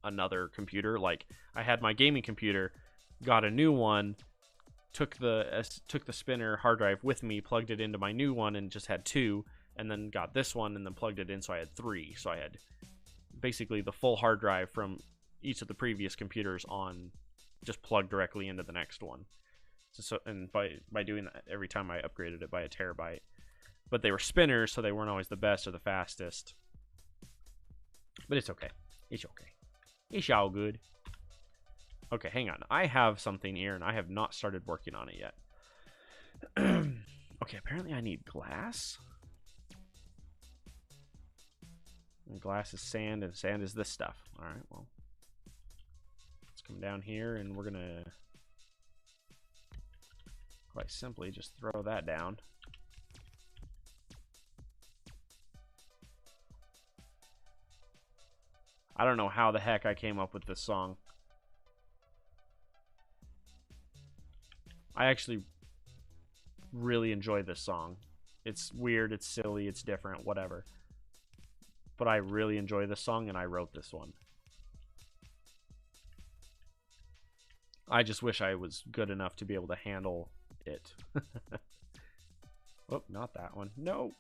another computer. Like, I had my gaming computer, got a new one, took the spinner hard drive with me, plugged it into my new one, and just had 2, and then got this one and then plugged it in, so I had 3. So I had basically the full hard drive from each of the previous computers on, just plugged directly into the next one. So and by doing that, every time I upgraded it by a terabyte. But they were spinners, so they weren't always the best or the fastest. But it's okay. It's okay. It's all good. Okay, hang on. I have something here, and I have not started working on it yet. Okay, apparently I need glass. And glass is sand, and sand is this stuff. Alright, well. Let's come down here, and we're gonna quite simply just throw that down. I don't know how the heck I came up with this song. I actually really enjoy this song. It's weird, it's silly, it's different, whatever. But I really enjoy this song, and I wrote this one. I just wish I was good enough to be able to handle it. Oh, not that one. No!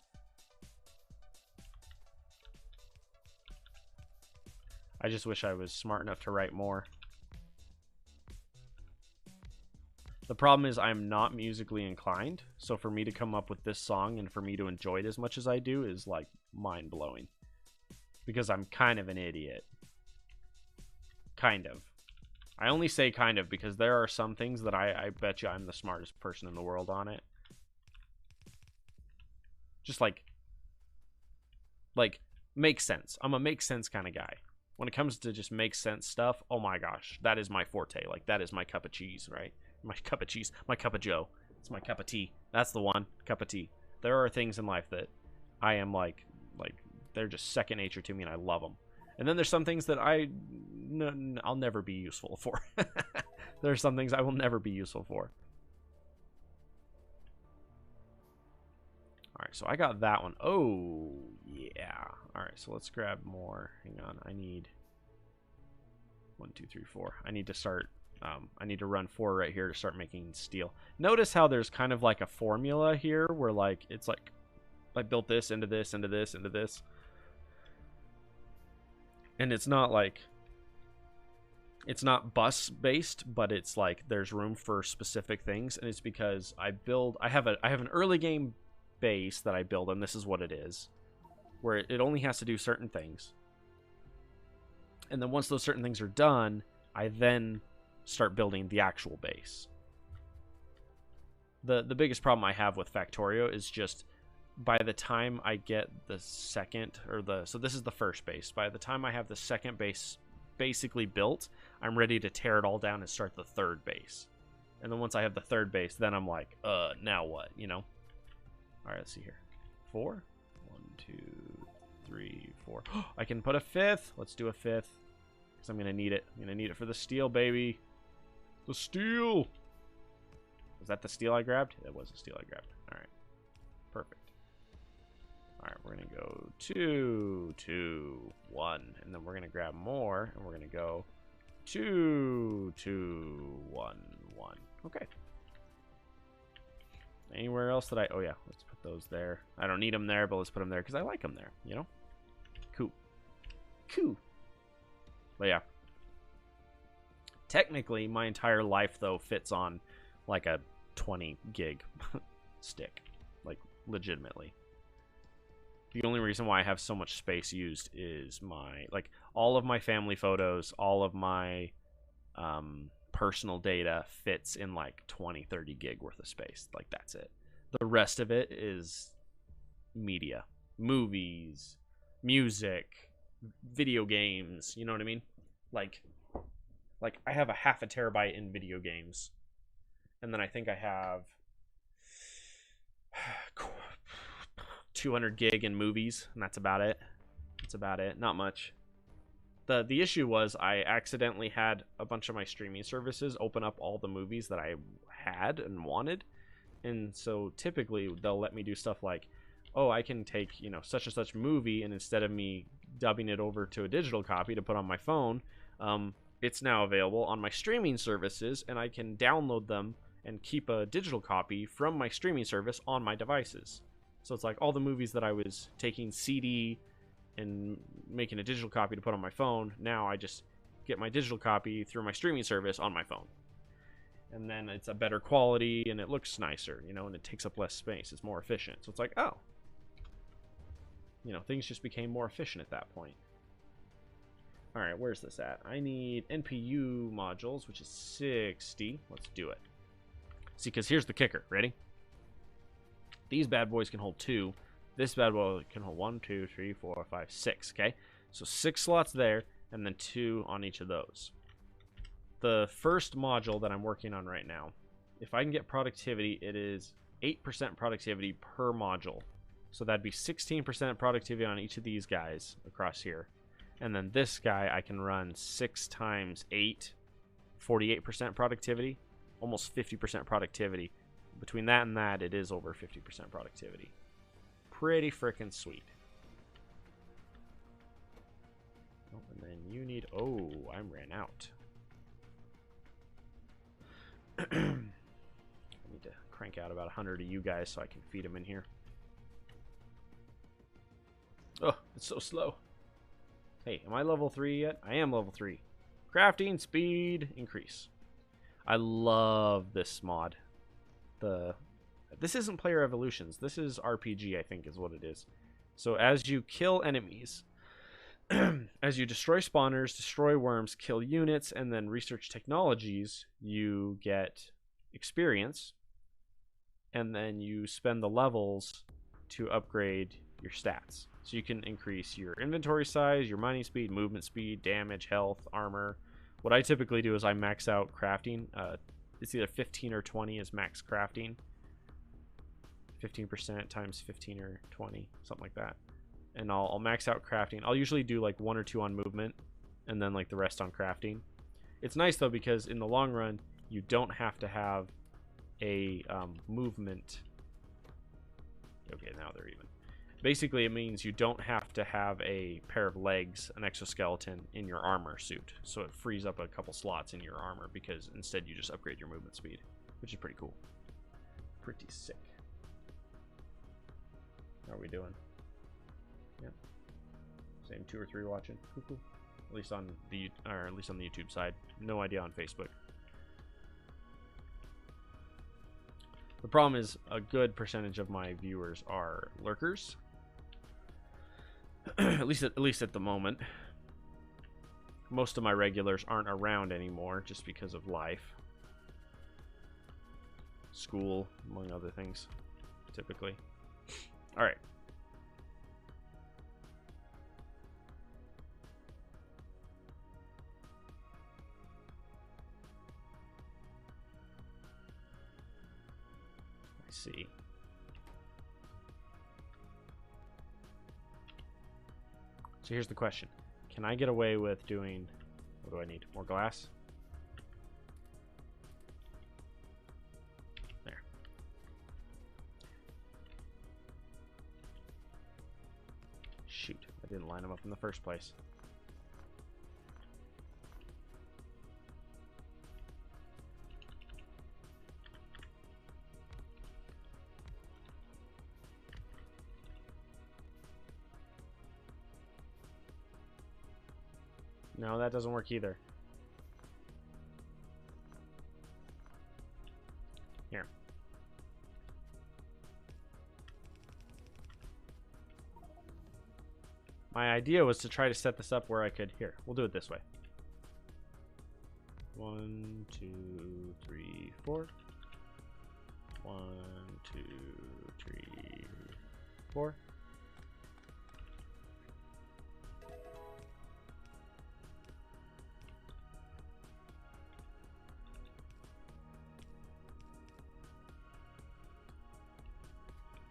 I just wish I was smart enough to write more. The problem is I'm not musically inclined, so for me to come up with this song and for me to enjoy it as much as I do is like mind-blowing. Because I'm kind of an idiot. Kind of. I only say kind of because there are some things that I bet you I'm the smartest person in the world on it. Just like makes sense. I'm a make sense kind of guy. When it comes to just make sense stuff, oh my gosh, that is my forte. Like, that is my cup of cheese, right? My cup of cheese, my cup of joe. It's my cup of tea. That's the one, cup of tea. There are things in life that I am like they're just second nature to me, and I love them. And then there's some things that I'll never be useful for. There are some things I will never be useful for. All right, so I got that one. Oh, yeah. All right, so let's grab more. Hang on, I need 1, 2, 3, 4. I need to start I need to run 4 right here to start making steel. Notice how there's kind of like a formula here where like it's like I built this into this into this into this, and it's not like it's not bus based, but it's like there's room for specific things, and it's because I have an early game base that I build, and this is what it is, where it only has to do certain things, and then once those certain things are done, I then start building the actual base. The biggest problem I have with Factorio is just by the time I get the second so this is the first base. By the time I have the second base basically built, I'm ready to tear it all down and start the third base. And then once I have the third base, then I'm like, now what, you know? All right, let's see here. 4. 1, 2, 3, 4. I can put a 5th. Let's do a 5th because I'm gonna need it. I'm gonna need it for the steel, baby. The steel. Was that the steel I grabbed? That was the steel I grabbed. All right, perfect. All right, we're gonna go 2, 2, 1, and then we're gonna grab more, and we're gonna go 2, 2, 1, 1. Okay. Anywhere else that oh yeah, let's put those there. I don't need them there, but let's put them there because I like them there, you know? Cool. Cool. But yeah. Technically, my entire life, though, fits on like a 20 gig stick. Like, legitimately. The only reason why I have so much space used is like, all of my family photos, all of my personal data fits in like 20, 30 gig worth of space. Like, that's it. The rest of it is media. Movies, music, video games, you know what I mean? Like I have a half a terabyte in video games. And then I think I have 200 gig in movies, and that's about it. That's about it. Not much. The issue was I accidentally had a bunch of my streaming services open up all the movies that I had and wanted. And so typically they'll let me do stuff like, oh, I can take, you know, such and such movie, and instead of me dubbing it over to a digital copy to put on my phone, it's now available on my streaming services, and I can download them and keep a digital copy from my streaming service on my devices. So it's like all the movies that I was taking CD and making a digital copy to put on my phone, now I just get my digital copy through my streaming service on my phone. And then it's a better quality, and it looks nicer, you know, and it takes up less space. It's more efficient. So it's like, oh. You know, things just became more efficient at that point. All right, where's this at? I need NPU modules, which is 60. Let's do it. See, because here's the kicker. Ready? These bad boys can hold 2. This bad boy can hold 1, 2, 3, 4, 5, 6. Okay? So 6 slots there, and then 2 on each of those. The first module that I'm working on right now, if I can get productivity, it is 8% productivity per module. So that'd be 16% productivity on each of these guys across here. And then this guy, I can run 6 times 8, 48% productivity, almost 50% productivity. Between that and that, it is over 50% productivity. Pretty freaking sweet. Oh, and then you need... Oh, I ran out. I need to crank out about 100 of you guys so I can feed them in here. Oh, it's so slow. Hey, am I level 3 yet? I am level 3. Crafting speed increase. I love this mod. This isn't Player Evolutions. This is RPG, I think is what it is. So as you kill enemies, as you destroy spawners, destroy worms, kill units, and then research technologies, you get experience. And then you spend the levels to upgrade your stats. So you can increase your inventory size, your mining speed, movement speed, damage, health, armor. What I typically do is I max out crafting. It's either 15 or 20 is max crafting. 15% times 15 or 20, something like that. And I'll max out crafting. I'll usually do like 1 or 2 on movement, and then like the rest on crafting. It's nice though because in the long run, you don't have to have a movement. Okay, now they're even. Basically, it means you don't have to have a pair of legs, an exoskeleton, in your armor suit. So it frees up a couple slots in your armor because instead you just upgrade your movement speed, which is pretty cool. Pretty sick. How are we doing? Yep. Same 2 or 3 watching. Cool. At least on the YouTube side. No idea on Facebook. The problem is a good percentage of my viewers are lurkers. at least at the moment. Most of my regulars aren't around anymore just because of life. School, among other things, typically. All right. Let's see. So here's the question. Can I get away with doing... What do I need? More glass? There. Shoot. I didn't line them up in the first place. No, that doesn't work either. Here. My idea was to try to set this up where I could... Here, we'll do it this way. 1, 2, 3, 4. 1, 2, 3, 4.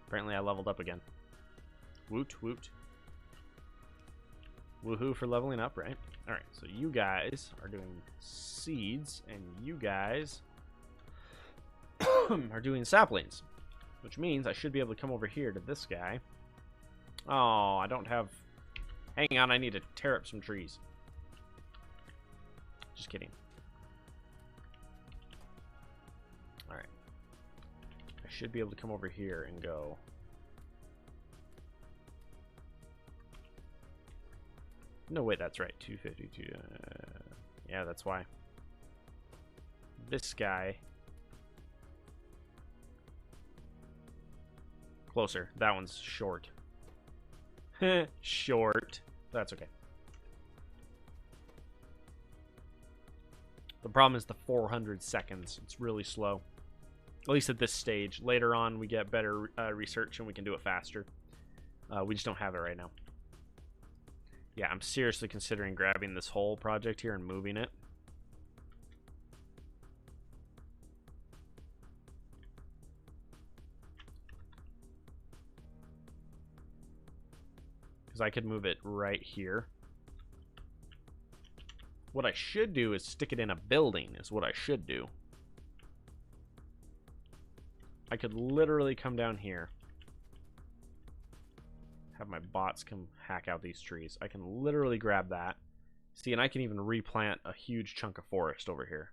Apparently I leveled up again. Woot, woot. Woohoo for leveling up, right? Alright, so you guys are doing seeds, and you guys are doing saplings. Which means I should be able to come over here to this guy. Oh, I don't have... Hang on, I need to tear up some trees. Just kidding. Alright. I should be able to come over here and go... No, wait, that's right. 252. Yeah, that's why. This guy. Closer. That one's short. Short. That's okay. The problem is the 400 seconds. It's really slow. At least at this stage. Later on, we get better research and we can do it faster. We just don't have it right now. Yeah, I'm seriously considering grabbing this whole project here and moving it. Because I could move it right here. What I should do is stick it in a building, is what I should do. I could literally come down here. Have my bots come hack out these trees. I can literally grab that. See, and I can even replant a huge chunk of forest over here.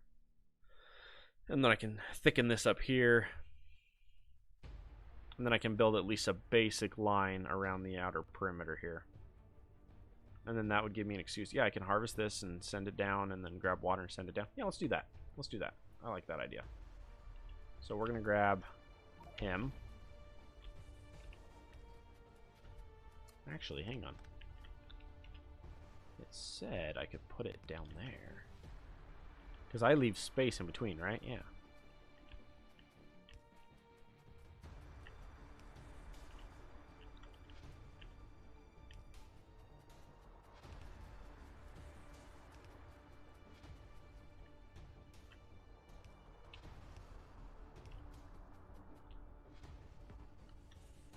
And then I can thicken this up here. And then I can build at least a basic line around the outer perimeter here. And then that would give me an excuse. Yeah, I can harvest this and send it down and then grab water and send it down. Yeah, let's do that. Let's do that. I like that idea. So we're going to grab him. Actually, hang on. It said I could put it down there. Because I leave space in between, right? Yeah.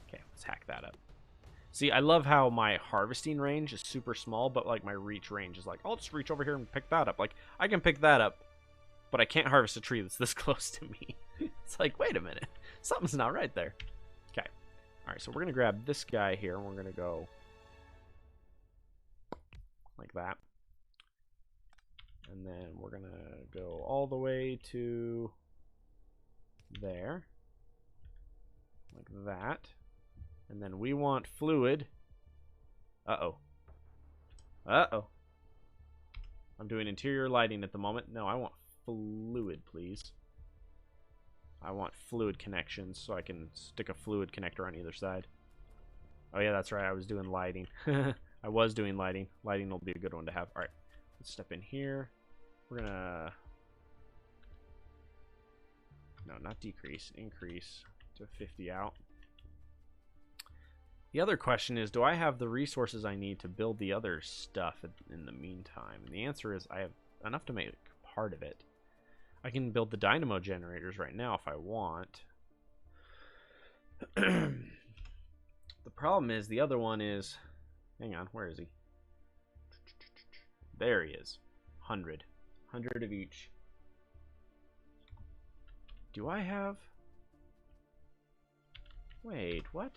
Okay, let's hack that up. See, I love how my harvesting range is super small, but like my reach range is like, I'll just reach over here and pick that up. Like, I can pick that up, but I can't harvest a tree that's this close to me. It's like, wait a minute. Something's not right there. Okay. Alright, so we're going to grab this guy here, and we're going to go like that. And then we're going to go all the way to there. Like that. And then we want fluid. Uh-oh. Uh-oh. I'm doing interior lighting at the moment. No, I want fluid, please. I want fluid connections so I can stick a fluid connector on either side. Oh yeah, that's right. I was doing lighting. I was doing lighting. Lighting will be a good one to have. All right. Let's step in here. We're going to... No, not decrease. Increase to 50 out. The other question is, do I have the resources I need to build the other stuff in the meantime? And the answer is I have enough to make part of it. I can build the dynamo generators right now if I want. The problem is the other one is... Hang on, where is he? There he is. 100. 100 of each. Do I have... Wait, what?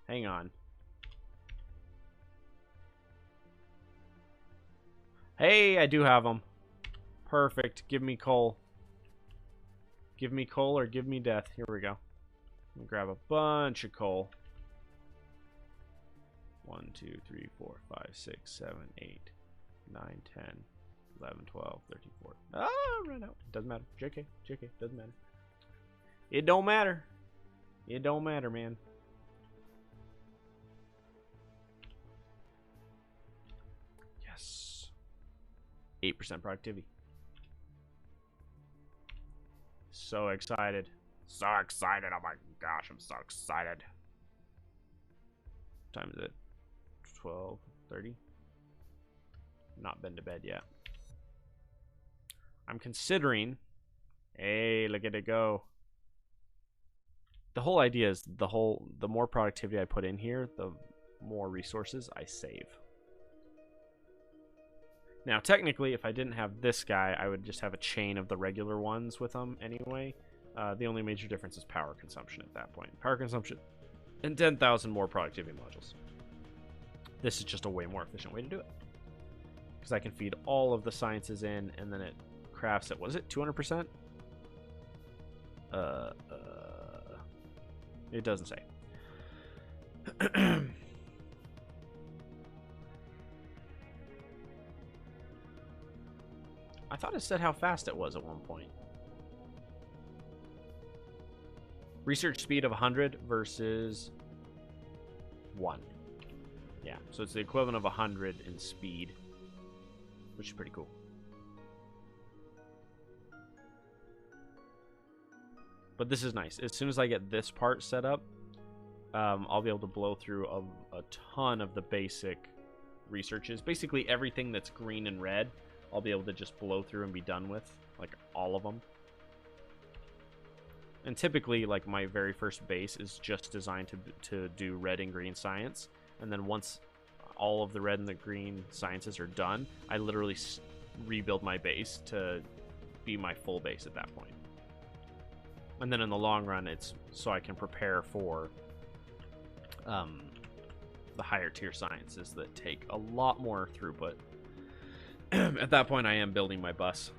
Hang on. Hey, I do have them. Perfect. Give me coal. Give me coal or give me death. Here we go. Let me grab a bunch of coal. 1, 2, 3, 4, 5, 6, 7, 8, 9, 10, 11, 12, 13, 14. Ah, ran out. Doesn't matter. JK. JK. Doesn't matter. It don't matter. It don't matter, man. Yes. 8% productivity. So excited. So excited. Oh my gosh, I'm so excited. What time is it? 12:30. Not been to bed yet. I'm considering. Hey, look at it go. The whole idea is the more productivity I put in here, the more resources I save. Now, technically, if I didn't have this guy, I would just have a chain of the regular ones with them anyway. The only major difference is power consumption at that point. Power consumption and 10,000 more productivity modules. This is just a way more efficient way to do it. Because I can feed all of the sciences in, and then it crafts at, what is it, 200%? It doesn't say. I thought it said how fast it was at one point. Research speed of 100 versus 1. Yeah, so it's the equivalent of 100 in speed, which is pretty cool. But this is nice. As soon as I get this part set up, I'll be able to blow through a ton of the basic researches. Basically everything that's green and red, I'll be able to just blow through and be done with, like all of them. And typically, like, my very first base is just designed to do red and green science. And then once all of the red and the green sciences are done, I literally rebuild my base to be my full base at that point. And then in the long run, it's so I can prepare for the higher tier sciences that take a lot more throughput. At that point, I am building my bus.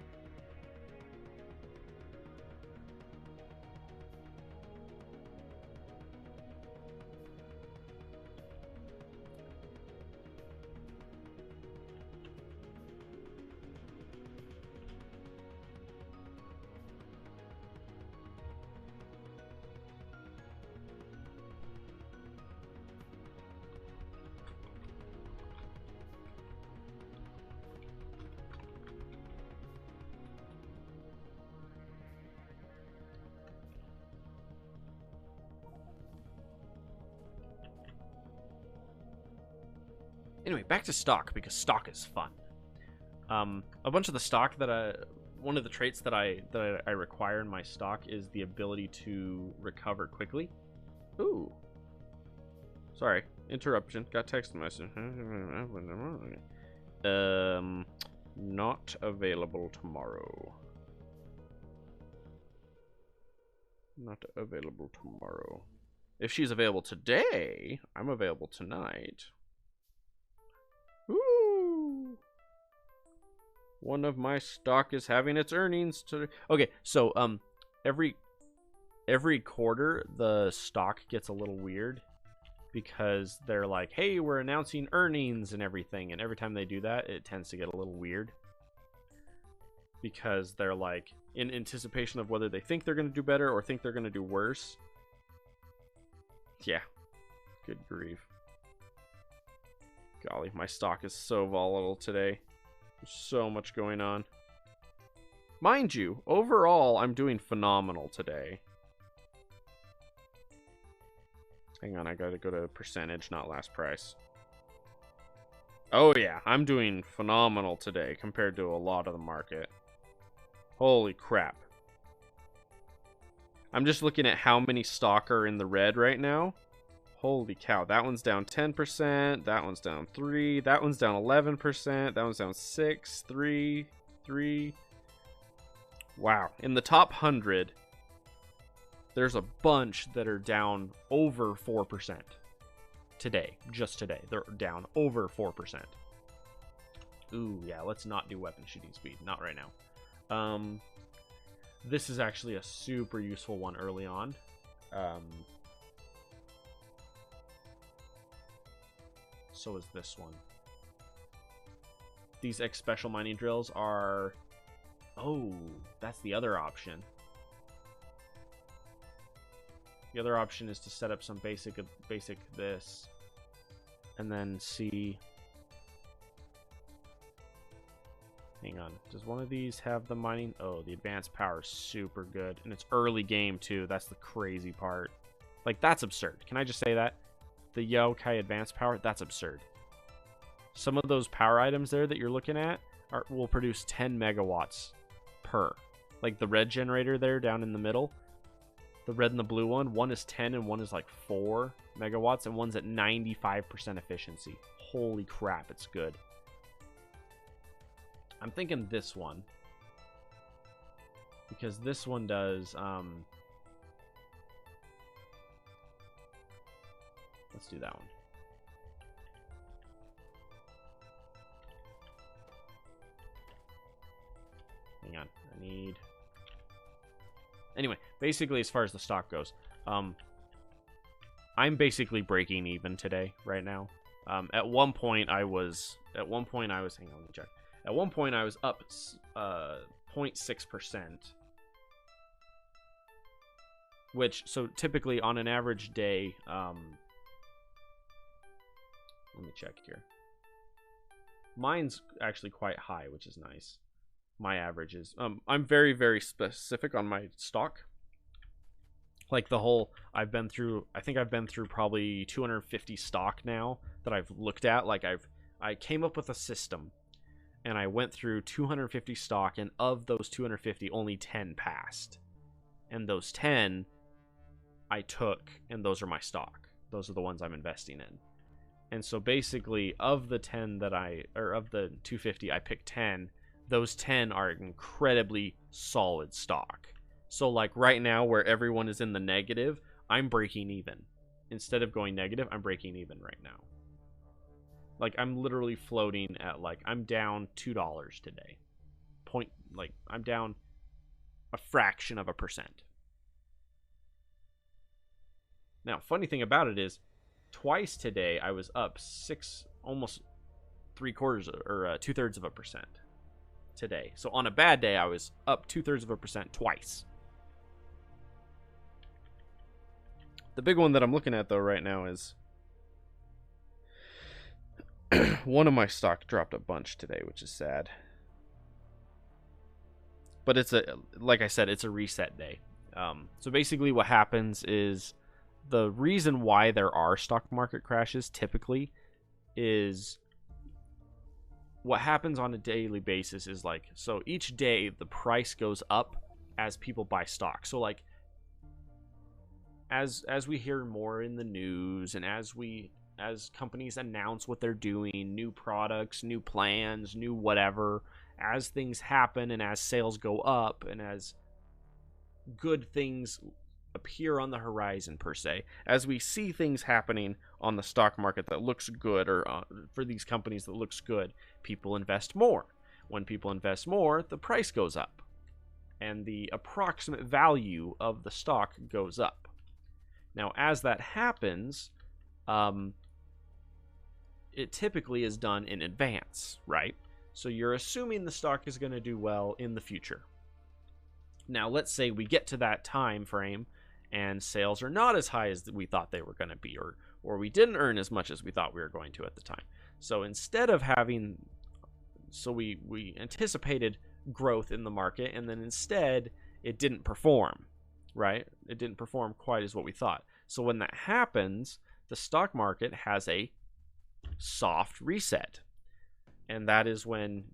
Anyway, back to stock, because stock is fun. A bunch of the stock that one of the traits that I require in my stock is the ability to recover quickly. Ooh. Sorry, interruption. Got text message. Not available tomorrow. Not available tomorrow. If she's available today, I'm available tonight. Ooh. One of my stock is having its earnings today. Okay, so every quarter the stock gets a little weird because they're like, hey, we're announcing earnings and everything, and every time they do that it tends to get a little weird because they're like in anticipation of whether they think they're going to do better or think they're going to do worse. Yeah, good grief. Golly, my stock is so volatile today. There's so much going on. Mind you, overall I'm doing phenomenal today. Hang on, I gotta go to percentage, not last price. Oh yeah, I'm doing phenomenal today compared to a lot of the market. Holy crap. I'm just looking at how many stock are in the red right now. Holy cow, that one's down 10%, that one's down 3%, that one's down 11%, that one's down 6%, 3%, 3%. Wow, in the top 100, there's a bunch that are down over 4%. Today, just today, they're down over 4%. Ooh, yeah, let's not do weapon shooting speed, not right now. This is actually a super useful one early on. So is this one. These X special mining drills are... Oh, that's the other option. The other option is to set up some basic this. And then see... Hang on. Does one of these have the mining? Oh, the advanced power is super good. And it's early game, too. That's the crazy part. Like, that's absurd. Can I just say that? The Yokai advanced power, that's absurd. Some of those power items there that you're looking at will produce 10 megawatts per. Like the red generator there down in the middle. The red and the blue one is 10 and one is like 4 megawatts. And one's at 95% efficiency. Holy crap, it's good. I'm thinking this one. Because this one does... Let's do that one. Hang on. I need... Anyway, basically as far as the stock goes, I'm basically breaking even today, right now. At one point I was... hang on, let me check. At one point I was up 0.6%. Which, so typically on an average day... let me check here. Mine's actually quite high, which is nice. My average is... I'm very, very specific on my stock. Like the whole... I think I've been through probably 250 stock now that I've looked at. Like I came up with a system. And I went through 250 stock. And of those 250, only 10 passed. And those 10 I took. And those are my stock. Those are the ones I'm investing in. And so basically, of the 10 that of the 250, I picked 10. Those 10 are incredibly solid stock. So like right now, where everyone is in the negative, I'm breaking even. Instead of going negative, I'm breaking even right now. Like I'm literally floating at like, I'm down $2 today. I'm down a fraction of a percent. Now, funny thing about it is, twice today I was up almost 2/3 of a percent today. So on a bad day I was up 2/3 of a percent twice. The big one that I'm looking at though right now is one of my stock dropped a bunch today, which is sad. But like I said, it's a reset day. So basically what happens is the reason why there are stock market crashes typically is what happens on a daily basis is like, so each day the price goes up as people buy stock. So like as we hear more in the news and as we as companies announce what they're doing, new products, new plans, new whatever, as things happen and as sales go up and as good things appear on the horizon, per se, as we see things happening on the stock market that looks good, or for these companies that looks good, people invest more. When people invest more, the price goes up and the approximate value of the stock goes up. Now, as that happens, it typically is done in advance, right? So you're assuming the stock is going to do well in the future. Now, let's say we get to that time frame and sales are not as high as we thought they were going to be, or we didn't earn as much as we thought we were going to at the time. So instead of having, we anticipated growth in the market, and then instead it didn't perform, right? It didn't perform quite as what we thought. So when that happens, the stock market has a soft reset, and that is when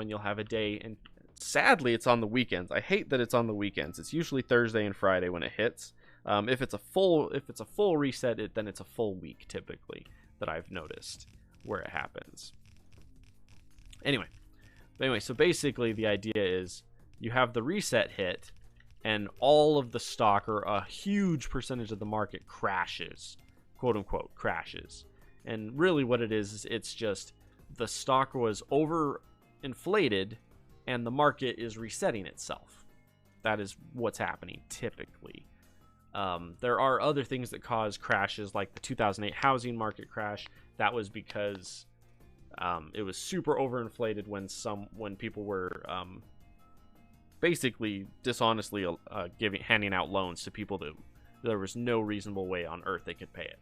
you'll have a day. And sadly, it's on the weekends. I hate that it's on the weekends. It's usually Thursday and Friday when it hits. If it's a full reset, then it's a full week typically that I've noticed where it happens. Anyway, so basically the idea is you have the reset hit, and all of the stock, or a huge percentage of the market, crashes, quote unquote, crashes. And really what it is it's just the stock was overinflated and the market is resetting itself. That is what's happening typically. There are other things that cause crashes, like the 2008 housing market crash. That was because it was super overinflated when people were basically dishonestly handing out loans to people that there was no reasonable way on earth they could pay it,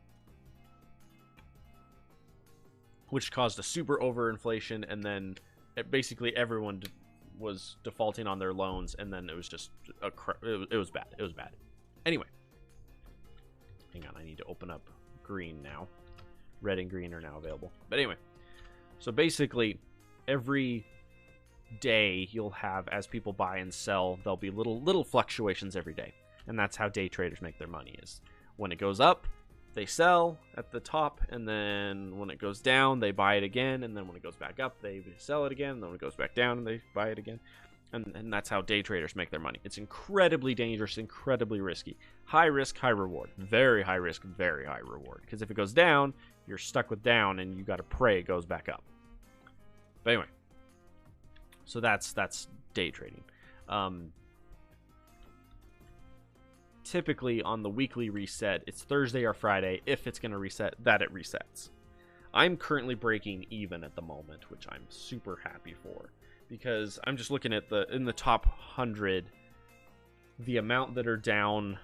which caused a super overinflation, and then basically everyone was defaulting on their loans, and then it was just it was bad. It was bad. Anyway, hang on, I need to open up green now. Red and green are now available. But anyway, so basically every day you'll have, as people buy and sell, there'll be little fluctuations every day, and that's how day traders make their money. Is when it goes up, they sell at the top, and then when it goes down, they buy it again, and then when it goes back up, they sell it again, and then when it goes back down, they buy it again. And that's how day traders make their money. It's incredibly dangerous, incredibly risky. High risk, high reward. Very high risk, very high reward. Because if it goes down, you're stuck with down, and you got to pray it goes back up. But anyway, so that's day trading. Typically on the weekly reset, it's Thursday or Friday. If it's going to reset, that it resets. I'm currently breaking even at the moment, which I'm super happy for, because I'm just looking at in the top 100, the amount that are down,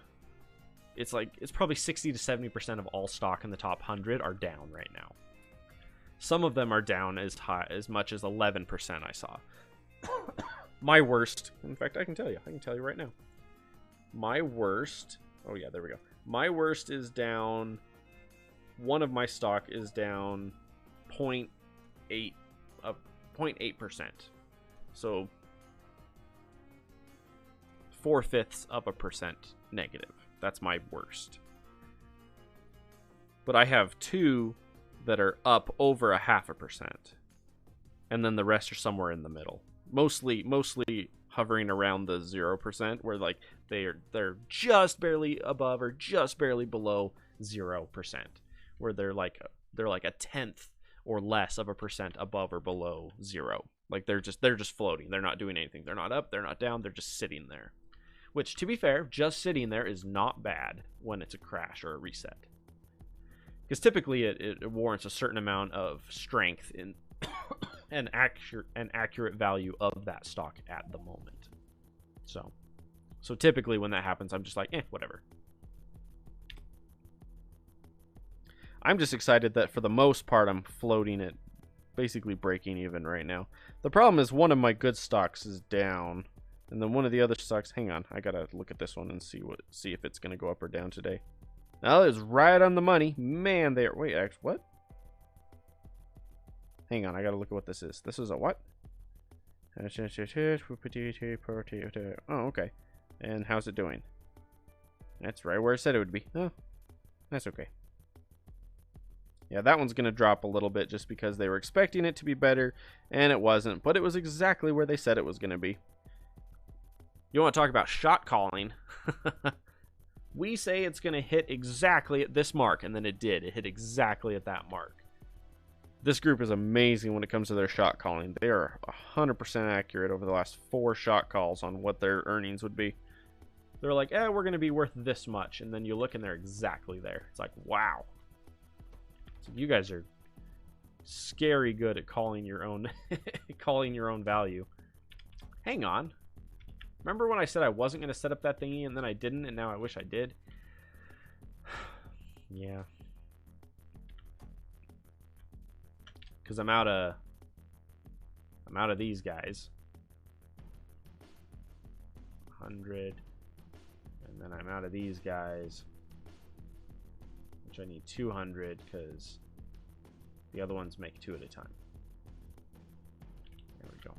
it's probably 60 to 70% of all stock in the top 100 are down right now. Some of them are down as much as 11%. I saw. My worst, in fact, I can tell you right now. My worst, oh yeah, there we go. My worst is down, one of my stock is down 0.8%. So 0.4% negative. That's my worst. But I have two that are up over 0.5%. And then the rest are somewhere in the middle. Mostly hovering around the 0%, where like they're just barely above or just barely below 0%, where they're like a tenth or less of a percent above or below 0. Like they're just floating. They're not doing anything. They're not up, they're not down, they're just sitting there. Which, to be fair, just sitting there is not bad when it's a crash or a reset. Because typically it warrants a certain amount of strength in an accurate value of that stock at the moment. So typically when that happens, I'm just like, whatever. I'm just excited that for the most part I'm floating it, basically breaking even right now. The problem is one of my good stocks is down, and then one of the other stocks, hang on, I gotta look at this one and see if it's gonna go up or down today. Now it's right on the money. Man, wait, actually, what? Hang on, I gotta look at what this is. This is a what? Oh, okay. And how's it doing? That's right where I said it would be. Oh, that's okay. Yeah, that one's going to drop a little bit just because they were expecting it to be better, and it wasn't. But it was exactly where they said it was going to be. You want to talk about shot calling? We say it's going to hit exactly at this mark, and then it did. It hit exactly at that mark. This group is amazing when it comes to their shot calling. They are 100% accurate over the last 4 shot calls on what their earnings would be. They're like, we're going to be worth this much. And then you look and they're exactly there. It's like, wow. So you guys are scary good at calling your own calling your own value. Hang on. Remember when I said I wasn't going to set up that thingy and then I didn't, and now I wish I did? Yeah. Because I'm out of these guys. 100. And then I'm out of these guys. Which I need 200 because the other ones make 2 at a time. There we go.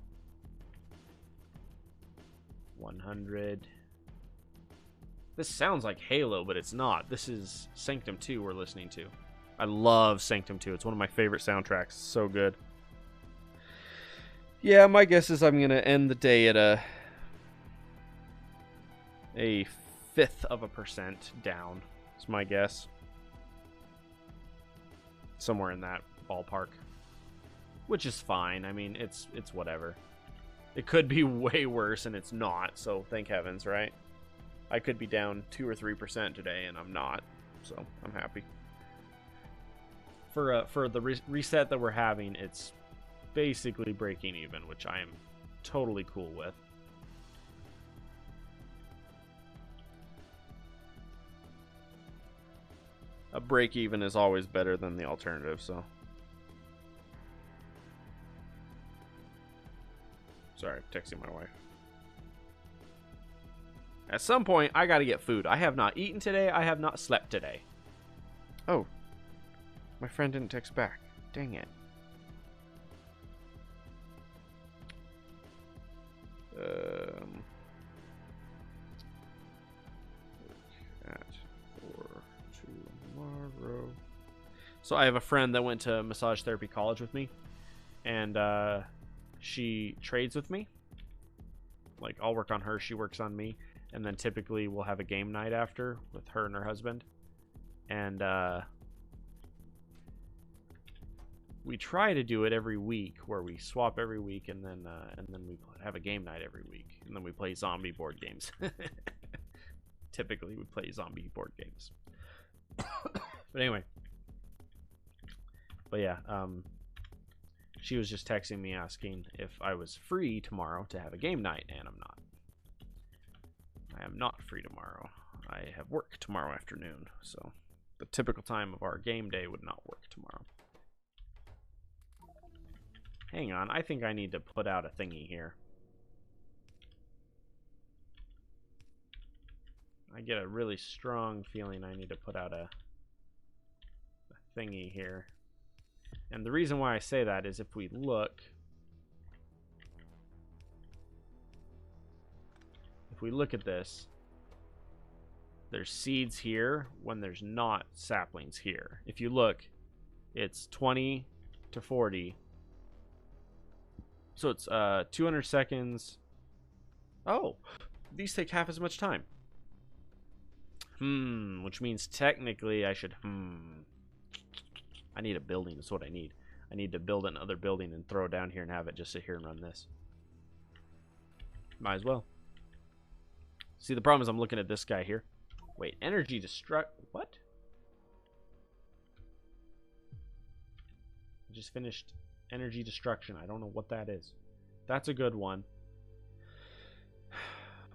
100. This sounds like Halo, but it's not. This is Sanctum 2 we're listening to. I love Sanctum 2. It's one of my favorite soundtracks. So good. Yeah, my guess is I'm going to end the day at a 0.5% down. It's my guess. Somewhere in that ballpark. Which is fine. I mean, it's whatever. It could be way worse, and it's not, so thank heavens, right? I could be down 2 or 3% today, and I'm not, so I'm happy. For the reset that we're having, it's basically breaking even, which I am totally cool with. A break even is always better than the alternative, so. Sorry, I'm texting my wife. At some point, I gotta get food. I have not eaten today. I have not slept today. Oh. My friend didn't text back. Dang it. At for tomorrow. So I have a friend that went to massage therapy college with me, and she trades with me. Like, I'll work on her, she works on me, and then typically we'll have a game night after with her and her husband. And we try to do it every week, where we swap every week, and then we have a game night every week, and then we play zombie board games. Typically, we play zombie board games. But anyway, but yeah, she was just texting me asking if I was free tomorrow to have a game night, and I'm not. I am not free tomorrow. I have work tomorrow afternoon, so the typical time of our game day would not work tomorrow. Hang on, I think I need to put out a thingy here. I get a really strong feeling I need to put out a thingy here. And the reason why I say that is if we look... If we look at this, there's seeds here when there's not saplings here. If you look, it's 20 to 40. So it's 200 seconds. Oh, these take half as much time. Which means technically I should... I need a building, that's what I need. I need to build another building and throw it down here and have it just sit here and run this. Might as well. See, the problem is I'm looking at this guy here. Wait, energy destruct... What? I just finished energy destruction. I don't know what that is. That's a good one.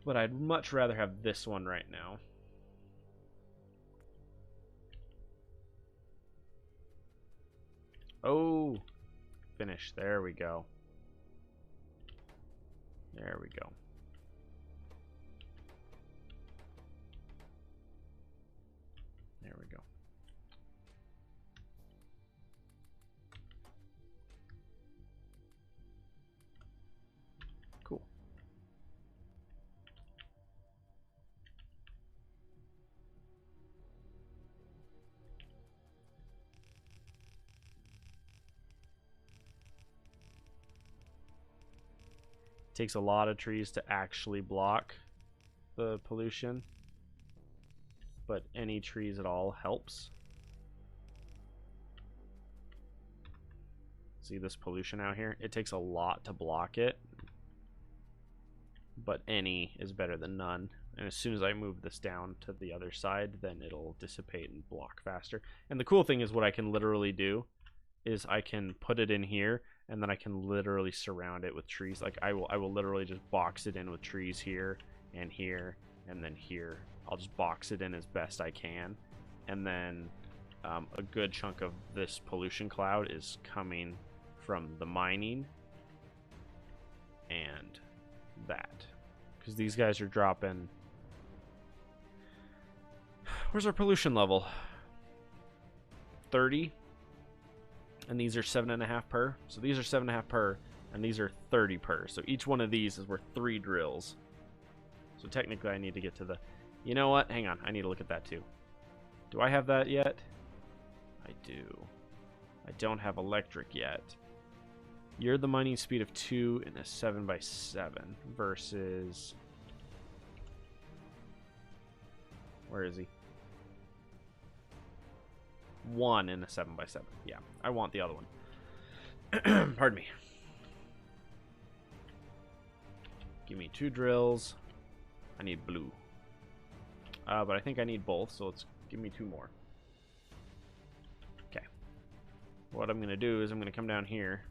But I'd much rather have this one right now. Oh, finish. There we go. There we go. There we go. Cool. takes a lot of trees to actually block the pollution, but any trees at all helps. See this pollution out here? It takes a lot to block it, but any is better than none. And as soon as I move this down to the other side, then it'll dissipate and block faster. And the cool thing is what I can literally do is I can put it in here, and then I can literally surround it with trees. Like I will literally just box it in with trees here and here and then here. I'll just box it in as best I can, and then a good chunk of this pollution cloud is coming from the mining and that, because these guys are dropping. Where's our pollution level? 30. And these are 7.5 per. So these are 7.5 per, and these are 30 per. So each one of these is worth 3 drills. So technically I need to get to the... You know what? Hang on. I need to look at that too. Do I have that yet? I do. I don't have electric yet. You're the mining speed of 2 in a 7x7 versus... Where is he? 1 in a 7x7. Yeah, I want the other one. Pardon me. Give me 2 drills. I need blue. But I think I need both, so let's give me 2 more. Okay. What I'm going to do is I'm going to come down here.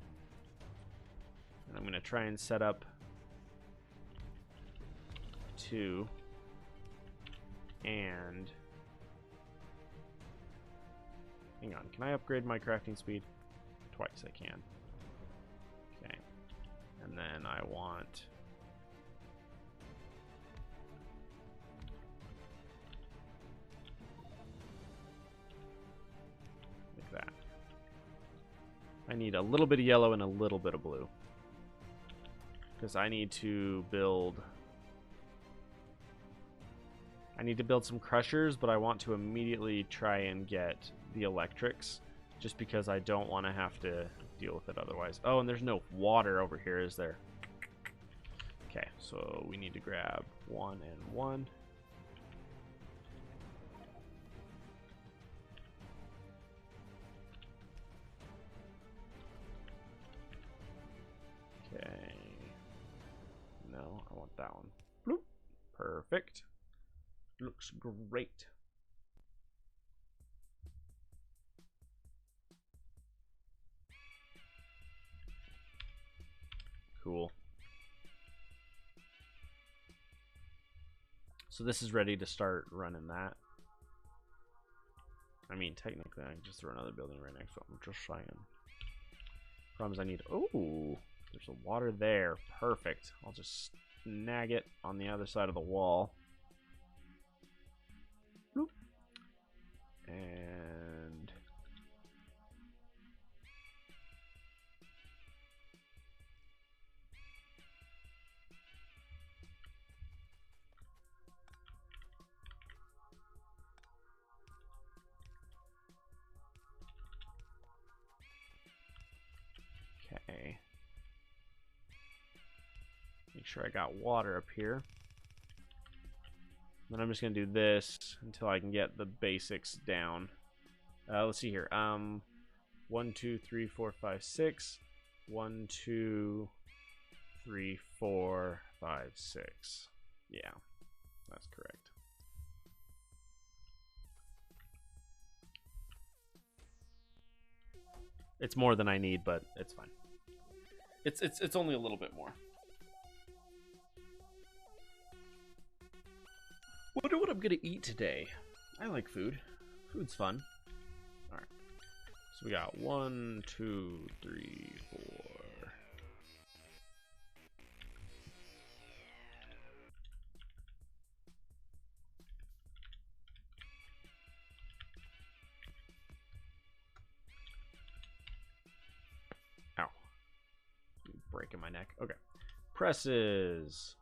And I'm going to try and set up 2. And... Hang on, can I upgrade my crafting speed? Twice I can. Okay. And then I want... like that. I need a little bit of yellow and a little bit of blue. Because I need to build... some crushers, but I want to immediately try and get the electrics, just because I don't want to have to deal with it otherwise. Oh, and there's no water over here, is there? Okay, so we need to grab 1 and 1. Okay. No, I want that one. Bloop. Perfect. Looks great. Cool. So this is ready to start running that. I mean, technically, I can just throw another building right next to it. I'm just saying. Problem is I need... Oh, there's a water there. Perfect. I'll just snag it on the other side of the wall. Bloop. And... okay. Make sure I got water up here. Then I'm just gonna do this until I can get the basics down. Let's see here. 1, 2, 3, 4, 5, 6. 1, 2, 3, 4, 5, 6. Yeah, that's correct. It's more than I need, but it's fine. It's only a little bit more. Wonder what I'm gonna eat today. I like food. Food's fun. All right. So we got 1, 2, 3, 4. Ow. Breaking my neck. Okay. Presses.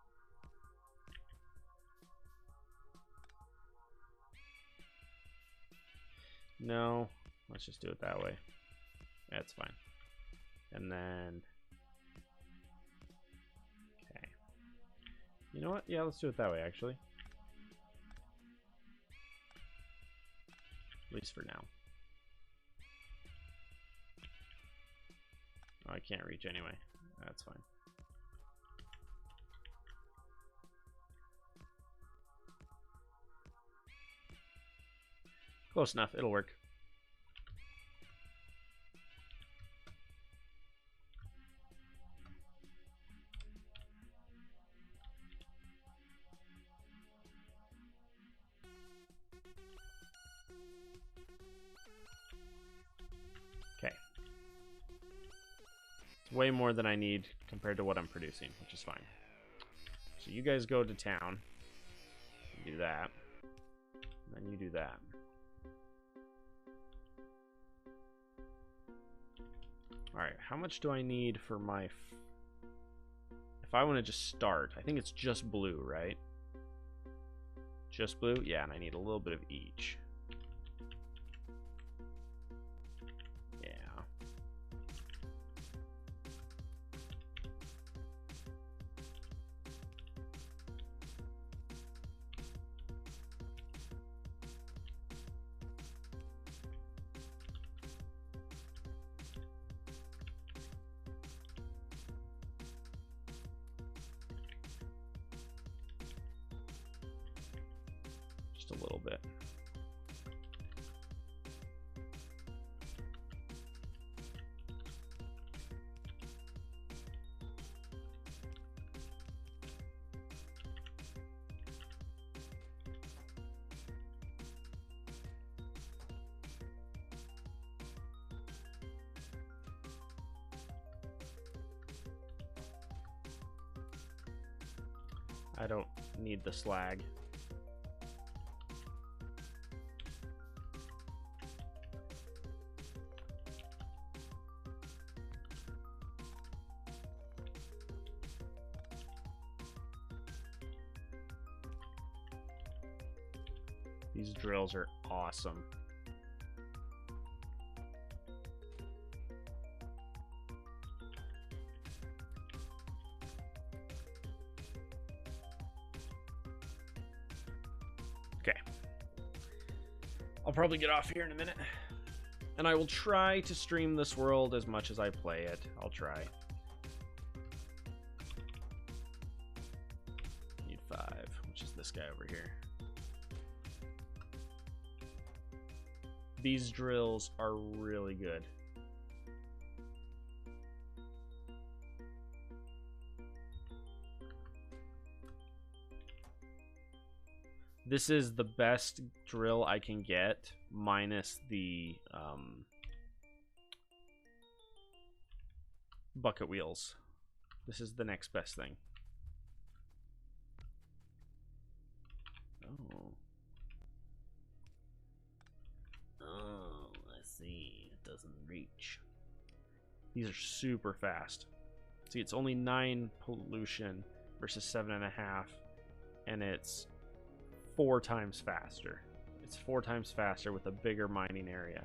No, let's just do it that way. That's fine. And then, okay. You know what? Yeah, let's do it that way, actually. At least for now. Oh, I can't reach anyway. That's fine. Close enough. It'll work. Okay. It's way more than I need compared to what I'm producing, which is fine. So you guys go to town. Do that. And then you do that. Alright, how much do I need for my... If I want to just start, I think it's just blue, right? Just blue? Yeah, and I need a little bit of each. Yeah. Just a little bit. I don't need the slag. These drills are awesome. Okay. I'll probably get off here in a minute. And I will try to stream this world as much as I play it. I'll try. Need 5, which is this guy over here. These drills are really good. This is the best drill I can get, minus the bucket wheels. This is the next best thing. Oh. Oh, I see. It doesn't reach. These are super fast. See, it's only 9 pollution versus 7.5, and it's 4 times faster. It's 4 times faster with a bigger mining area.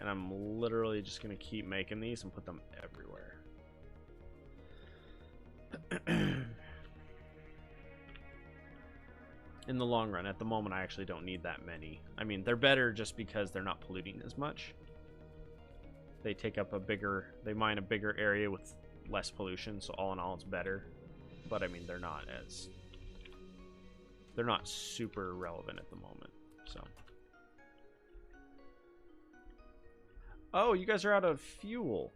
And I'm literally just going to keep making these and put them everywhere. In the long run, at the moment, I actually don't need that many. I mean, they're better just because they're not polluting as much. They take up a bigger, they mine a bigger area with less pollution, so all in all, it's better. But I mean, they're not super relevant at the moment, so. Oh, you guys are out of fuel.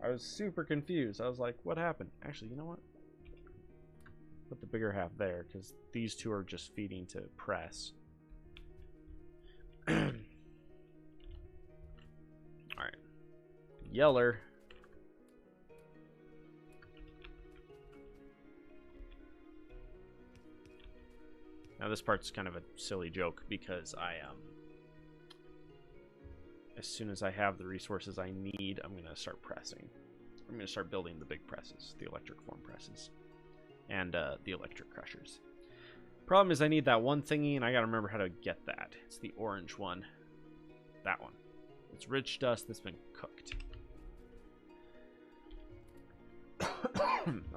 I was super confused. I was like, what happened? Actually, you know what? Put the bigger half there, because these two are just feeding to press. Alright. Yeller. Now this part's kind of a silly joke, because as soon as I have the resources I need, I'm going to start pressing. I'm going to start building the big presses, the electric form presses, and the electric crushers. Problem is I need that one thingy, and I gotta remember how to get that. It's the orange one. That one. It's rich dust that's been cooked.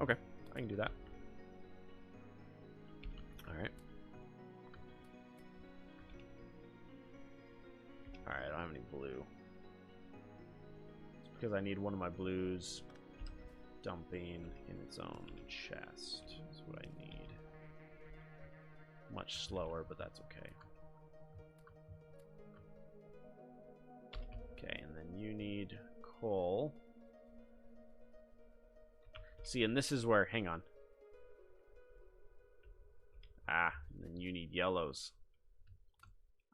Okay, I can do that. Alright. Alright, I don't have any blue. It's because I need one of my blues dumping in its own chest. That's what I need. Much slower, but that's okay. Okay, and then you need coal. See, and this is where, hang on. Ah, and then you need yellows.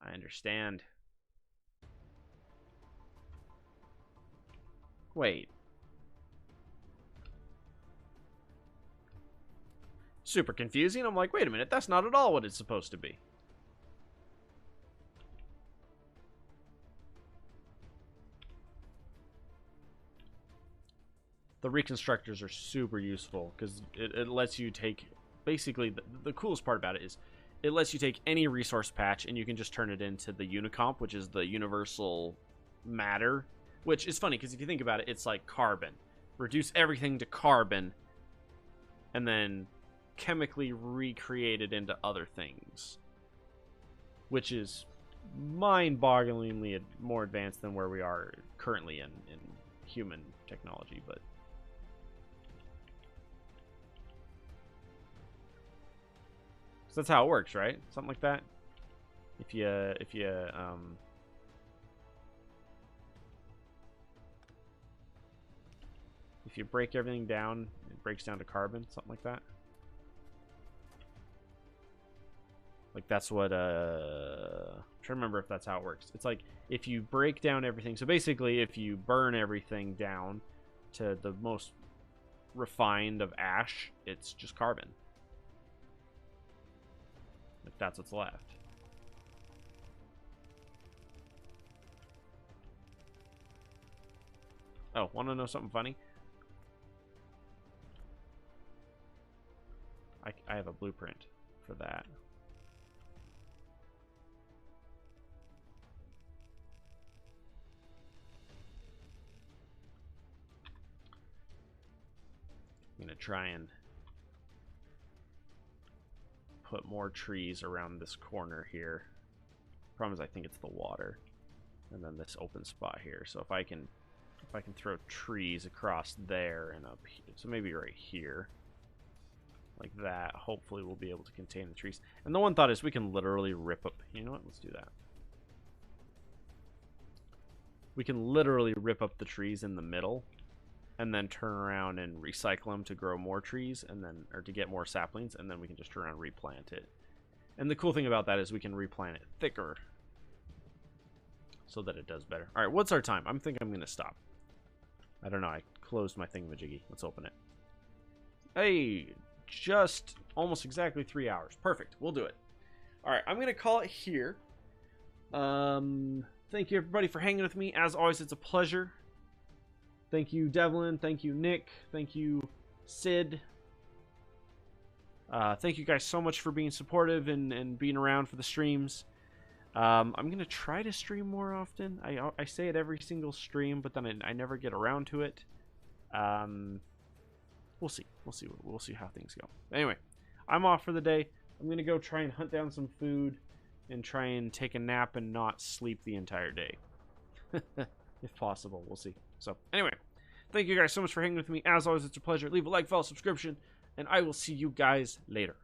I understand. Wait. Super confusing. I'm like, wait a minute, that's not at all what it's supposed to be. The reconstructors are super useful because it lets you take, basically, the coolest part about it is it lets you take any resource patch and you can just turn it into the Unicomp, which is the universal matter, which is funny because if you think about it, it's like carbon. Reduce everything to carbon and then chemically recreate it into other things, which is mind-bogglingly more advanced than where we are currently in human technology, but so that's how it works, right? Something like that. If you break everything down, it breaks down to carbon, something like that. Like that's what I'm trying to remember if that's how it works. It's like if you break down everything, so basically if you burn everything down to the most refined of ash, it's just carbon. Like that's what's left. Oh, want to know something funny? I have a blueprint for that. I'm gonna try and put more trees around this corner here. Problem is I think it's the water. And then this open spot here. So if I can throw trees across there and up here, so maybe right here. Like that, hopefully we'll be able to contain the trees. And the one thought is we can literally rip up, you know what, let's do that. We can literally rip up the trees in the middle and then turn around and recycle them to grow more trees, and then, or to get more saplings, and then we can just turn around and replant it. And the cool thing about that is we can replant it thicker so that it does better. All right, what's our time? I'm thinking I'm going to stop. I don't know. I closed my thingamajiggy. Let's open it. Hey, just almost exactly 3 hours. Perfect. We'll do it. All right, I'm going to call it here. Thank you, everybody, for hanging with me. As always, it's a pleasure. Thank you, Devlin. Thank you, Nick. Thank you, Sid. Thank you guys so much for being supportive and being around for the streams. I'm going to try to stream more often. I say it every single stream, but then I never get around to it. We'll see. We'll see how things go. Anyway, I'm off for the day. I'm going to go try and hunt down some food and try and take a nap and not sleep the entire day. If possible. We'll see. So, anyway, thank you guys so much for hanging with me. As always, it's a pleasure. Leave a like, follow, subscription, and I will see you guys later.